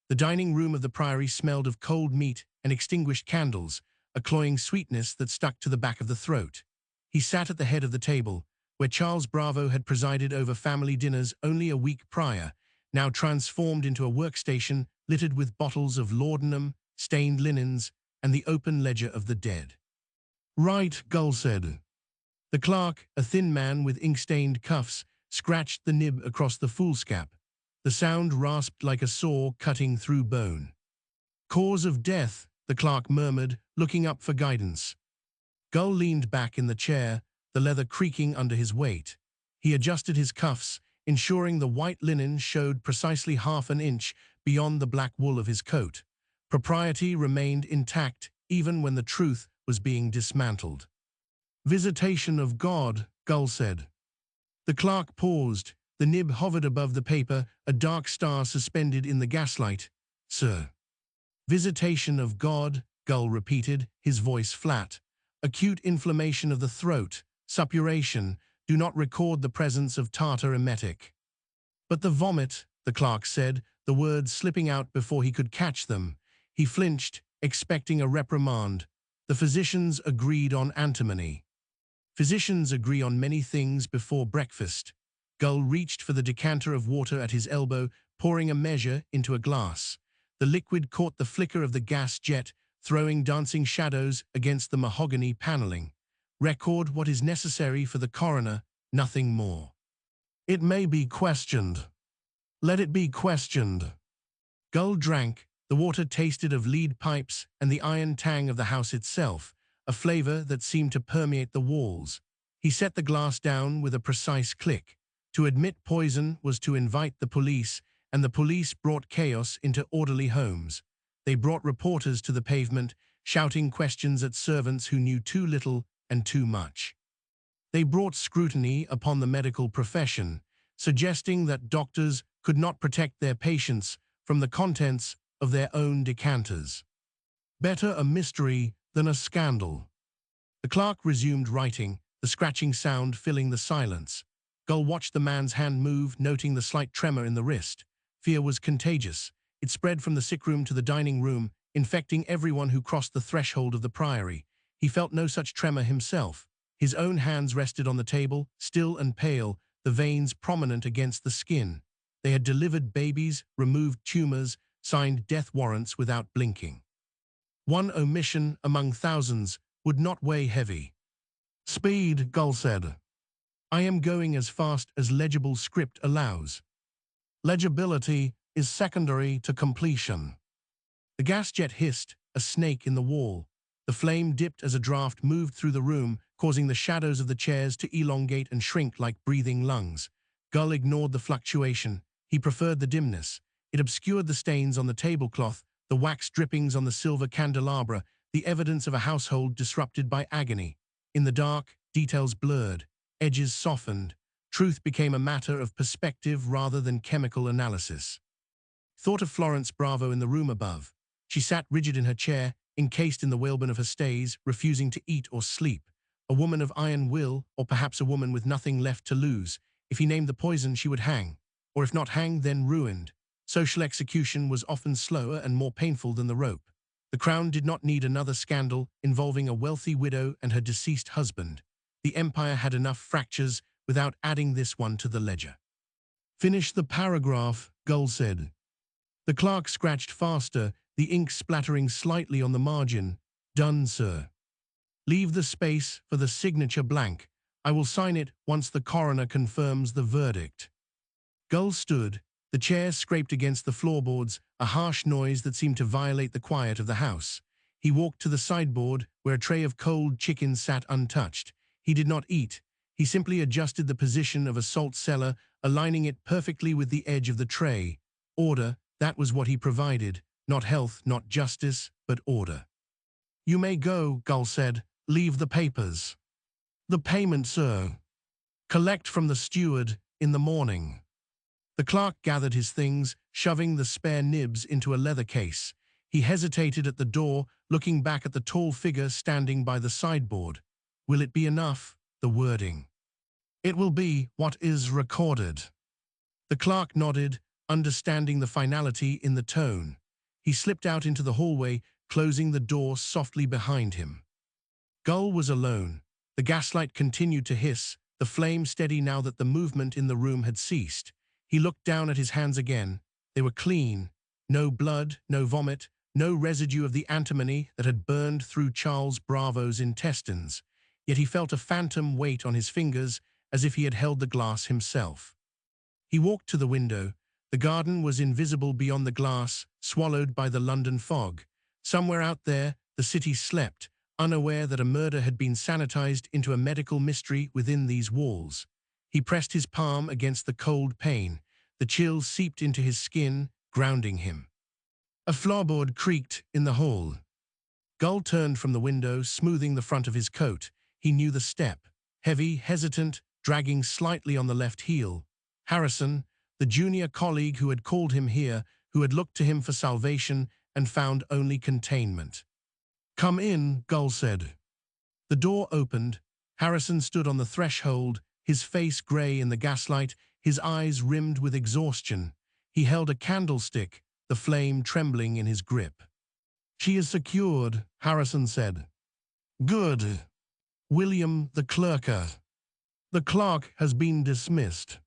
The dining room of the Priory smelled of cold meat and extinguished candles, a cloying sweetness that stuck to the back of the throat. He sat at the head of the table, where Charles Bravo had presided over family dinners only a week prior, now transformed into a workstation littered with bottles of laudanum, stained linens, and the open ledger of the dead. "Right," Gull said. The clerk, a thin man with ink-stained cuffs, scratched the nib across the foolscap. The sound rasped like a saw cutting through bone. "Cause of death," the clerk murmured, looking up for guidance. Gull leaned back in the chair, the leather creaking under his weight. He adjusted his cuffs, ensuring the white linen showed precisely half an inch beyond the black wool of his coat. Propriety remained intact even when the truth was being dismantled. "Visitation of God," Gull said. The clerk paused. The nib hovered above the paper, a dark star suspended in the gaslight. "Sir." "Visitation of God," Gull repeated, his voice flat. "Acute inflammation of the throat, suppuration, do not record the presence of tartar emetic." "But the vomit," the clerk said, the words slipping out before he could catch them. He flinched, expecting a reprimand. "The physicians agreed on antimony." "Physicians agree on many things before breakfast." Gull reached for the decanter of water at his elbow, pouring a measure into a glass. The liquid caught the flicker of the gas jet, throwing dancing shadows against the mahogany paneling. "Record what is necessary for the coroner, nothing more." "It may be questioned." "Let it be questioned." Gull drank. The water tasted of lead pipes and the iron tang of the house itself, a flavor that seemed to permeate the walls. He set the glass down with a precise click. To admit poison was to invite the police, and the police brought chaos into orderly homes. They brought reporters to the pavement, shouting questions at servants who knew too little and too much. They brought scrutiny upon the medical profession, suggesting that doctors could not protect their patients from the contents of their own decanters. Better a mystery than a scandal. The clerk resumed writing, the scratching sound filling the silence. Gull watched the man's hand move, noting the slight tremor in the wrist. Fear was contagious. It spread from the sick room to the dining room, infecting everyone who crossed the threshold of the Priory. He felt no such tremor himself. His own hands rested on the table, still and pale, the veins prominent against the skin. They had delivered babies, removed tumors, signed death warrants without blinking. One omission among thousands would not weigh heavy. "Speed," Gull said. "I am going as fast as legible script allows. Legibility is secondary to completion." The gas jet hissed, a snake in the wall. The flame dipped as a draft moved through the room, causing the shadows of the chairs to elongate and shrink like breathing lungs. Gull ignored the fluctuation. He preferred the dimness. It obscured the stains on the tablecloth, the wax drippings on the silver candelabra, the evidence of a household disrupted by agony. In the dark, details blurred, edges softened. Truth became a matter of perspective rather than chemical analysis. Thought of Florence Bravo in the room above. She sat rigid in her chair, encased in the whalebone of her stays, refusing to eat or sleep. A woman of iron will, or perhaps a woman with nothing left to lose. If he named the poison, she would hang. Or if not hang, then ruined. Social execution was often slower and more painful than the rope. The crown did not need another scandal involving a wealthy widow and her deceased husband. The empire had enough fractures without adding this one to the ledger. "Finish the paragraph," Gull said. The clerk scratched faster, the ink splattering slightly on the margin. "Done, sir." "Leave the space for the signature blank. I will sign it once the coroner confirms the verdict." Gull stood. The chair scraped against the floorboards, a harsh noise that seemed to violate the quiet of the house. He walked to the sideboard, where a tray of cold chicken sat untouched. He did not eat. He simply adjusted the position of a salt cellar, aligning it perfectly with the edge of the tray. Order, that was what he provided. Not health, not justice, but order. "You may go," Gull said. "Leave the papers." "The payment, sir." "Collect from the steward in the morning." The clerk gathered his things, shoving the spare nibs into a leather case. He hesitated at the door, looking back at the tall figure standing by the sideboard. Will it be enough? The wording. "It will be what is recorded." The clerk nodded, understanding the finality in the tone. He slipped out into the hallway, closing the door softly behind him. Gull was alone. The gaslight continued to hiss, the flame steady now that the movement in the room had ceased. He looked down at his hands again. They were clean. No blood, no vomit, no residue of the antimony that had burned through Charles Bravo's intestines. Yet he felt a phantom weight on his fingers, as if he had held the glass himself. He walked to the window. The garden was invisible beyond the glass, swallowed by the London fog. Somewhere out there, the city slept, unaware that a murder had been sanitized into a medical mystery within these walls. He pressed his palm against the cold pane. The chill seeped into his skin, grounding him. A floorboard creaked in the hall. Gull turned from the window, smoothing the front of his coat. He knew the step. Heavy, hesitant, dragging slightly on the left heel. Harrison, the junior colleague who had called him here, who had looked to him for salvation and found only containment. "Come in," Gull said. The door opened. Harrison stood on the threshold, his face gray in the gaslight, his eyes rimmed with exhaustion. He held a candlestick, the flame trembling in his grip. "She is secured," Harrison said. "Good. William, the clerker." "The clerk has been dismissed."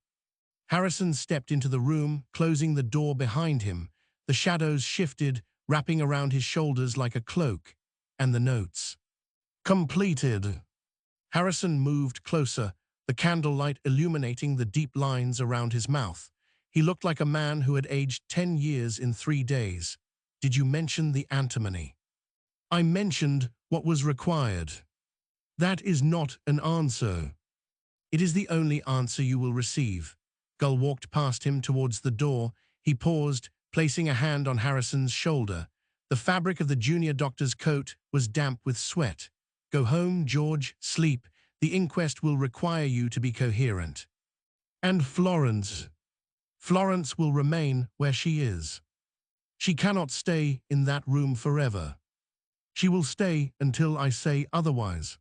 Harrison stepped into the room, closing the door behind him. The shadows shifted, wrapping around his shoulders like a cloak. And the notes. "Completed." Harrison moved closer, the candlelight illuminating the deep lines around his mouth. He looked like a man who had aged 10 years in 3 days. "Did you mention the antimony?" "I mentioned what was required." "That is not an answer." "It is the only answer you will receive." Gull walked past him towards the door. He paused, placing a hand on Harrison's shoulder. The fabric of the junior doctor's coat was damp with sweat. "Go home, George, sleep. The inquest will require you to be coherent." "And Florence?" "Florence will remain where she is. She cannot stay in that room forever. She will stay until I say otherwise."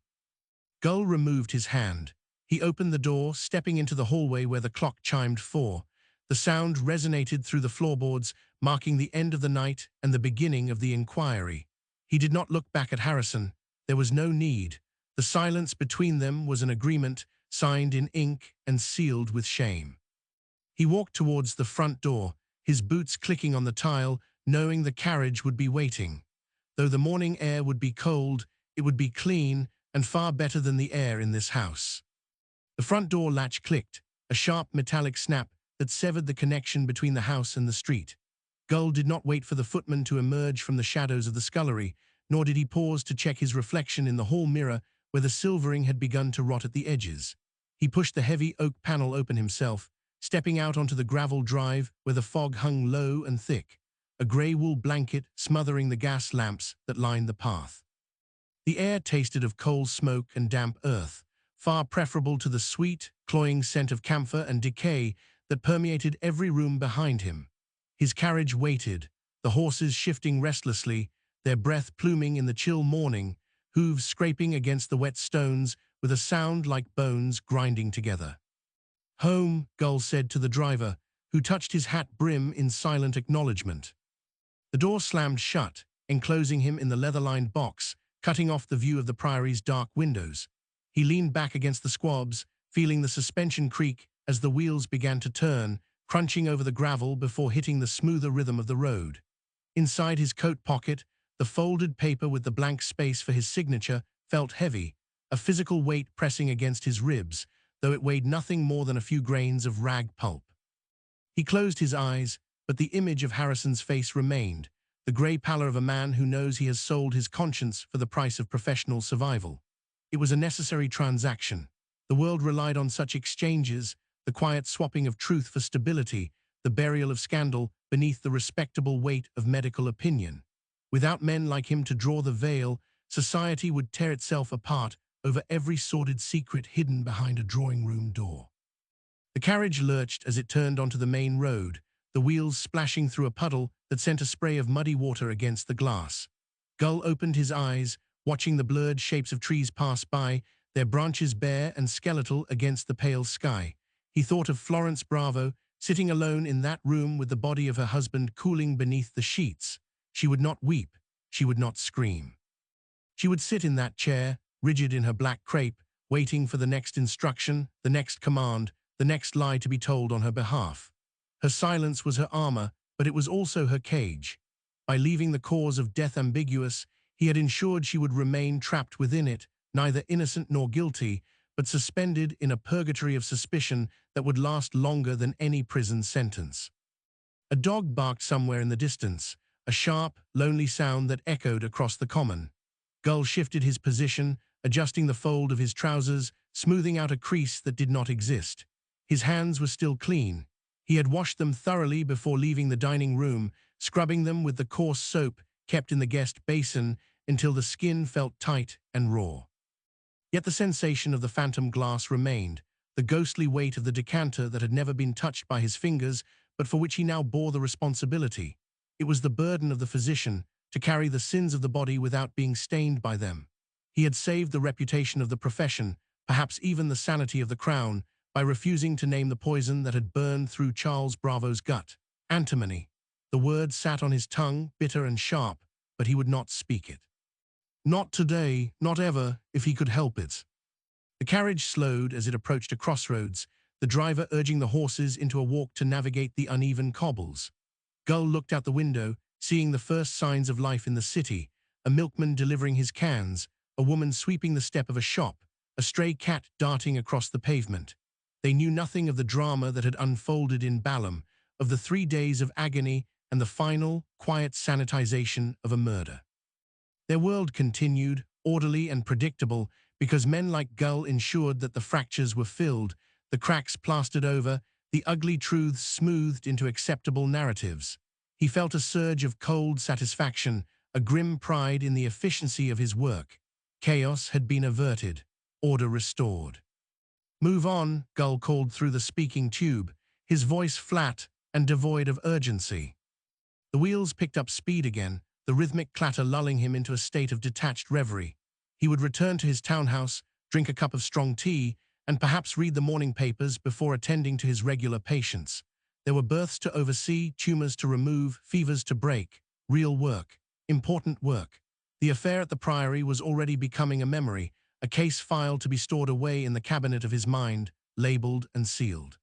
Gull removed his hand. He opened the door, stepping into the hallway where the clock chimed 4. The sound resonated through the floorboards, marking the end of the night and the beginning of the inquiry. He did not look back at Harrison. There was no need. The silence between them was an agreement, signed in ink and sealed with shame. He walked towards the front door, his boots clicking on the tile, knowing the carriage would be waiting. Though the morning air would be cold, it would be clean and far better than the air in this house. The front door latch clicked, a sharp metallic snap that severed the connection between the house and the street. Gull did not wait for the footman to emerge from the shadows of the scullery, nor did he pause to check his reflection in the hall mirror where the silvering had begun to rot at the edges. He pushed the heavy oak panel open himself, stepping out onto the gravel drive where the fog hung low and thick, a grey wool blanket smothering the gas lamps that lined the path. The air tasted of coal smoke and damp earth, far preferable to the sweet, cloying scent of camphor and decay that permeated every room behind him. His carriage waited, the horses shifting restlessly, their breath pluming in the chill morning, hooves scraping against the wet stones with a sound like bones grinding together. "Home," Gull said to the driver, who touched his hat brim in silent acknowledgement. The door slammed shut, enclosing him in the leather-lined box, cutting off the view of the Priory's dark windows. He leaned back against the squabs, feeling the suspension creak as the wheels began to turn, crunching over the gravel before hitting the smoother rhythm of the road. Inside his coat pocket, the folded paper with the blank space for his signature felt heavy, a physical weight pressing against his ribs, though it weighed nothing more than a few grains of rag pulp. He closed his eyes, but the image of Harrison's face remained, the grey pallor of a man who knows he has sold his conscience for the price of professional survival. It was a necessary transaction. The world relied on such exchanges, the quiet swapping of truth for stability, the burial of scandal beneath the respectable weight of medical opinion. Without men like him to draw the veil, society would tear itself apart over every sordid secret hidden behind a drawing-room door. The carriage lurched as it turned onto the main road, the wheels splashing through a puddle that sent a spray of muddy water against the glass. Gull opened his eyes, watching the blurred shapes of trees pass by, their branches bare and skeletal against the pale sky. He thought of Florence Bravo, sitting alone in that room with the body of her husband cooling beneath the sheets. She would not weep, she would not scream. She would sit in that chair, rigid in her black crepe, waiting for the next instruction, the next command, the next lie to be told on her behalf. Her silence was her armor, but it was also her cage. By leaving the cause of death ambiguous, he had ensured she would remain trapped within it, neither innocent nor guilty, but suspended in a purgatory of suspicion that would last longer than any prison sentence. A dog barked somewhere in the distance, a sharp, lonely sound that echoed across the common. Gull shifted his position, adjusting the fold of his trousers, smoothing out a crease that did not exist. His hands were still clean. He had washed them thoroughly before leaving the dining room, scrubbing them with the coarse soap kept in the guest basin until the skin felt tight and raw. Yet the sensation of the phantom glass remained, the ghostly weight of the decanter that had never been touched by his fingers, but for which he now bore the responsibility. It was the burden of the physician to carry the sins of the body without being stained by them. He had saved the reputation of the profession, perhaps even the sanity of the crown, by refusing to name the poison that had burned through Charles Bravo's gut. Antimony. The word sat on his tongue, bitter and sharp, but he would not speak it. Not today, not ever, if he could help it. The carriage slowed as it approached a crossroads, the driver urging the horses into a walk to navigate the uneven cobbles. Gull looked out the window, seeing the first signs of life in the city, a milkman delivering his cans, a woman sweeping the step of a shop, a stray cat darting across the pavement. They knew nothing of the drama that had unfolded in Balham, of the 3 days of agony and the final, quiet sanitization of a murder. Their world continued, orderly and predictable, because men like Gull ensured that the fractures were filled, the cracks plastered over, the ugly truths smoothed into acceptable narratives. He felt a surge of cold satisfaction, a grim pride in the efficiency of his work. Chaos had been averted, order restored. "Move on," Gull called through the speaking tube, his voice flat and devoid of urgency. The wheels picked up speed again, the rhythmic clatter lulling him into a state of detached reverie. He would return to his townhouse, drink a cup of strong tea, and perhaps read the morning papers before attending to his regular patients. There were births to oversee, tumors to remove, fevers to break. Real work. Important work. The affair at the Priory was already becoming a memory, a case file to be stored away in the cabinet of his mind, labeled and sealed.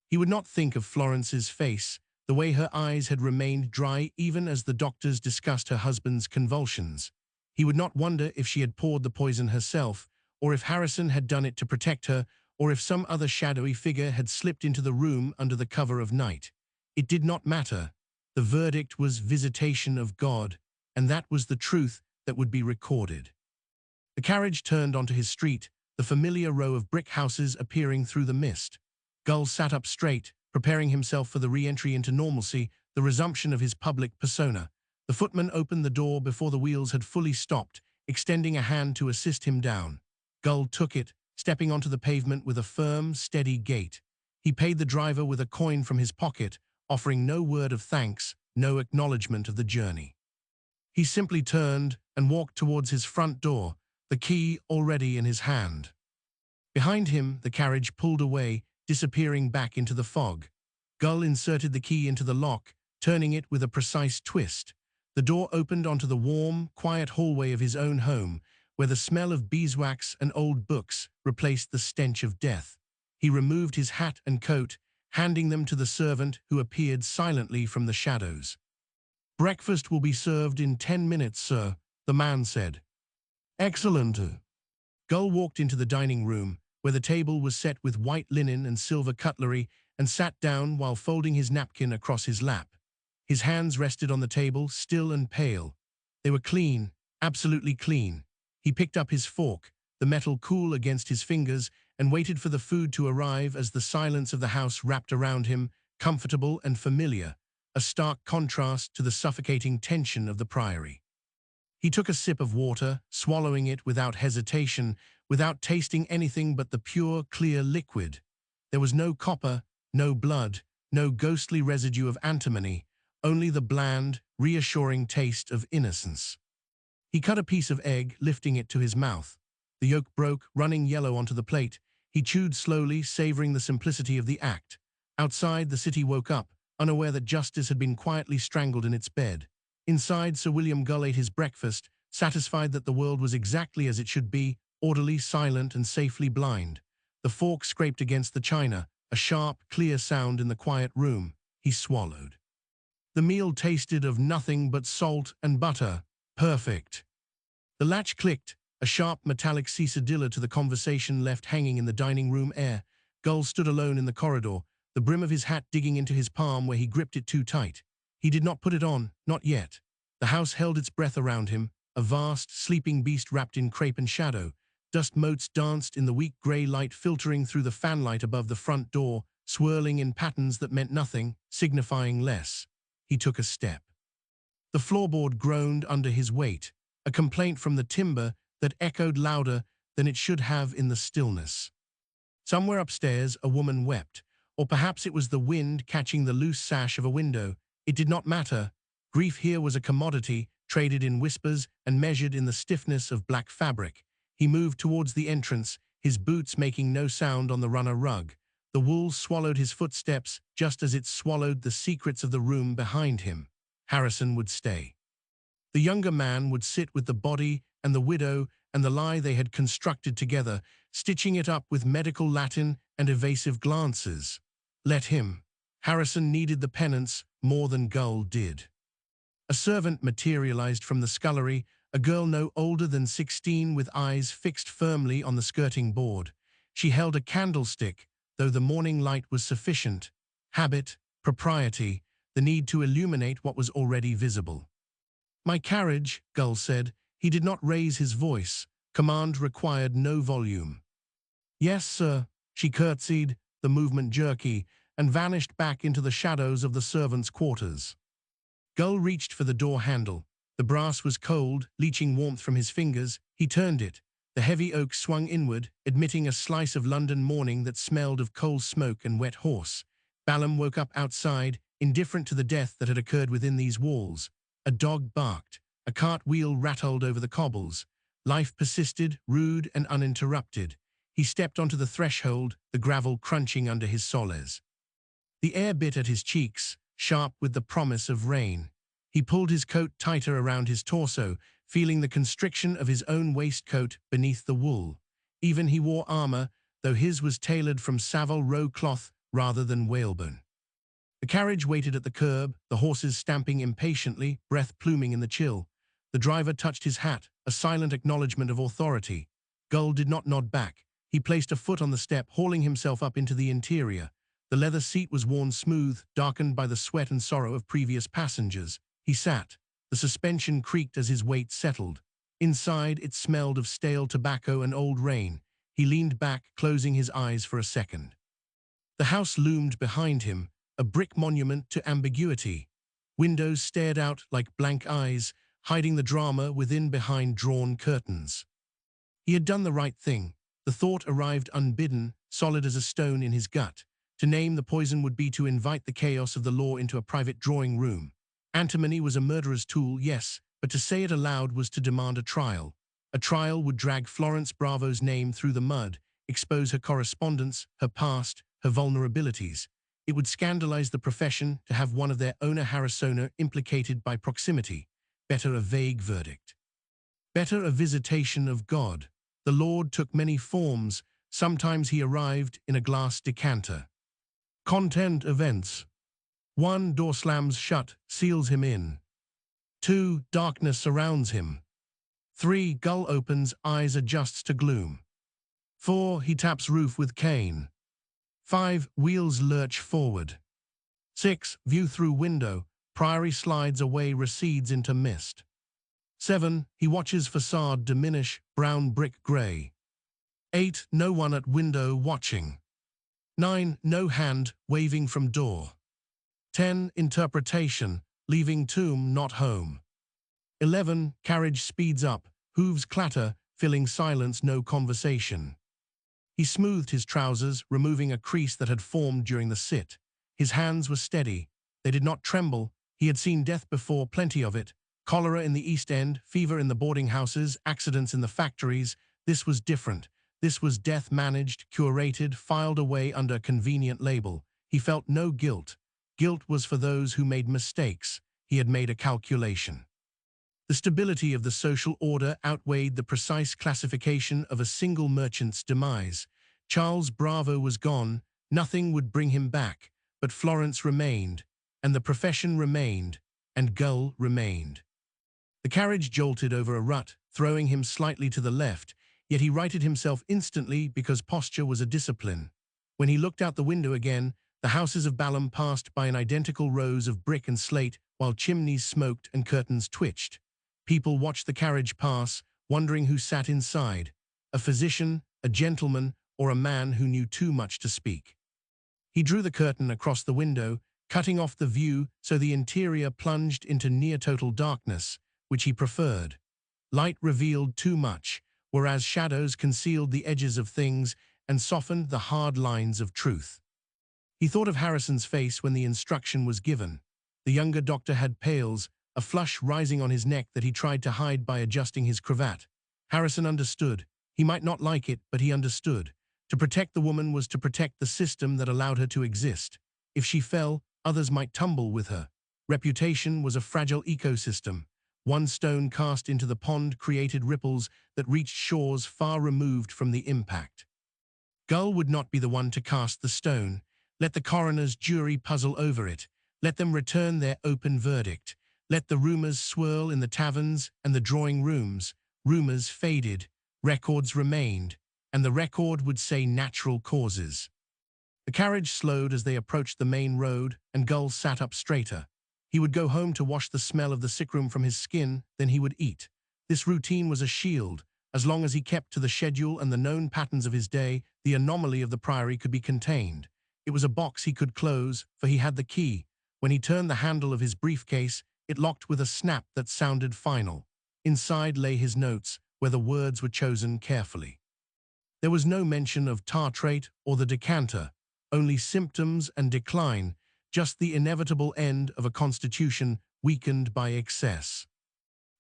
He would not think of Florence's face, the way her eyes had remained dry even as the doctors discussed her husband's convulsions. He would not wonder if she had poured the poison herself, or if Harrison had done it to protect her, or if some other shadowy figure had slipped into the room under the cover of night. It did not matter. The verdict was visitation of God, and that was the truth that would be recorded. The carriage turned onto his street, the familiar row of brick houses appearing through the mist. Gull sat up straight, preparing himself for the re-entry into normalcy, the resumption of his public persona. The footman opened the door before the wheels had fully stopped, extending a hand to assist him down. Gull took it, stepping onto the pavement with a firm, steady gait. He paid the driver with a coin from his pocket, offering no word of thanks, no acknowledgement of the journey. He simply turned and walked towards his front door, the key already in his hand. Behind him, the carriage pulled away, disappearing back into the fog. Gull inserted the key into the lock, turning it with a precise twist. The door opened onto the warm, quiet hallway of his own home, where the smell of beeswax and old books replaced the stench of death. He removed his hat and coat, handing them to the servant who appeared silently from the shadows. "Breakfast will be served in 10 minutes, sir," the man said. "Excellent." Gull walked into the dining room, where the table was set with white linen and silver cutlery, and sat down while folding his napkin across his lap. His hands rested on the table, still and pale. They were clean, absolutely clean. He picked up his fork, the metal cool against his fingers, and waited for the food to arrive as the silence of the house wrapped around him, comfortable and familiar, a stark contrast to the suffocating tension of the priory. He took a sip of water, swallowing it without hesitation, without tasting anything but the pure, clear liquid. There was no copper, no blood, no ghostly residue of antimony, only the bland, reassuring taste of innocence. He cut a piece of egg, lifting it to his mouth. The yolk broke, running yellow onto the plate. He chewed slowly, savoring the simplicity of the act. Outside, the city woke up, unaware that justice had been quietly strangled in its bed. Inside, Sir William Gull ate his breakfast, satisfied that the world was exactly as it should be, orderly, silent, and safely blind. The fork scraped against the china, a sharp, clear sound in the quiet room. He swallowed. The meal tasted of nothing but salt and butter. Perfect. The latch clicked, a sharp metallic cicadilla to the conversation left hanging in the dining room air. Gull stood alone in the corridor, the brim of his hat digging into his palm where he gripped it too tight. He did not put it on, not yet. The house held its breath around him, a vast, sleeping beast wrapped in crepe and shadow. Dust motes danced in the weak grey light filtering through the fanlight above the front door, swirling in patterns that meant nothing, signifying less. He took a step. The floorboard groaned under his weight, a complaint from the timber that echoed louder than it should have in the stillness. Somewhere upstairs, a woman wept, or perhaps it was the wind catching the loose sash of a window. It did not matter. Grief here was a commodity, traded in whispers and measured in the stiffness of black fabric. He moved towards the entrance, his boots making no sound on the runner rug. The wool swallowed his footsteps just as it swallowed the secrets of the room behind him. Harrison would stay. The younger man would sit with the body and the widow and the lie they had constructed together, stitching it up with medical Latin and evasive glances. Let him. Harrison needed the penance more than Gull did. A servant materialized from the scullery, a girl no older than 16 with eyes fixed firmly on the skirting board. She held a candlestick, though the morning light was sufficient. Habit, propriety, the need to illuminate what was already visible. "My carriage," Gull said. He did not raise his voice. Command required no volume. "Yes, sir," she curtsied, the movement jerky, and vanished back into the shadows of the servants' quarters. Gull reached for the door handle. The brass was cold, leaching warmth from his fingers. He turned it. The heavy oak swung inward, admitting a slice of London morning that smelled of coal smoke and wet horse. Ballum woke up outside, indifferent to the death that had occurred within these walls. A dog barked. A cart wheel rattled over the cobbles. Life persisted, rude and uninterrupted. He stepped onto the threshold, the gravel crunching under his soles. The air bit at his cheeks, sharp with the promise of rain. He pulled his coat tighter around his torso, feeling the constriction of his own waistcoat beneath the wool. Even he wore armor, though his was tailored from Savile Row cloth rather than whalebone. The carriage waited at the curb, the horses stamping impatiently, breath pluming in the chill. The driver touched his hat, a silent acknowledgement of authority. Gull did not nod back. He placed a foot on the step, hauling himself up into the interior. The leather seat was worn smooth, darkened by the sweat and sorrow of previous passengers. He sat. The suspension creaked as his weight settled. Inside, it smelled of stale tobacco and old rain. He leaned back, closing his eyes for a second. The house loomed behind him, a brick monument to ambiguity. Windows stared out like blank eyes, hiding the drama within behind drawn curtains. He had done the right thing. The thought arrived unbidden, solid as a stone in his gut. To name the poison would be to invite the chaos of the law into a private drawing room. Antimony was a murderer's tool, yes, but to say it aloud was to demand a trial. A trial would drag Florence Bravo's name through the mud, expose her correspondence, her past, her vulnerabilities. It would scandalize the profession to have one of their owner Harrisona implicated by proximity. Better a vague verdict. Better a visitation of God. The Lord took many forms. Sometimes he arrived in a glass decanter. Content events. 1. Door slams shut, seals him in. 2. Darkness surrounds him. 3. Gull opens, eyes adjusts to gloom. 4. He taps roof with cane. 5. Wheels lurch forward. 6. View through window, priory slides away, recedes into mist. 7. He watches facade diminish, brown brick grey. 8. No one at window watching. 9. No hand waving from door. 10. Interpretation, leaving tomb not home. 11. Carriage speeds up, hooves clatter, filling silence, no conversation. He smoothed his trousers, removing a crease that had formed during the sit. His hands were steady. They did not tremble. He had seen death before, plenty of it. Cholera in the East End, fever in the boarding houses, accidents in the factories. This was different. This was death managed, curated, filed away under a convenient label. He felt no guilt. Guilt was for those who made mistakes. He had made a calculation. The stability of the social order outweighed the precise classification of a single merchant's demise. Charles Bravo was gone, nothing would bring him back, but Florence remained, and the profession remained, and Gull remained. The carriage jolted over a rut, throwing him slightly to the left, yet he righted himself instantly because posture was a discipline. When he looked out the window again, the houses of Balham passed by in identical rows of brick and slate, while chimneys smoked and curtains twitched. People watched the carriage pass, wondering who sat inside, a physician, a gentleman, or a man who knew too much to speak. He drew the curtain across the window, cutting off the view so the interior plunged into near-total darkness, which he preferred. Light revealed too much, whereas shadows concealed the edges of things and softened the hard lines of truth. He thought of Harrison's face when the instruction was given. The younger doctor had pails, a flush rising on his neck that he tried to hide by adjusting his cravat. Harrison understood. He might not like it, but he understood. To protect the woman was to protect the system that allowed her to exist. If she fell, others might tumble with her. Reputation was a fragile ecosystem. One stone cast into the pond created ripples that reached shores far removed from the impact. Gull would not be the one to cast the stone. Let the coroner's jury puzzle over it. Let them return their open verdict. Let the rumors swirl in the taverns and the drawing rooms. Rumors faded, records remained, and the record would say natural causes. The carriage slowed as they approached the main road, and Gull sat up straighter. He would go home to wash the smell of the sickroom from his skin, then he would eat. This routine was a shield. As long as he kept to the schedule and the known patterns of his day, the anomaly of the Priory could be contained. It was a box he could close, for he had the key. When he turned the handle of his briefcase, it locked with a snap that sounded final. Inside lay his notes, where the words were chosen carefully. There was no mention of tartrate or the decanter, only symptoms and decline, just the inevitable end of a constitution weakened by excess.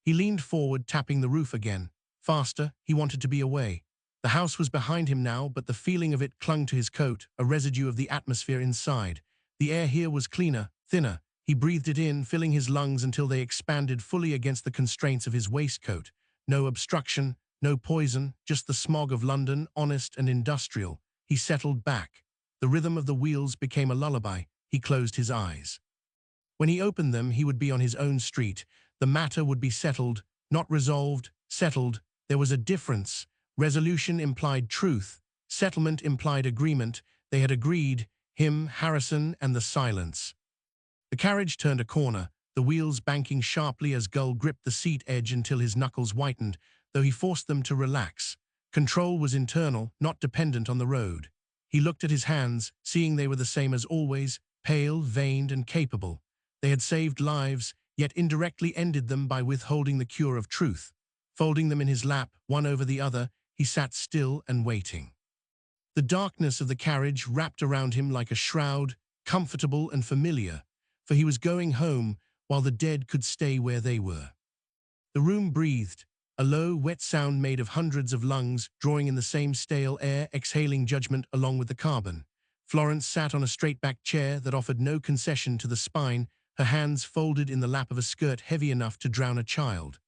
He leaned forward, tapping the roof again. Faster, he wanted to be away. The house was behind him now, but the feeling of it clung to his coat, a residue of the atmosphere inside. The air here was cleaner, thinner. He breathed it in, filling his lungs until they expanded fully against the constraints of his waistcoat. No obstruction, no poison, just the smog of London, honest and industrial. He settled back. The rhythm of the wheels became a lullaby. He closed his eyes. When he opened them, he would be on his own street. The matter would be settled, not resolved, settled. There was a difference. Resolution implied truth. Settlement implied agreement. They had agreed, him, Harrison, and the silence. The carriage turned a corner, the wheels banking sharply as Gull gripped the seat edge until his knuckles whitened, though he forced them to relax. Control was internal, not dependent on the road. He looked at his hands, seeing they were the same as always, pale, veined, and capable. They had saved lives, yet indirectly ended them by withholding the cure of truth. Folding them in his lap, one over the other, he sat still and waiting. The darkness of the carriage wrapped around him like a shroud, comfortable and familiar, for he was going home, while the dead could stay where they were. The room breathed, a low, wet sound made of hundreds of lungs drawing in the same stale air, exhaling judgment along with the carbon. Florence sat on a straight-backed chair that offered no concession to the spine, her hands folded in the lap of a skirt heavy enough to drown a child.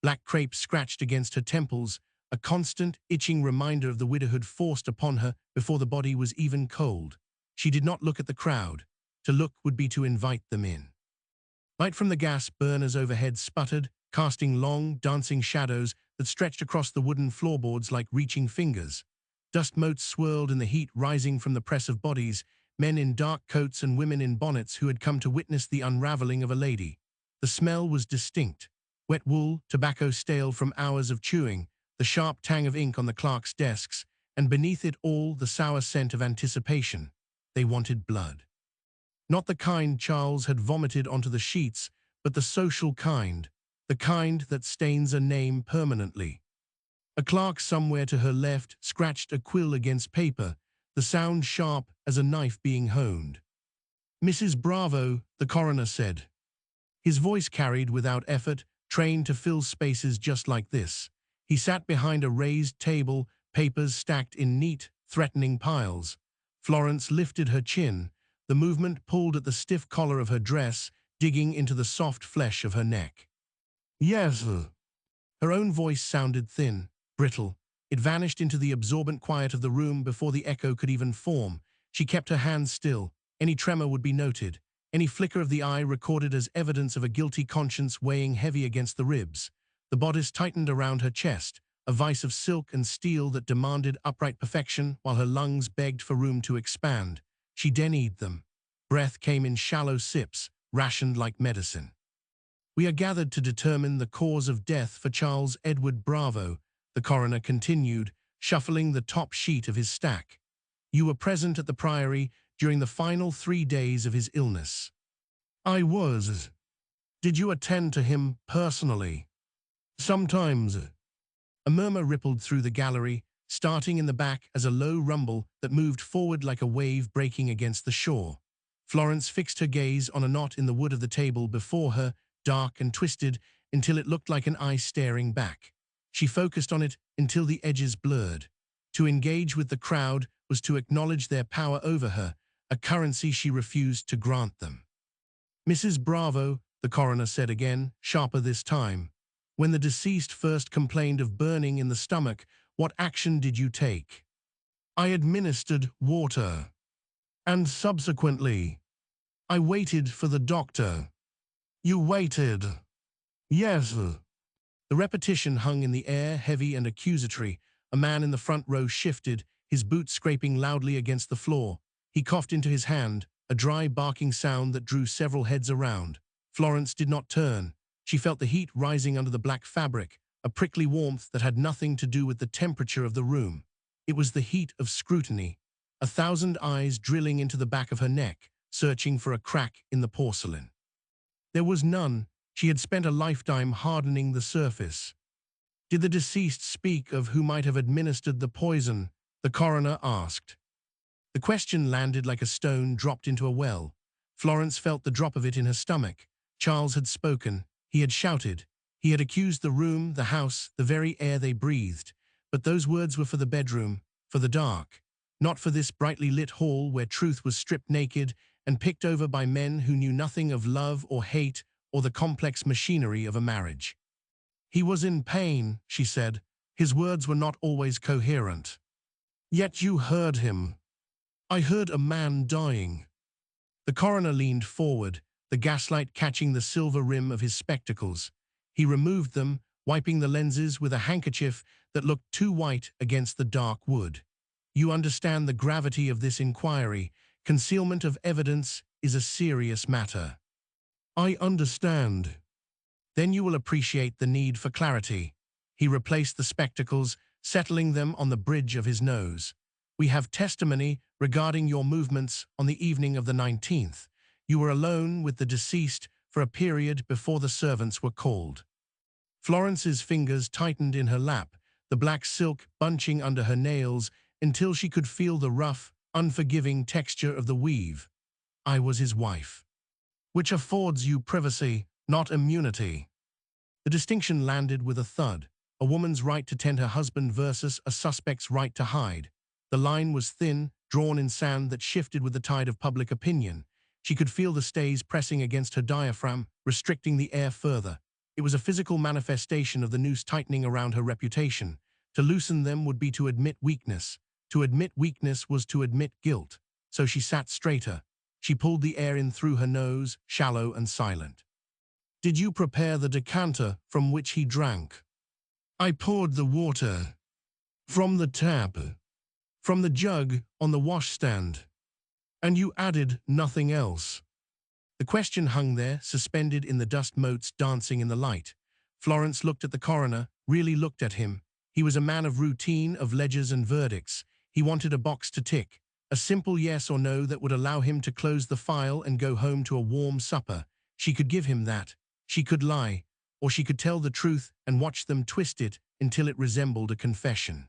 Black crape scratched against her temples, a constant, itching reminder of the widowhood forced upon her before the body was even cold. She did not look at the crowd. To look would be to invite them in. Light from the gas burners overhead sputtered, casting long, dancing shadows that stretched across the wooden floorboards like reaching fingers. Dust motes swirled in the heat rising from the press of bodies, men in dark coats and women in bonnets who had come to witness the unraveling of a lady. The smell was distinct. Wet wool, tobacco stale from hours of chewing, the sharp tang of ink on the clerks' desks, and beneath it all the sour scent of anticipation. They wanted blood. Not the kind Charles had vomited onto the sheets, but the social kind, the kind that stains a name permanently. A clerk somewhere to her left scratched a quill against paper, the sound sharp as a knife being honed. "Mrs. Bravo," the coroner said. His voice carried without effort, trained to fill spaces just like this. He sat behind a raised table, papers stacked in neat, threatening piles. Florence lifted her chin. The movement pulled at the stiff collar of her dress, digging into the soft flesh of her neck. "Yes, sir." Her own voice sounded thin, brittle. It vanished into the absorbent quiet of the room before the echo could even form. She kept her hands still. Any tremor would be noted, any flicker of the eye recorded as evidence of a guilty conscience weighing heavy against the ribs. The bodice tightened around her chest, a vice of silk and steel that demanded upright perfection while her lungs begged for room to expand. She denied them. Breath came in shallow sips, rationed like medicine. "We are gathered to determine the cause of death for Charles Edward Bravo," the coroner continued, shuffling the top sheet of his stack. "You were present at the Priory during the final 3 days of his illness." "I was." "Did you attend to him personally?" "Sometimes." A murmur rippled through the gallery, starting in the back as a low rumble that moved forward like a wave breaking against the shore. Florence fixed her gaze on a knot in the wood of the table before her, dark and twisted, until it looked like an eye staring back. She focused on it until the edges blurred. To engage with the crowd was to acknowledge their power over her, a currency she refused to grant them. "Mrs. Bravo," the coroner said again, sharper this time, "when the deceased first complained of burning in the stomach, what action did you take?" "I administered water. And subsequently, I waited for the doctor." "You waited?" "Yes." The repetition hung in the air, heavy and accusatory. A man in the front row shifted, his boots scraping loudly against the floor. He coughed into his hand, a dry, barking sound that drew several heads around. Florence did not turn. She felt the heat rising under the black fabric, a prickly warmth that had nothing to do with the temperature of the room. It was the heat of scrutiny, 1,000 eyes drilling into the back of her neck, searching for a crack in the porcelain. There was none. She had spent a lifetime hardening the surface. "Did the deceased speak of who might have administered the poison?" the coroner asked. The question landed like a stone dropped into a well. Florence felt the drop of it in her stomach. Charles had spoken. He had shouted. He had accused the room, the house, the very air they breathed. But those words were for the bedroom, for the dark, not for this brightly lit hall where truth was stripped naked and picked over by men who knew nothing of love or hate or the complex machinery of a marriage. "He was in pain," she said. "His words were not always coherent." "Yet you heard him." "I heard a man dying." The coroner leaned forward, the gaslight catching the silver rim of his spectacles. He removed them, wiping the lenses with a handkerchief that looked too white against the dark wood. "You understand the gravity of this inquiry. Concealment of evidence is a serious matter." "I understand." "Then you will appreciate the need for clarity." He replaced the spectacles, settling them on the bridge of his nose. "We have testimony regarding your movements on the evening of the 19th. You were alone with the deceased for a period before the servants were called." Florence's fingers tightened in her lap, the black silk bunching under her nails until she could feel the rough, unforgiving texture of the weave. "I was his wife." "Which affords you privacy," not immunity. The distinction landed with a thud. A woman's right to tend her husband versus a suspect's right to hide. The line was thin, drawn in sand that shifted with the tide of public opinion. She could feel the stays pressing against her diaphragm, restricting the air further. It was a physical manifestation of the noose tightening around her reputation. To loosen them would be to admit weakness. To admit weakness was to admit guilt. So she sat straighter. She pulled the air in through her nose, shallow and silent. Did you prepare the decanter from which he drank? I poured the water. From the tap. From the jug on the washstand. And you added nothing else. The question hung there, suspended in the dust motes dancing in the light. Florence looked at the coroner, really looked at him. He was a man of routine, of ledgers and verdicts. He wanted a box to tick, a simple yes or no that would allow him to close the file and go home to a warm supper. She could give him that. She could lie, or she could tell the truth and watch them twist it until it resembled a confession.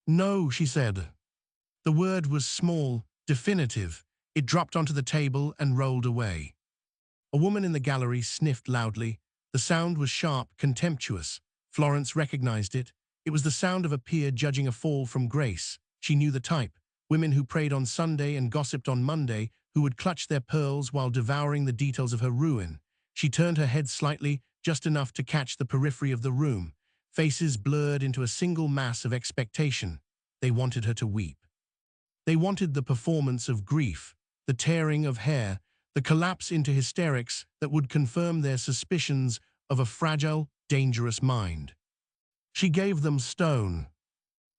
No, she said. The word was small, definitive. It dropped onto the table and rolled away. A woman in the gallery sniffed loudly. The sound was sharp, contemptuous. Florence recognized it. It was the sound of a peer judging a fall from grace. She knew the type. Women who prayed on Sunday and gossiped on Monday, who would clutch their pearls while devouring the details of her ruin. She turned her head slightly, just enough to catch the periphery of the room. Faces blurred into a single mass of expectation. They wanted her to weep. They wanted the performance of grief, the tearing of hair, the collapse into hysterics that would confirm their suspicions of a fragile, dangerous mind. She gave them stone.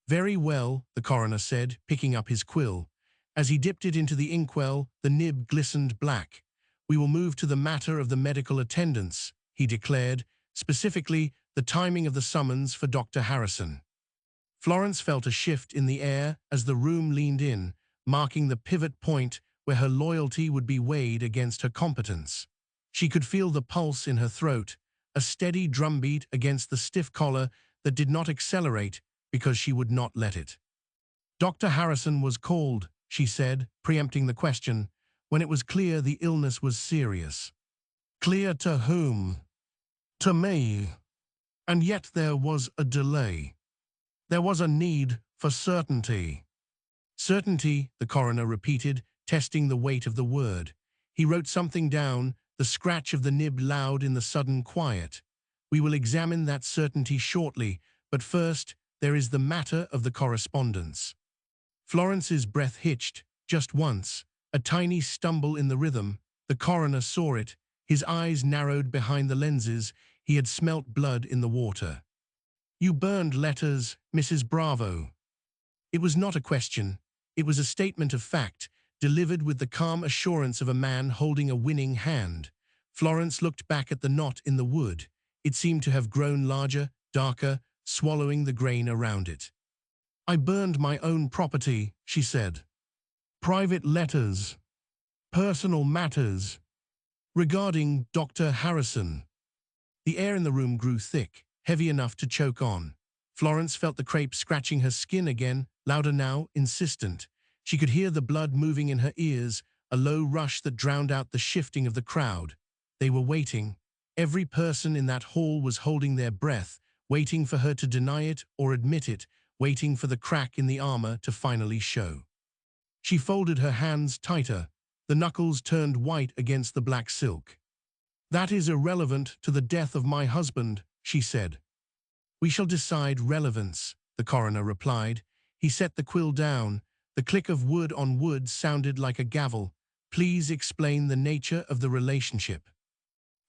Very well, the coroner said, picking up his quill. As he dipped it into the inkwell, the nib glistened black. We will move to the matter of the medical attendance, he declared, specifically the timing of the summons for Dr. Harrison. Florence felt a shift in the air as the room leaned in, marking the pivot point where her loyalty would be weighed against her competence. She could feel the pulse in her throat, a steady drumbeat against the stiff collar that did not accelerate because she would not let it. Dr. Harrison was called, she said, preempting the question, when it was clear the illness was serious. Clear to whom? To me. And yet there was a delay. There was a need for certainty. Certainty, the coroner repeated, testing the weight of the word. He wrote something down, the scratch of the nib loud in the sudden quiet. We will examine that certainty shortly, but first, there is the matter of the correspondence. Florence's breath hitched, just once, a tiny stumble in the rhythm. The coroner saw it. His eyes narrowed behind the lenses. He had smelt blood in the water. You burned letters, Mrs. Bravo. It was not a question. It was a statement of fact, delivered with the calm assurance of a man holding a winning hand. Florence looked back at the knot in the wood. It seemed to have grown larger, darker, swallowing the grain around it. I burned my own property, she said. Private letters. Personal matters. Regarding Dr. Harrison. The air in the room grew thick, heavy enough to choke on. Florence felt the crepe scratching her skin again, louder now, insistent. She could hear the blood moving in her ears, a low rush that drowned out the shifting of the crowd. They were waiting. Every person in that hall was holding their breath, waiting for her to deny it or admit it, waiting for the crack in the armor to finally show. She folded her hands tighter. The knuckles turned white against the black silk. That is irrelevant to the death of my husband, she said. We shall decide relevance, the coroner replied. He set the quill down. The click of wood on wood sounded like a gavel. Please explain the nature of the relationship.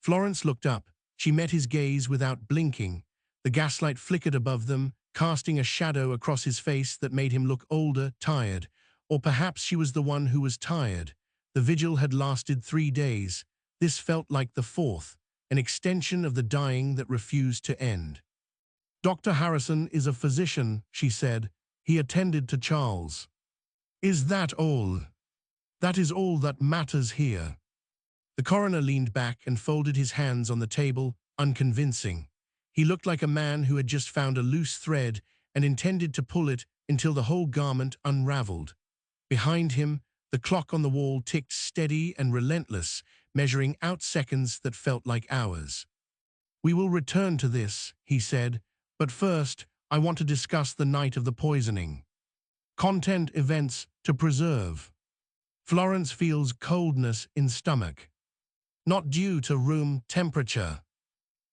Florence looked up. She met his gaze without blinking. The gaslight flickered above them, casting a shadow across his face that made him look older, tired. Or perhaps she was the one who was tired. The vigil had lasted 3 days. This felt like the fourth, an extension of the dying that refused to end. Dr. Harrison is a physician, she said. He attended to Charles. Is that all? That is all that matters here. The coroner leaned back and folded his hands on the table, unconvincing. He looked like a man who had just found a loose thread and intended to pull it until the whole garment unraveled. Behind him, the clock on the wall ticked steady and relentless, measuring out seconds that felt like hours. "We will return to this," he said, "but first, I want to discuss the night of the poisoning. Content events to preserve." Florence feels coldness in stomach. Not due to room temperature.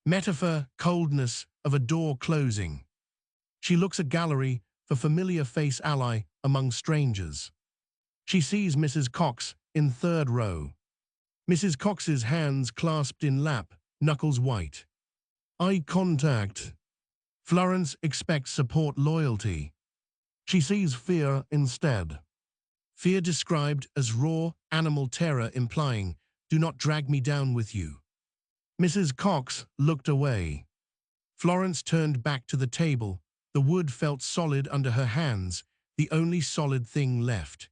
Metaphor coldness of a door closing. She looks at gallery for familiar face ally among strangers. She sees Mrs. Cox in third row. Mrs. Cox's hands clasped in lap, knuckles white. Eye contact. Florence expects support loyalty. She sees fear instead. Fear described as raw animal terror implying, "Do not drag me down with you." Mrs. Cox looked away. Florence turned back to the table. The wood felt solid under her hands, the only solid thing left.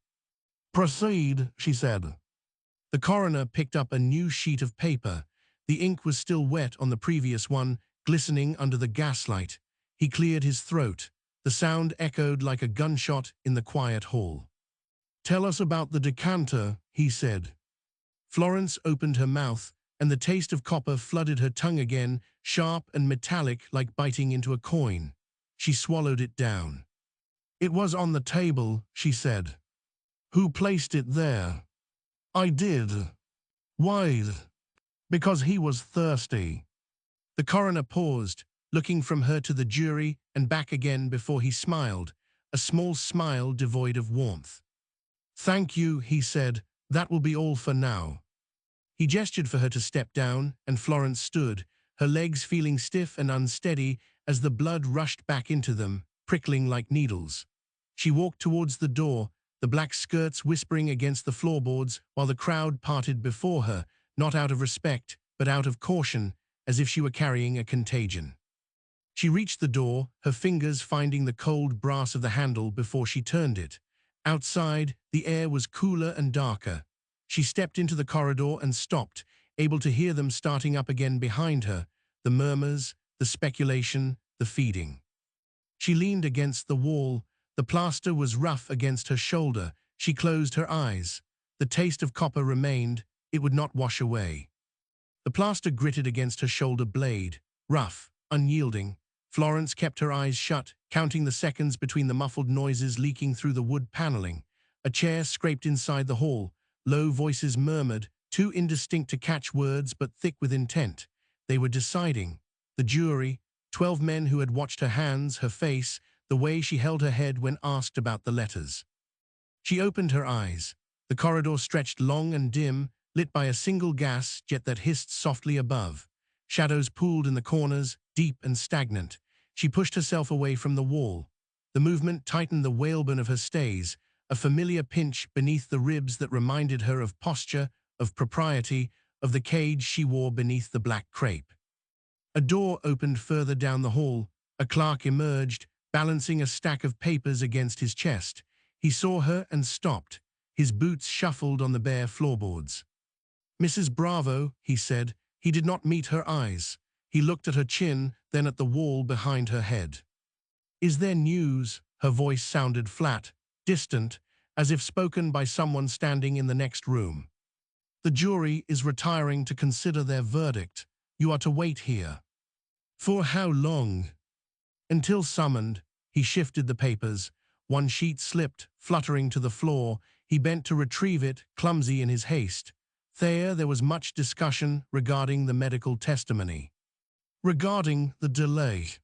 "Proceed," she said. The coroner picked up a new sheet of paper. The ink was still wet on the previous one, glistening under the gaslight. He cleared his throat. The sound echoed like a gunshot in the quiet hall. "Tell us about the decanter," he said. Florence opened her mouth, and the taste of copper flooded her tongue again, sharp and metallic like biting into a coin. She swallowed it down. "It was on the table," she said. "Who placed it there?" "I did." "Why?" "Because he was thirsty." The coroner paused, looking from her to the jury and back again before he smiled, a small smile devoid of warmth. "Thank you," he said. "That will be all for now." He gestured for her to step down, and Florence stood, her legs feeling stiff and unsteady as the blood rushed back into them, prickling like needles. She walked towards the door, the black skirts whispering against the floorboards while the crowd parted before her, not out of respect, but out of caution, as if she were carrying a contagion. She reached the door, her fingers finding the cold brass of the handle before she turned it. Outside, the air was cooler and darker. She stepped into the corridor and stopped, able to hear them starting up again behind her, the murmurs, the speculation, the feeding. She leaned against the wall. The plaster was rough against her shoulder. She closed her eyes. The taste of copper remained. It would not wash away. The plaster gritted against her shoulder blade, rough, unyielding. Florence kept her eyes shut, counting the seconds between the muffled noises leaking through the wood paneling. A chair scraped inside the hall. Low voices murmured, too indistinct to catch words but thick with intent. They were deciding. The jury, 12 men who had watched her hands, her face, the way she held her head when asked about the letters. She opened her eyes. The corridor stretched long and dim, lit by a single gas jet that hissed softly above. Shadows pooled in the corners, deep and stagnant. She pushed herself away from the wall. The movement tightened the whalebone of her stays, a familiar pinch beneath the ribs that reminded her of posture, of propriety, of the cage she wore beneath the black crepe. A door opened further down the hall. A clerk emerged, balancing a stack of papers against his chest. He saw her and stopped. His boots shuffled on the bare floorboards. "Mrs. Bravo," he said. He did not meet her eyes. He looked at her chin, then at the wall behind her head. "Is there news?" Her voice sounded flat, distant, as if spoken by someone standing in the next room. "The jury is retiring to consider their verdict. You are to wait here." "For how long?" "Until summoned." He shifted the papers. One sheet slipped, fluttering to the floor. He bent to retrieve it, clumsy in his haste. There was much discussion regarding the medical testimony. Regarding the delay.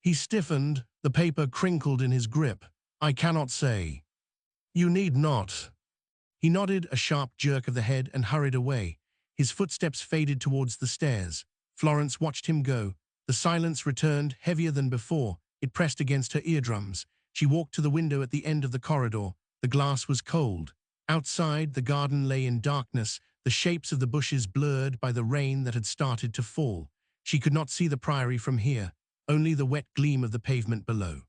He stiffened, the paper crinkled in his grip. "I cannot say." "You need not." He nodded, a sharp jerk of the head, and hurried away. His footsteps faded towards the stairs. Florence watched him go. The silence returned, heavier than before. It pressed against her eardrums. She walked to the window at the end of the corridor. The glass was cold. Outside, the garden lay in darkness, the shapes of the bushes blurred by the rain that had started to fall. She could not see the priory from here, only the wet gleam of the pavement below.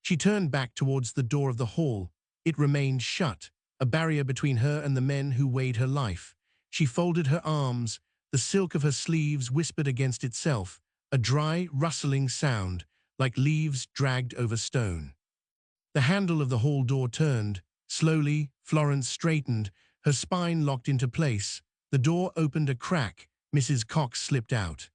She turned back towards the door of the hall. It remained shut, a barrier between her and the men who weighed her life. She folded her arms. The silk of her sleeves whispered against itself, a dry, rustling sound, like leaves dragged over stone. The handle of the hall door turned. Slowly, Florence straightened, her spine locked into place. The door opened a crack. Mrs. Cox slipped out.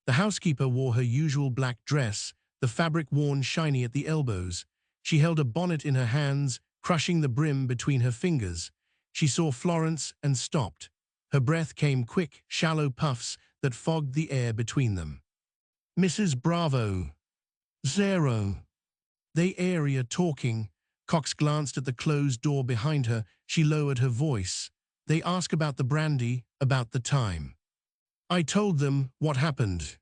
The housekeeper wore her usual black dress, the fabric worn shiny at the elbows. She held a bonnet in her hands, crushing the brim between her fingers. She saw Florence and stopped. Her breath came quick, shallow puffs that fogged the air between them. Mrs. Bravo. Zero. They area talking. Cox glanced at the closed door behind her. She lowered her voice. They ask about the brandy, about the time. I told them what happened.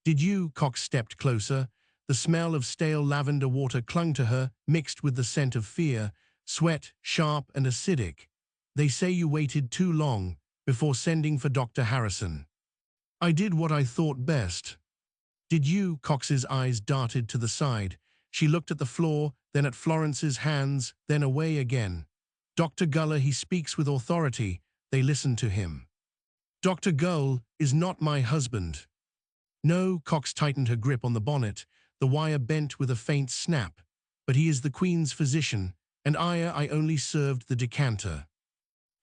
Did you? Cox stepped closer. The smell of stale lavender water clung to her, mixed with the scent of fear, sweat, sharp and acidic. They say you waited too long before sending for Dr. Harrison. I did what I thought best. Did you? Cox's eyes darted to the side. She looked at the floor, then at Florence's hands, then away again. Dr. Gull, he speaks with authority. They listen to him. Dr. Gull is not my husband. No, Cox tightened her grip on the bonnet. The wire bent with a faint snap. But he is the Queen's physician, and I only served the decanter.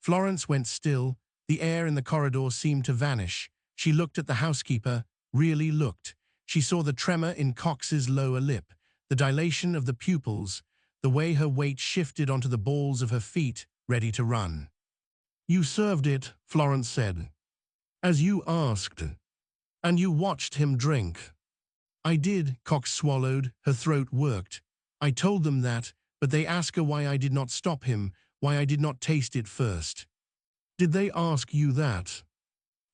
Florence went still. The air in the corridor seemed to vanish. She looked at the housekeeper, really looked. She saw the tremor in Cox's lower lip, the dilation of the pupils, the way her weight shifted onto the balls of her feet, ready to run. You served it, Florence said. As you asked. And you watched him drink. I did, Cox swallowed, her throat worked. I told them that, but they asked her why I did not stop him, why I did not taste it first. Did they ask you that?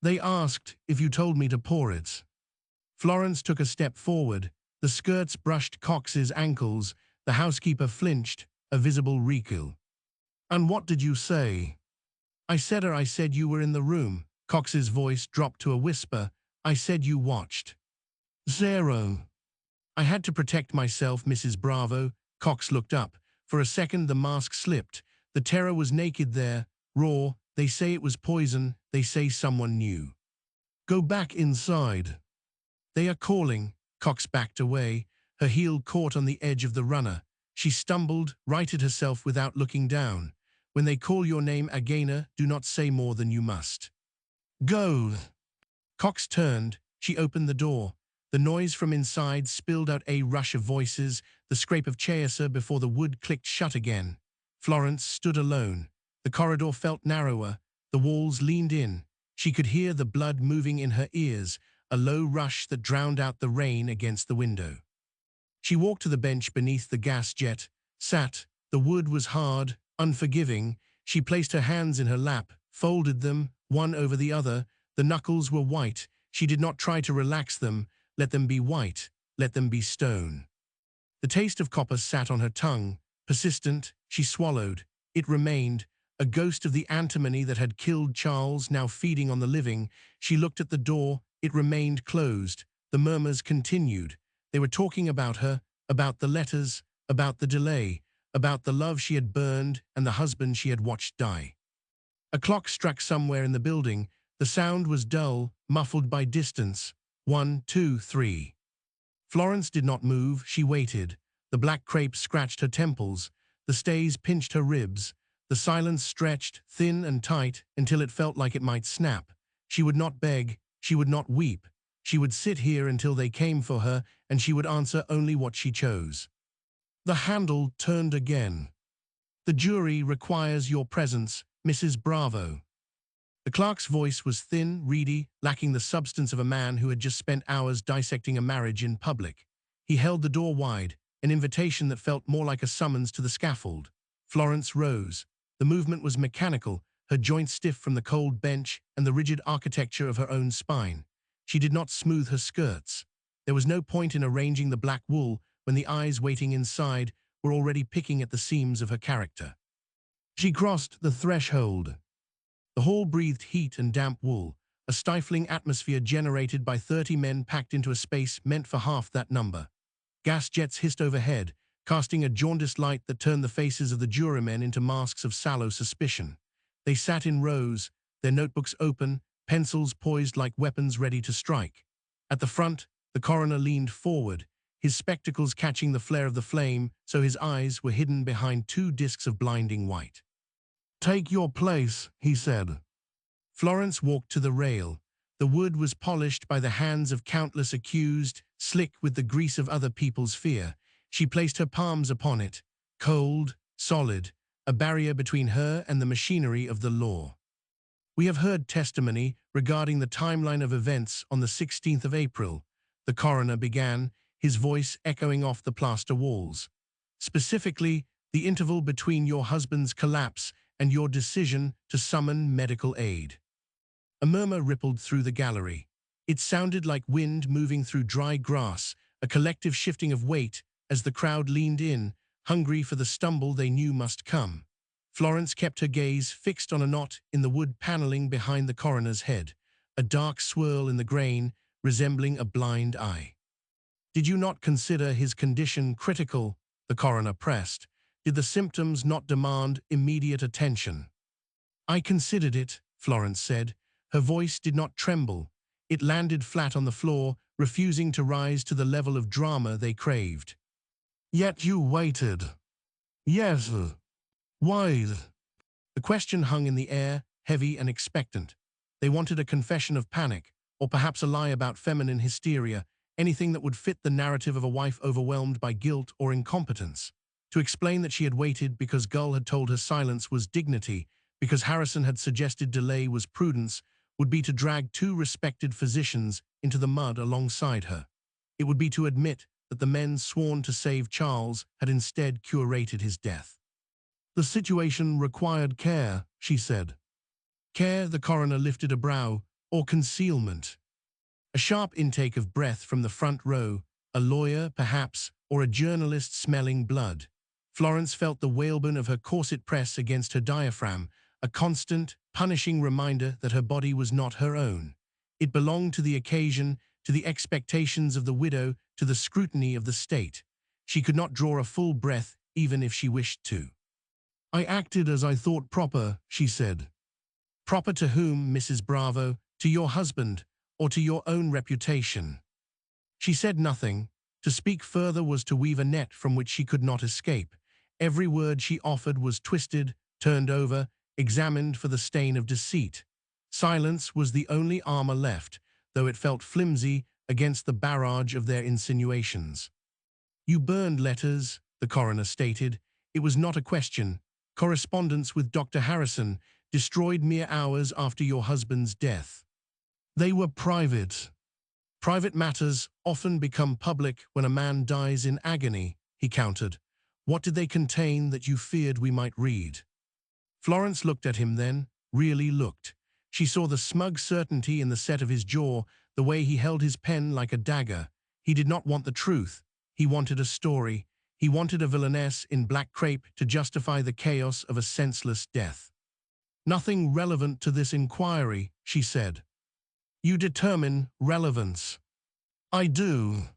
They asked if you told me to pour it. Florence took a step forward. The skirts brushed Cox's ankles. The housekeeper flinched, a visible recoil. And what did you say? I said you were in the room. Cox's voice dropped to a whisper. I said you watched. Zero. I had to protect myself, Mrs. Bravo. Cox looked up. For a second the mask slipped. The terror was naked there, raw. They say it was poison. They say someone knew. Go back inside. They are calling. Cox backed away. Her heel caught on the edge of the runner. She stumbled, righted herself without looking down. When they call your name again, do not say more than you must. Go. Cox turned. She opened the door. The noise from inside spilled out a rush of voices, the scrape of chairs before the wood clicked shut again. Florence stood alone. The corridor felt narrower. The walls leaned in. She could hear the blood moving in her ears, a low rush that drowned out the rain against the window. She walked to the bench beneath the gas jet, sat. The wood was hard, unforgiving. She placed her hands in her lap, folded them, one over the other. The knuckles were white. She did not try to relax them. Let them be white. Let them be stone. The taste of copper sat on her tongue. Persistent, she swallowed. It remained, a ghost of the antimony that had killed Charles, now feeding on the living. She looked at the door. It remained closed. The murmurs continued. They were talking about her, about the letters, about the delay, about the love she had burned and the husband she had watched die. A clock struck somewhere in the building. The sound was dull, muffled by distance. 1, 2, 3. Florence did not move. She waited. The black crepe scratched her temples. The stays pinched her ribs. The silence stretched, thin and tight, until it felt like it might snap. She would not beg. She would not weep. She would sit here until they came for her, and she would answer only what she chose. The handle turned again. The jury requires your presence, Mrs. Bravo. The clerk's voice was thin, reedy, lacking the substance of a man who had just spent hours dissecting a marriage in public. He held the door wide, an invitation that felt more like a summons to the scaffold. Florence rose. The movement was mechanical, her joints stiff from the cold bench and the rigid architecture of her own spine. She did not smooth her skirts. There was no point in arranging the black wool when the eyes waiting inside were already picking at the seams of her character. She crossed the threshold. The hall breathed heat and damp wool, a stifling atmosphere generated by 30 men packed into a space meant for half that number. Gas jets hissed overhead, casting a jaundiced light that turned the faces of the jurymen into masks of sallow suspicion. They sat in rows, their notebooks open, pencils poised like weapons ready to strike. At the front, the coroner leaned forward, his spectacles catching the flare of the flame so his eyes were hidden behind 2 discs of blinding white. Take your place, he said. Florence walked to the rail. The wood was polished by the hands of countless accused, slick with the grease of other people's fear. She placed her palms upon it, cold, solid, a barrier between her and the machinery of the law. We have heard testimony regarding the timeline of events on the 16th of April, the coroner began, his voice echoing off the plaster walls. Specifically, the interval between your husband's collapse and your decision to summon medical aid. A murmur rippled through the gallery. It sounded like wind moving through dry grass, a collective shifting of weight as the crowd leaned in, hungry for the stumble they knew must come. Florence kept her gaze fixed on a knot in the wood paneling behind the coroner's head, a dark swirl in the grain resembling a blind eye. Did you not consider his condition critical? The coroner pressed. Did the symptoms not demand immediate attention? I considered it, Florence said. Her voice did not tremble. It landed flat on the floor, refusing to rise to the level of drama they craved. Yet you waited. Yes. Why? The question hung in the air, heavy and expectant. They wanted a confession of panic, or perhaps a lie about feminine hysteria, anything that would fit the narrative of a wife overwhelmed by guilt or incompetence. To explain that she had waited because Gull had told her silence was dignity, because Harrison had suggested delay was prudence, would be to drag two respected physicians into the mud alongside her. It would be to admit that the men sworn to save Charles had instead curated his death. The situation required care, she said. Care, the coroner lifted a brow, or concealment. A sharp intake of breath from the front row, a lawyer, perhaps, or a journalist smelling blood. Florence felt the whalebone of her corset press against her diaphragm, a constant, punishing reminder that her body was not her own. It belonged to the occasion, to the expectations of the widow, to the scrutiny of the state. She could not draw a full breath, even if she wished to. I acted as I thought proper, she said. Proper to whom, Mrs. Bravo? To your husband, or to your own reputation? She said nothing. To speak further was to weave a net from which she could not escape. Every word she offered was twisted, turned over, examined for the stain of deceit. Silence was the only armor left, though it felt flimsy against the barrage of their insinuations. You burned letters, the coroner stated. It was not a question. Correspondence with Dr. Harrison, destroyed mere hours after your husband's death. They were private. Private matters often become public when a man dies in agony, he countered. What did they contain that you feared we might read? Florence looked at him then, really looked. She saw the smug certainty in the set of his jaw, the way he held his pen like a dagger. He did not want the truth. He wanted a story. He wanted a villainess in black crape to justify the chaos of a senseless death. Nothing relevant to this inquiry, she said. You determine relevance. I do.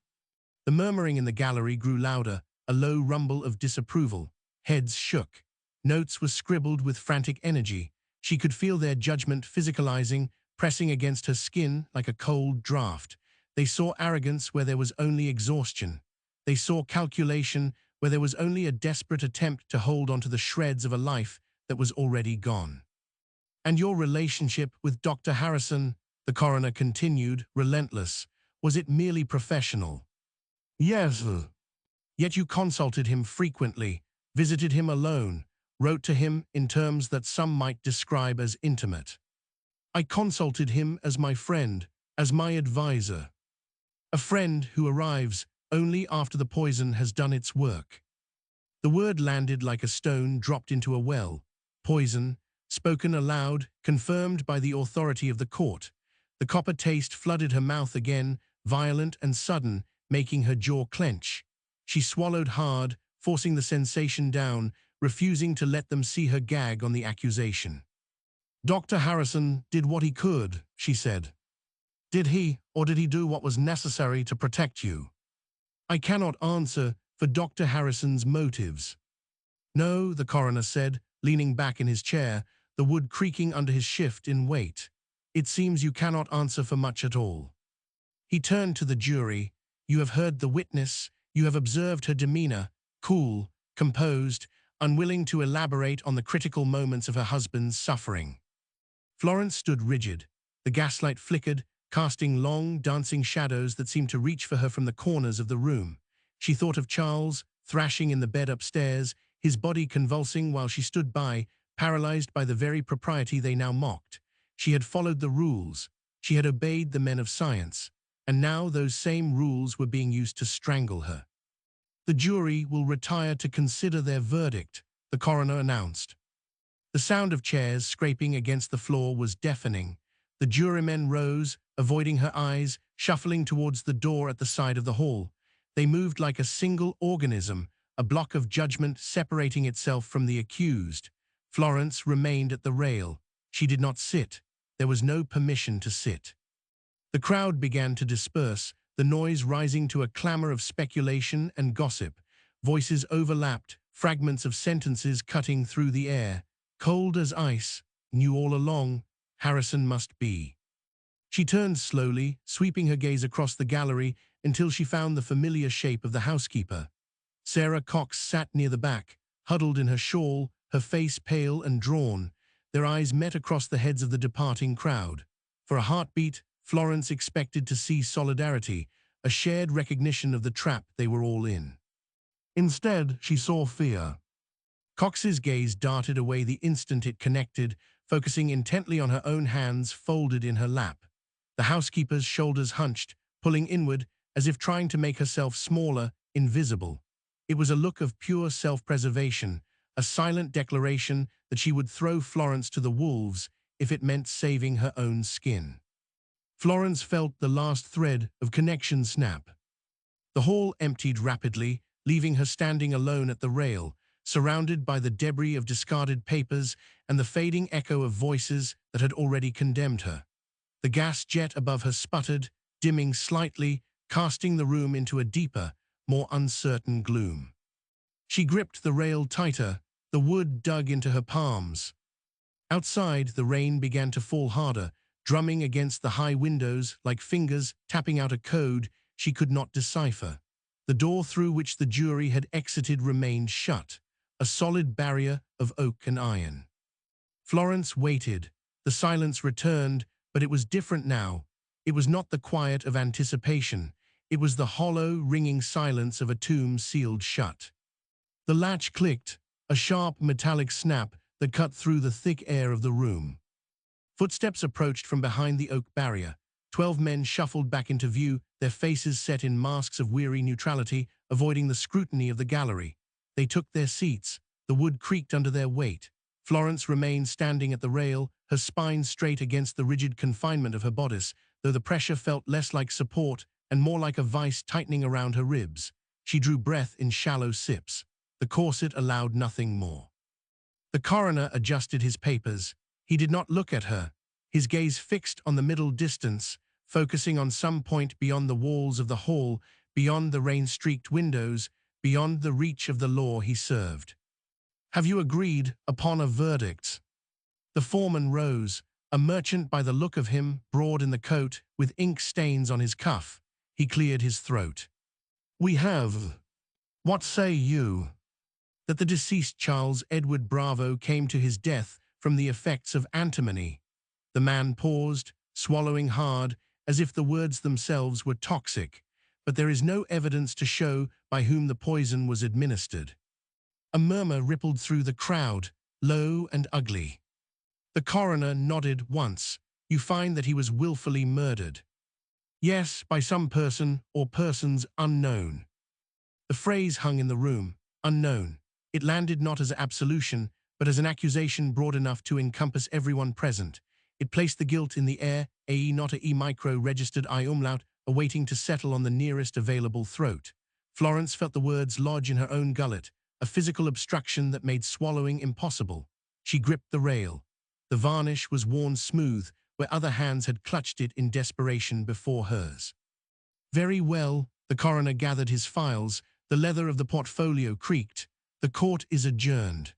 The murmuring in the gallery grew louder, a low rumble of disapproval. Heads shook. Notes were scribbled with frantic energy. She could feel their judgment physicalizing, pressing against her skin like a cold draft. They saw arrogance where there was only exhaustion. They saw calculation where there was only a desperate attempt to hold onto the shreds of a life that was already gone. And your relationship with Dr. Harrison, the coroner continued, relentless, was it merely professional? Yes. Yet you consulted him frequently, visited him alone, wrote to him in terms that some might describe as intimate. I consulted him as my friend, as my advisor. A friend who arrives only after the poison has done its work. The word landed like a stone dropped into a well. Poison, spoken aloud, confirmed by the authority of the court. The copper taste flooded her mouth again, violent and sudden, making her jaw clench. She swallowed hard, forcing the sensation down, refusing to let them see her gag on the accusation. Dr. Harrison did what he could, she said. Did he, or did he do what was necessary to protect you? I cannot answer for Dr. Harrison's motives. No, the coroner said, leaning back in his chair, the wood creaking under his shift in weight. It seems you cannot answer for much at all. He turned to the jury. You have heard the witness. You have observed her demeanor, cool, composed, unwilling to elaborate on the critical moments of her husband's suffering. Florence stood rigid. The gaslight flickered, casting long, dancing shadows that seemed to reach for her from the corners of the room. She thought of Charles, thrashing in the bed upstairs, his body convulsing while she stood by, paralyzed by the very propriety they now mocked. She had followed the rules. She had obeyed the men of science. And now those same rules were being used to strangle her. "The jury will retire to consider their verdict," the coroner announced. The sound of chairs scraping against the floor was deafening. The jurymen rose, avoiding her eyes, shuffling towards the door at the side of the hall. They moved like a single organism, a block of judgment separating itself from the accused. Florence remained at the rail. She did not sit. There was no permission to sit. The crowd began to disperse, the noise rising to a clamor of speculation and gossip. Voices overlapped, fragments of sentences cutting through the air. Cold as ice, knew all along, Harrison must be. She turned slowly, sweeping her gaze across the gallery until she found the familiar shape of the housekeeper. Sarah Cox sat near the back, huddled in her shawl, her face pale and drawn. Their eyes met across the heads of the departing crowd. For a heartbeat, Florence expected to see solidarity, a shared recognition of the trap they were all in. Instead, she saw fear. Cox's gaze darted away the instant it connected, focusing intently on her own hands folded in her lap. The housekeeper's shoulders hunched, pulling inward as if trying to make herself smaller, invisible. It was a look of pure self-preservation, a silent declaration that she would throw Florence to the wolves if it meant saving her own skin. Florence felt the last thread of connection snap. The hall emptied rapidly, leaving her standing alone at the rail, surrounded by the debris of discarded papers and the fading echo of voices that had already condemned her. The gas jet above her sputtered, dimming slightly, casting the room into a deeper, more uncertain gloom. She gripped the rail tighter, the wood dug into her palms. Outside, the rain began to fall harder, drumming against the high windows like fingers tapping out a code she could not decipher. The door through which the jury had exited remained shut, a solid barrier of oak and iron. Florence waited. The silence returned, but it was different now. It was not the quiet of anticipation. It was the hollow, ringing silence of a tomb sealed shut. The latch clicked, a sharp metallic snap that cut through the thick air of the room. Footsteps approached from behind the oak barrier. 12 men shuffled back into view, their faces set in masks of weary neutrality, avoiding the scrutiny of the gallery. They took their seats. The wood creaked under their weight. Florence remained standing at the rail, her spine straight against the rigid confinement of her bodice, though the pressure felt less like support and more like a vice tightening around her ribs. She drew breath in shallow sips. The corset allowed nothing more. The coroner adjusted his papers. He did not look at her, his gaze fixed on the middle distance, focusing on some point beyond the walls of the hall, beyond the rain-streaked windows, beyond the reach of the law he served. "Have you agreed upon a verdict?" The foreman rose, a merchant by the look of him, broad in the coat, with ink stains on his cuff. He cleared his throat. "We have. What say you?" That the deceased Charles Edward Bravo came to his death from the effects of antimony. The man paused, swallowing hard, as if the words themselves were toxic, but there is no evidence to show by whom the poison was administered. A murmur rippled through the crowd, low and ugly. The coroner nodded once. "You find that he was willfully murdered?" "Yes, by some person or persons unknown." The phrase hung in the room, unknown. It landed not as absolution, but as an accusation broad enough to encompass everyone present. It placed the guilt in the air, a not a micro registered I umlaut, awaiting to settle on the nearest available throat. Florence felt the words lodge in her own gullet, a physical obstruction that made swallowing impossible. She gripped the rail. The varnish was worn smooth, where other hands had clutched it in desperation before hers. "Very well," the coroner gathered his files, the leather of the portfolio creaked. "The court is adjourned."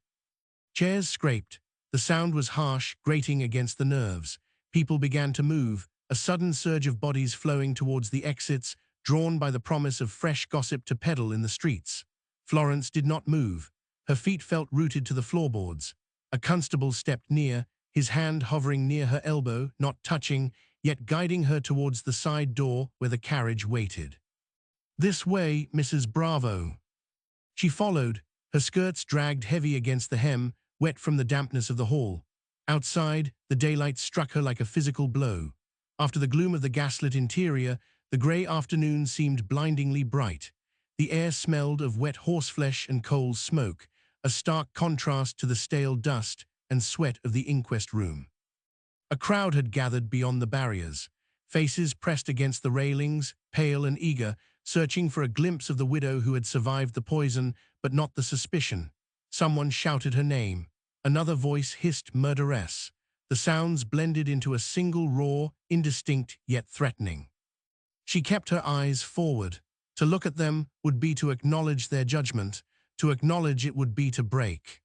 Chairs scraped. The sound was harsh, grating against the nerves. People began to move, a sudden surge of bodies flowing towards the exits, drawn by the promise of fresh gossip to peddle in the streets. Florence did not move. Her feet felt rooted to the floorboards. A constable stepped near, his hand hovering near her elbow, not touching, yet guiding her towards the side door where the carriage waited. "This way, Mrs. Bravo." She followed, her skirts dragged heavy against the hem, wet from the dampness of the hall. Outside, the daylight struck her like a physical blow. After the gloom of the gaslit interior, the grey afternoon seemed blindingly bright. The air smelled of wet horseflesh and coal smoke, a stark contrast to the stale dust and sweat of the inquest room. A crowd had gathered beyond the barriers, faces pressed against the railings, pale and eager, searching for a glimpse of the widow who had survived the poison, but not the suspicion. Someone shouted her name. Another voice hissed murderess. The sounds blended into a single roar, indistinct yet threatening. She kept her eyes forward. To look at them would be to acknowledge their judgment. To acknowledge it would be to break.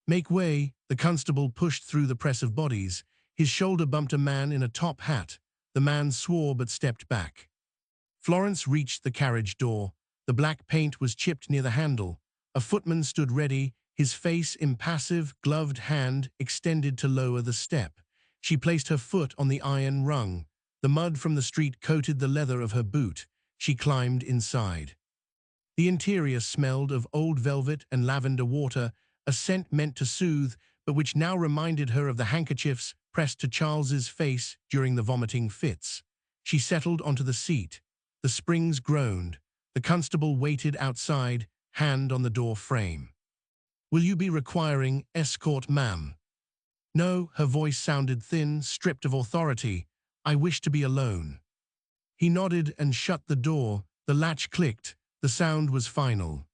"Make way," the constable pushed through the press of bodies. His shoulder bumped a man in a top hat. The man swore but stepped back. Florence reached the carriage door. The black paint was chipped near the handle. A footman stood ready, his face impassive, gloved hand extended to lower the step. She placed her foot on the iron rung. The mud from the street coated the leather of her boot. She climbed inside. The interior smelled of old velvet and lavender water, a scent meant to soothe, but which now reminded her of the handkerchiefs pressed to Charles's face during the vomiting fits. She settled onto the seat. The springs groaned. The constable waited outside, hand on the door frame. "Will you be requiring escort, ma'am?" "No," her voice sounded thin, stripped of authority. "I wish to be alone." He nodded and shut the door. The latch clicked. The sound was final.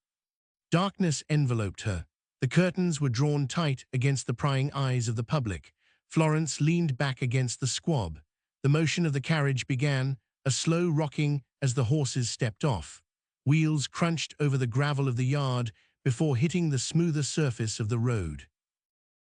Darkness enveloped her. The curtains were drawn tight against the prying eyes of the public. Florence leaned back against the squab. The motion of the carriage began, a slow rocking as the horses stepped off. Wheels crunched over the gravel of the yard before hitting the smoother surface of the road.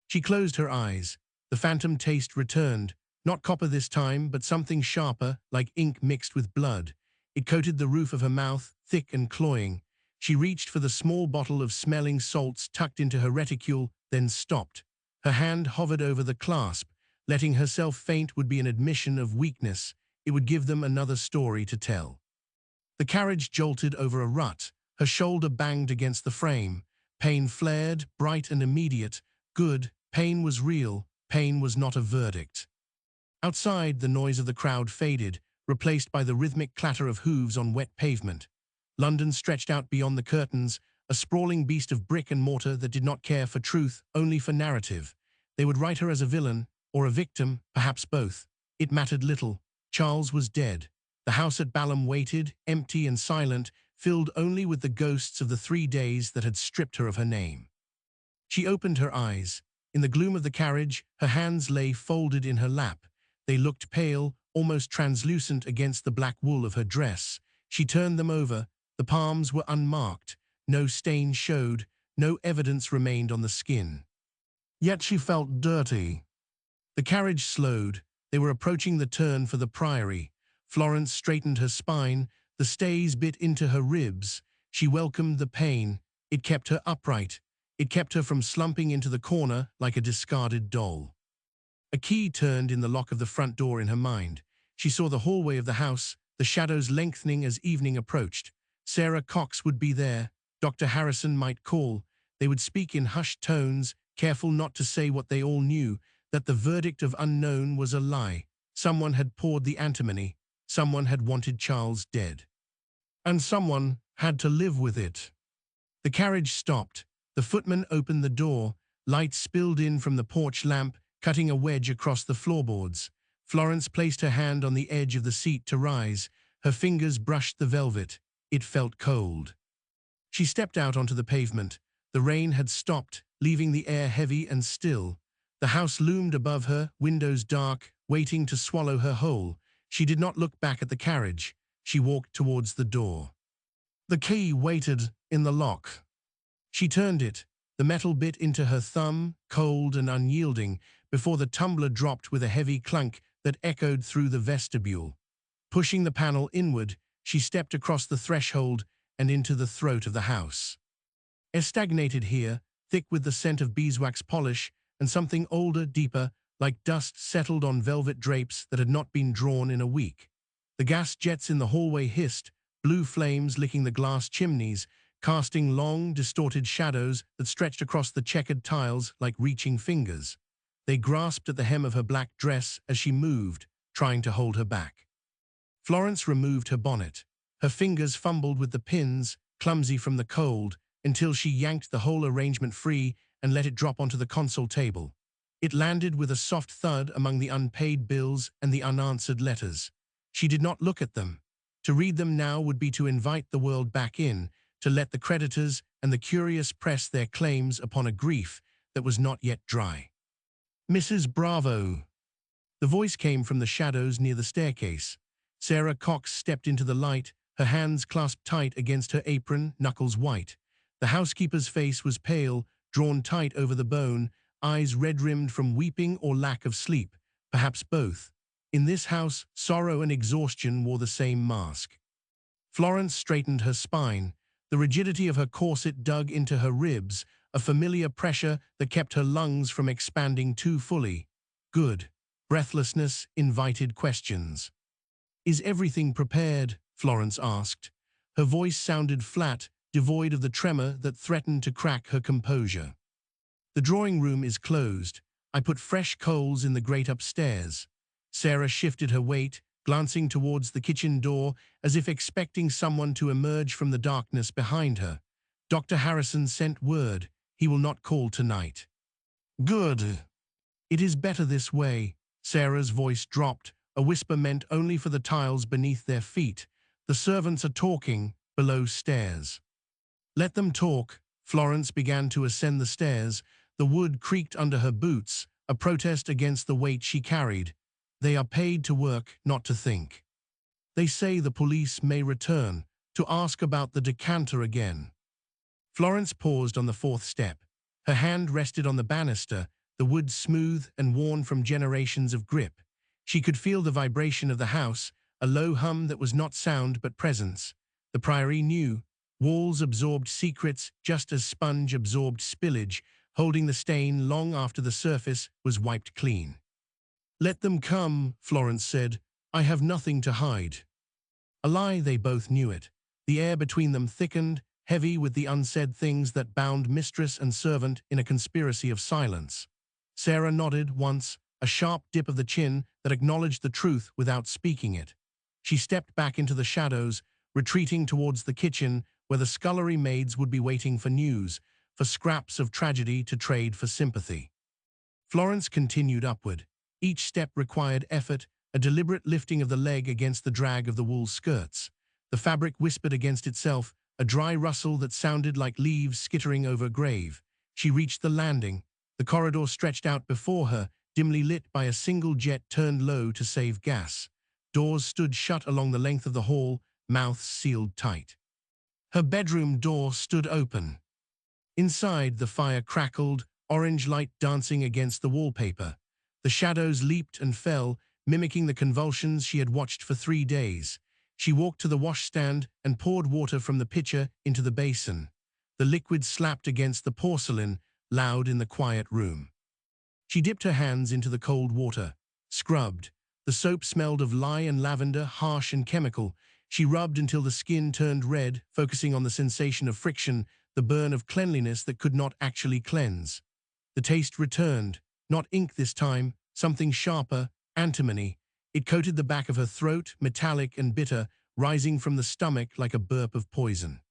She closed her eyes. The phantom taste returned, not copper this time, but something sharper, like ink mixed with blood. It coated the roof of her mouth, thick and cloying. She reached for the small bottle of smelling salts tucked into her reticule, then stopped. Her hand hovered over the clasp. Letting herself faint would be an admission of weakness. It would give them another story to tell. The carriage jolted over a rut. Her shoulder banged against the frame. Pain flared, bright and immediate. Good. Pain was real. Pain was not a verdict. Outside, the noise of the crowd faded, replaced by the rhythmic clatter of hooves on wet pavement. London stretched out beyond the curtains, a sprawling beast of brick and mortar that did not care for truth, only for narrative. They would write her as a villain, or a victim, perhaps both. It mattered little. Charles was dead. The house at Balham waited, empty and silent, filled only with the ghosts of the 3 days that had stripped her of her name. She opened her eyes. In the gloom of the carriage, her hands lay folded in her lap. They looked pale, almost translucent against the black wool of her dress. She turned them over. The palms were unmarked. No stain showed. No evidence remained on the skin. Yet she felt dirty. The carriage slowed. They were approaching the turn for the Priory. Florence straightened her spine. The stays bit into her ribs. She welcomed the pain. It kept her upright. It kept her from slumping into the corner like a discarded doll. A key turned in the lock of the front door in her mind. She saw the hallway of the house, the shadows lengthening as evening approached. Sarah Cox would be there. Dr. Harrison might call. They would speak in hushed tones, careful not to say what they all knew, that the verdict of unknown was a lie. Someone had poured the antimony. Someone had wanted Charles dead. And someone had to live with it. The carriage stopped. The footman opened the door. Light spilled in from the porch lamp, cutting a wedge across the floorboards. Florence placed her hand on the edge of the seat to rise. Her fingers brushed the velvet. It felt cold. She stepped out onto the pavement. The rain had stopped, leaving the air heavy and still. The house loomed above her, windows dark, waiting to swallow her whole. She did not look back at the carriage. She walked towards the door. The key waited in the lock. She turned it. The metal bit into her thumb, cold and unyielding, before the tumbler dropped with a heavy clunk that echoed through the vestibule. Pushing the panel inward, she stepped across the threshold and into the throat of the house. Stagnated here, thick with the scent of beeswax polish and something older, deeper, like dust settled on velvet drapes that had not been drawn in a week. The gas jets in the hallway hissed, blue flames licking the glass chimneys, casting long, distorted shadows that stretched across the checkered tiles like reaching fingers. They grasped at the hem of her black dress as she moved, trying to hold her back. Florence removed her bonnet. Her fingers fumbled with the pins, clumsy from the cold, until she yanked the whole arrangement free and let it drop onto the console table. It landed with a soft thud among the unpaid bills and the unanswered letters. She did not look at them. To read them now would be to invite the world back in, to let the creditors and the curious press their claims upon a grief that was not yet dry. "Mrs. Bravo." The voice came from the shadows near the staircase. Sarah Cox stepped into the light, her hands clasped tight against her apron, knuckles white. The housekeeper's face was pale, drawn tight over the bone, eyes red-rimmed from weeping or lack of sleep, perhaps both. In this house, sorrow and exhaustion wore the same mask. Florence straightened her spine. The rigidity of her corset dug into her ribs, a familiar pressure that kept her lungs from expanding too fully. Good. Breathlessness invited questions. "Is everything prepared?" Florence asked. Her voice sounded flat, devoid of the tremor that threatened to crack her composure. "The drawing room is closed. I put fresh coals in the grate upstairs." Sarah shifted her weight, glancing towards the kitchen door as if expecting someone to emerge from the darkness behind her. "Dr. Harrison sent word. He will not call tonight." "Good. It is better this way." Sarah's voice dropped, a whisper meant only for the tiles beneath their feet. "The servants are talking below stairs." "Let them talk." Florence began to ascend the stairs. The wood creaked under her boots, a protest against the weight she carried. "They are paid to work, not to think." "They say the police may return to ask about the decanter again." Florence paused on the fourth step. Her hand rested on the banister, the wood smooth and worn from generations of grip. She could feel the vibration of the house, a low hum that was not sound but presence. The Priory knew. Walls absorbed secrets just as sponge absorbed spillage, holding the stain long after the surface was wiped clean. "Let them come," Florence said. "I have nothing to hide." A lie, they both knew it. The air between them thickened, heavy with the unsaid things that bound mistress and servant in a conspiracy of silence. Sarah nodded once, a sharp dip of the chin that acknowledged the truth without speaking it. She stepped back into the shadows, retreating towards the kitchen where the scullery maids would be waiting for news, for scraps of tragedy to trade for sympathy. Florence continued upward. Each step required effort, a deliberate lifting of the leg against the drag of the wool skirts. The fabric whispered against itself, a dry rustle that sounded like leaves skittering over a grave. She reached the landing. The corridor stretched out before her, dimly lit by a single jet turned low to save gas. Doors stood shut along the length of the hall, mouths sealed tight. Her bedroom door stood open. Inside, the fire crackled, orange light dancing against the wallpaper. The shadows leaped and fell, mimicking the convulsions she had watched for 3 days. She walked to the washstand and poured water from the pitcher into the basin. The liquid slapped against the porcelain, loud in the quiet room. She dipped her hands into the cold water, scrubbed. The soap smelled of lye and lavender, harsh and chemical. She rubbed until the skin turned red, focusing on the sensation of friction, the burn of cleanliness that could not actually cleanse. The taste returned, not ink this time, something sharper, antimony. It coated the back of her throat, metallic and bitter, rising from the stomach like a burp of poison.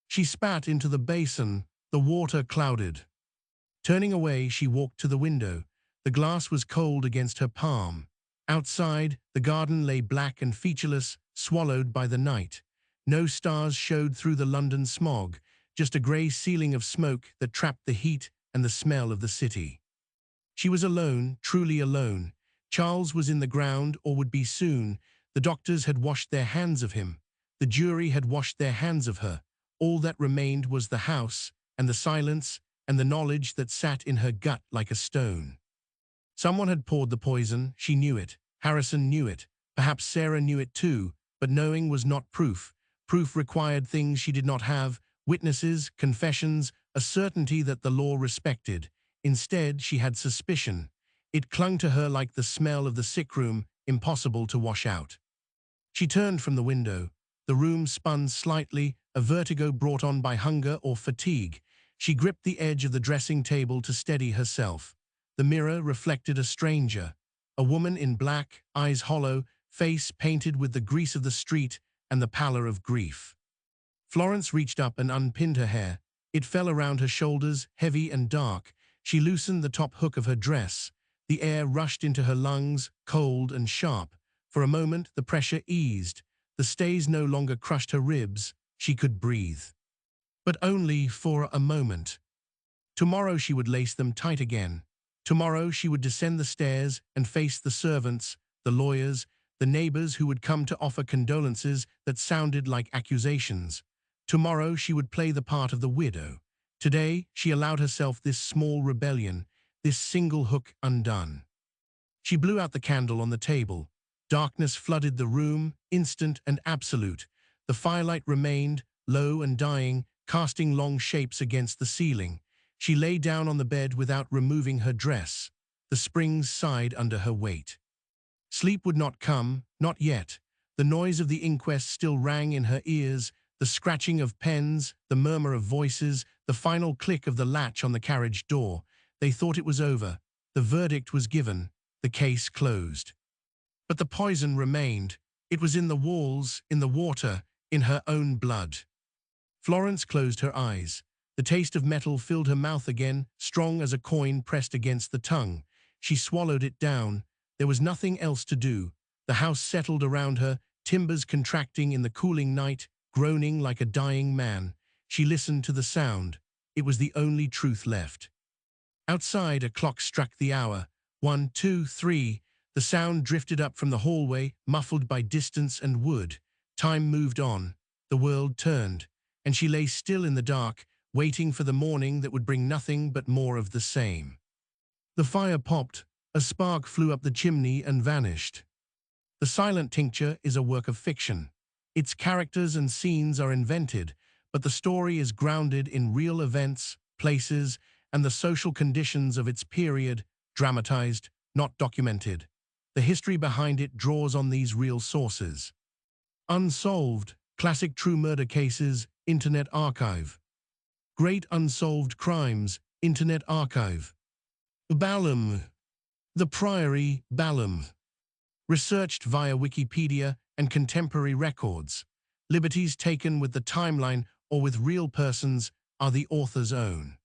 She spat into the basin, the water clouded. Turning away, she walked to the window. The glass was cold against her palm. Outside, the garden lay black and featureless, swallowed by the night. No stars showed through the London smog, just a grey ceiling of smoke that trapped the heat and the smell of the city. She was alone, truly alone. Charles was in the ground or would be soon. The doctors had washed their hands of him. The jury had washed their hands of her. All that remained was the house, and the silence, and the knowledge that sat in her gut like a stone. Someone had poured the poison, she knew it. Harrison knew it. Perhaps Sarah knew it too, but knowing was not proof. Proof required things she did not have, witnesses, confessions, a certainty that the law respected. Instead, she had suspicion. It clung to her like the smell of the sick room, impossible to wash out. She turned from the window. The room spun slightly, a vertigo brought on by hunger or fatigue. She gripped the edge of the dressing table to steady herself. The mirror reflected a stranger, a woman in black, eyes hollow, face painted with the grease of the street and the pallor of grief. Florence reached up and unpinned her hair. It fell around her shoulders, heavy and dark. She loosened the top hook of her dress. The air rushed into her lungs, cold and sharp. For a moment, the pressure eased. The stays no longer crushed her ribs. She could breathe. But only for a moment. Tomorrow she would lace them tight again. Tomorrow she would descend the stairs and face the servants, the lawyers, the neighbors who would come to offer condolences that sounded like accusations. Tomorrow she would play the part of the widow. Today she allowed herself this small rebellion, this single hook undone. She blew out the candle on the table. Darkness flooded the room, instant and absolute. The firelight remained, low and dying, casting long shapes against the ceiling. She lay down on the bed without removing her dress. The springs sighed under her weight. Sleep would not come, not yet. The noise of the inquest still rang in her ears, the scratching of pens, the murmur of voices, the final click of the latch on the carriage door. They thought it was over. The verdict was given. The case closed. But the poison remained. It was in the walls, in the water, in her own blood. Florence closed her eyes. The taste of metal filled her mouth again, strong as a coin pressed against the tongue. She swallowed it down. There was nothing else to do. The house settled around her, timbers contracting in the cooling night, groaning like a dying man. She listened to the sound. It was the only truth left. Outside, a clock struck the hour. 1, 2, 3. The sound drifted up from the hallway, muffled by distance and wood. Time moved on. The world turned, and she lay still in the dark, waiting for the morning that would bring nothing but more of the same. The fire popped. A spark flew up the chimney and vanished. The Silent Tincture is a work of fiction. Its characters and scenes are invented, but the story is grounded in real events, places, and the social conditions of its period, dramatized, not documented. The history behind it draws on these real sources. Unsolved, classic true murder cases, Internet Archive. Great unsolved crimes, Internet Archive. Balham. The Priory, Balham. Researched via Wikipedia and contemporary records. Liberties taken with the timeline or with real persons are the author's own.